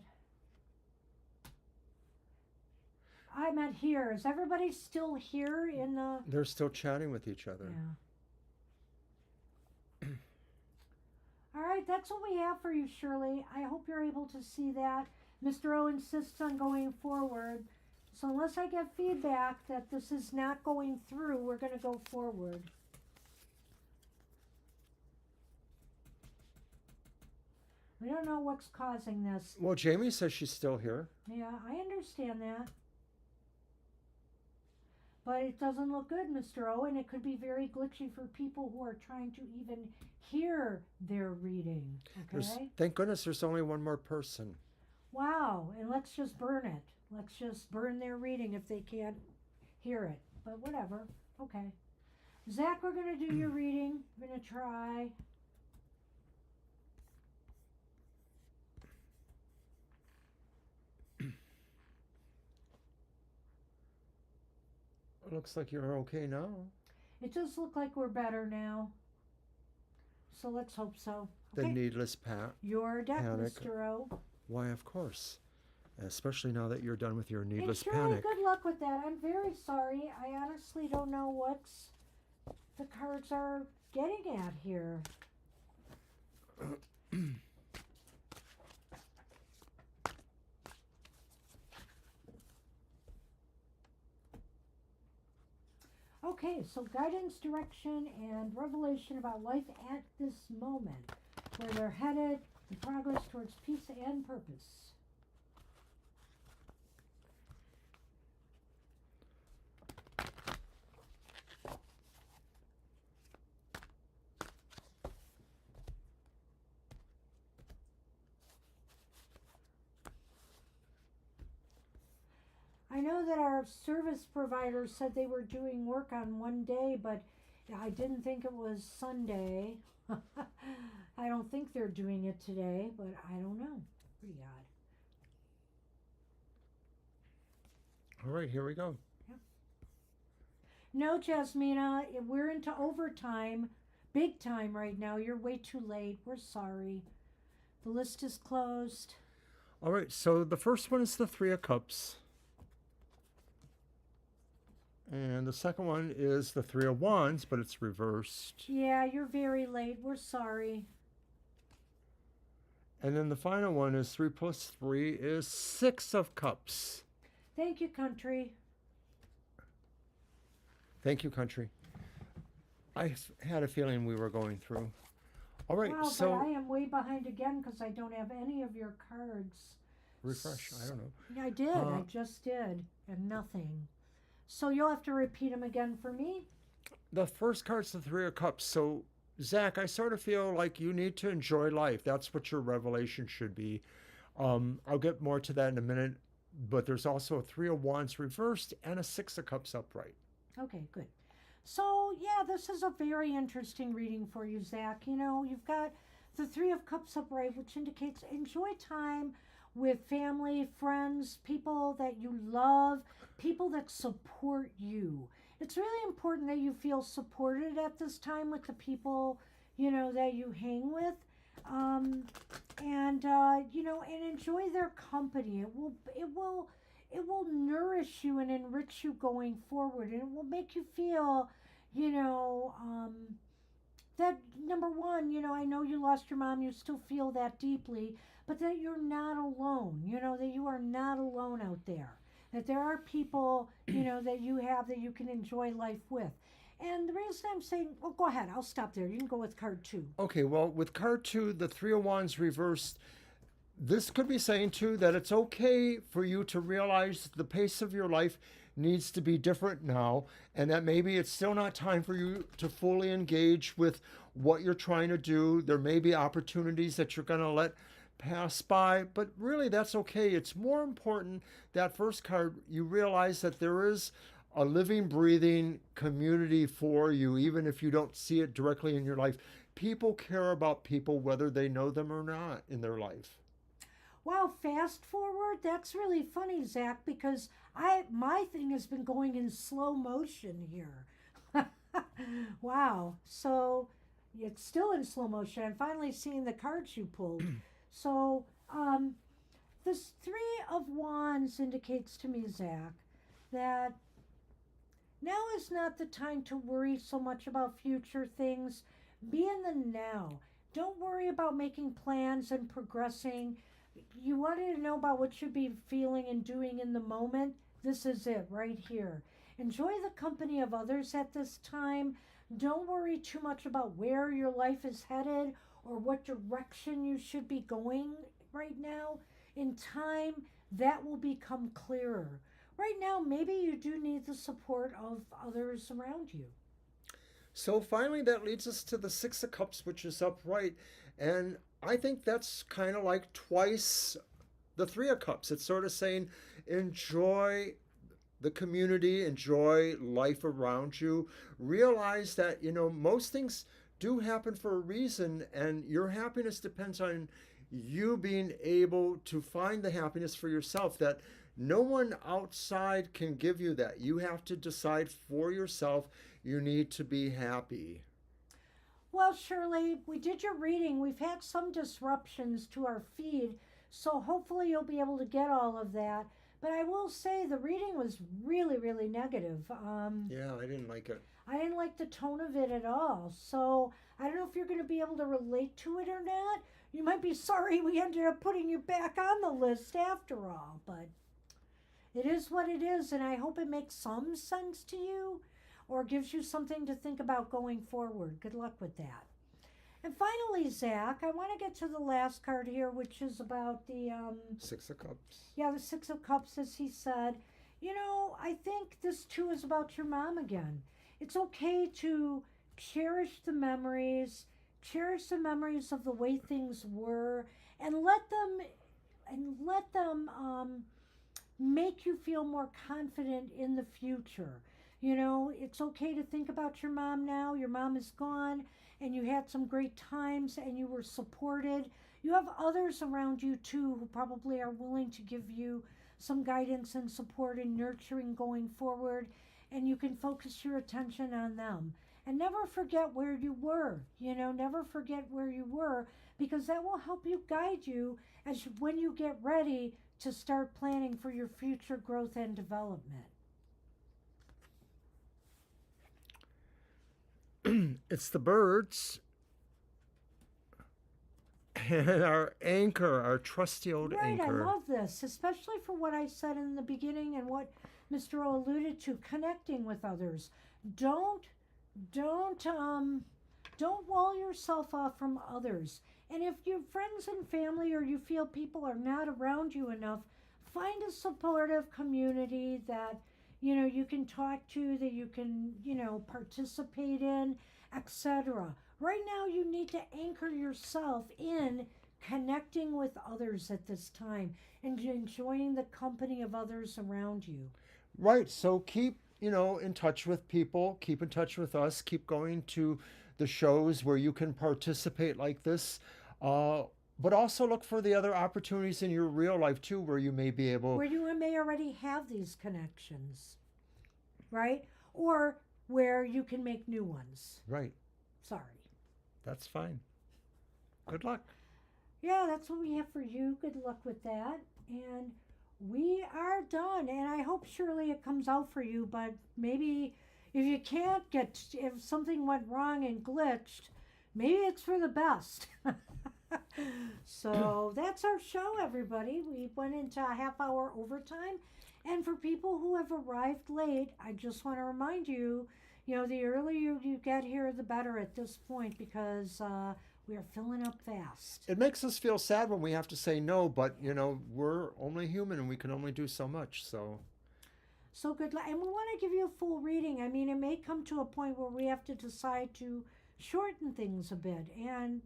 I meant here. Is everybody still here in the... They're still chatting with each other. Yeah. All right, that's what we have for you, Shirley. I hope you're able to see that. Mr. O insists on going forward. So unless I get feedback that this is not going through, we're going to go forward. We don't know what's causing this. Well, Jamie says she's still here. Yeah, I understand that. But it doesn't look good, Mr. O, and it could be very glitchy for people who are trying to even hear their reading, okay? Thank goodness there's only one more person. Wow, and let's just burn it. Let's just burn their reading if they can't hear it. But whatever, okay. Zach, we're going to do your reading. We're going to try. Looks like you're okay now. It does look like we're better now. So let's hope so. The Okay. needless Your deck, panic. Mr. O. Why, of course. Especially now that you're done with your needless Enjoy. panic. Good luck with that. I'm very sorry. I honestly don't know what the cards are getting at here. Okay, so guidance, direction, and revelation about life at this moment, where they're headed, the progress towards peace and purpose. I know that our service providers said they were doing work on one day, but I didn't think it was Sunday. I don't think they're doing it today, but I don't know. Pretty odd. All right, here we go. No, Jasmina, we're into overtime, big time right now. You're way too late. We're sorry. The list is closed. All right, so the first one is the Three of Cups. And the second one is the Three of Wands, but it's reversed. Yeah, you're very late. We're sorry. And then the final one is 3 plus 3 is 6 of Cups. Thank you, country. Thank you, country. I had a feeling we were going through. All right, Wow, so but I am way behind again because I don't have any of your cards. refresh. I don't know. Yeah, I did. I just did. And nothing. So you'll have to repeat them again for me. The first card's the Three of Cups. So, Zach, I sort of feel like you need to enjoy life. That's what your revelation should be. I'll get more to that in a minute. But there's also a Three of Wands reversed and a Six of Cups upright. Okay, good. So, yeah, this is a very interesting reading for you, Zach. You know, you've got the Three of Cups upright, which indicates enjoy time with family, friends, people that you love, people that support you. It's really important that you feel supported at this time with the people, you know, that you hang with. You know, and enjoy their company. It will nourish you and enrich you going forward, and it will make you feel, you know, that number one, you know, I know you lost your mom, you still feel that deeply, but that you're not alone, you know, that you are not alone out there, that there are people, you know, that you have that you can enjoy life with. And the reason I'm saying, well, go ahead, I'll stop there. You can go with card 2. Okay, well, with card 2, the Three of Wands reversed, this could be saying too that it's okay for you to realize the pace of your life needs to be different now, and that maybe it's still not time for you to fully engage with what you're trying to do. There may be opportunities that you're going to let pass by, but really that's okay. It's more important, that first card, you realize that there is a living, breathing community for you, even if you don't see it directly in your life. People care about people whether they know them or not in their life. Wow, fast forward? That's really funny, Zach, because my thing has been going in slow motion here. Wow. So it's still in slow motion. I'm finally seeing the cards you pulled. So this Three of Wands indicates to me, Zach, that now is not the time to worry so much about future things. Be in the now. Don't worry about making plans and progressing. You wanted to know about what you'd be feeling and doing in the moment? This is it right here. Enjoy the company of others at this time. Don't worry too much about where your life is headed or what direction you should be going right now. In time, that will become clearer. Right now, maybe you do need the support of others around you. So finally, that leads us to the Six of Cups, which is upright. And I think that's kind of like twice the Three of Cups. It's sort of saying, enjoy the community, enjoy life around you. Realize that, you know, most things do happen for a reason, and your happiness depends on you being able to find the happiness for yourself, that no one outside can give you that. You have to decide for yourself. You need to be happy. Well, Shirley, we did your reading. We've had some disruptions to our feed, so hopefully you'll be able to get all of that. But I will say the reading was really, really negative. Yeah, I didn't like it. I didn't like the tone of it at all. So I don't know if you're going to be able to relate to it or not. You might be sorry we ended up putting you back on the list after all, but it is what it is, and I hope it makes some sense to you or gives you something to think about going forward. Good luck with that. And finally, Zach, I want to get to the last card here, which is about the Six of Cups. yeah, the Six of Cups, as he said. You know, I think this too is about your mom again. It's okay to cherish the memories of the way things were, and let them make you feel more confident in the future. You know, it's okay to think about your mom now. Your mom is gone, and you had some great times, and you were supported. You have others around you too who probably are willing to give you some guidance and support and nurturing going forward, and you can focus your attention on them. And never forget where you were. You know, never forget where you were, because that will help you guide you as when you get ready to start planning for your future growth and development. It's the birds and our anchor, our trusty old Right, anchor. I love this, especially for what I said in the beginning and what Mr. O alluded to, connecting with others. Don't don't don't wall yourself off from others. And if your friends and family or you feel people are not around you enough, find a supportive community that you can talk to, that you can participate in, etc. Right now you need to anchor yourself in connecting with others at this time and enjoying the company of others around you. Right. So keep, in touch with people, keep in touch with us, keep going to the shows where you can participate like this. Uh, but also look for the other opportunities in your real life too, where you may be able. Where you may already have these connections, right? Or where you can make new ones. Right. Sorry. That's fine. Good luck. Yeah, that's what we have for you. Good luck with that. And we are done. And I hope surely it comes out for you, but maybe if you can't if something went wrong and glitched, maybe it's for the best. So that's our show, everybody. We went into a half hour overtime. And for people who have arrived late, I just want to remind you, the earlier you get here, the better at this point, because we are filling up fast. It makes us feel sad when we have to say no, but we're only human and we can only do so much. So good luck. And we want to give you a full reading. I mean, it may come to a point where we have to decide to shorten things a bit. And,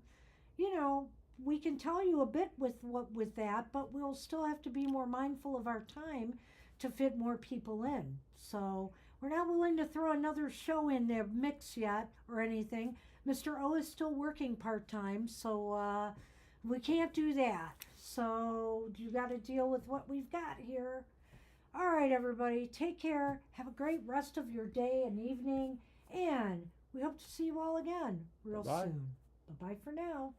we can tell you a bit with that, but we'll still have to be more mindful of our time to fit more people in. So we're not willing to throw another show in the mix yet or anything. Mr. O is still working part-time, so we can't do that. So you got to deal with what we've got here. All right, everybody, take care. Have a great rest of your day and evening, and we hope to see you all again real Bye-bye. soon. Bye-bye for now.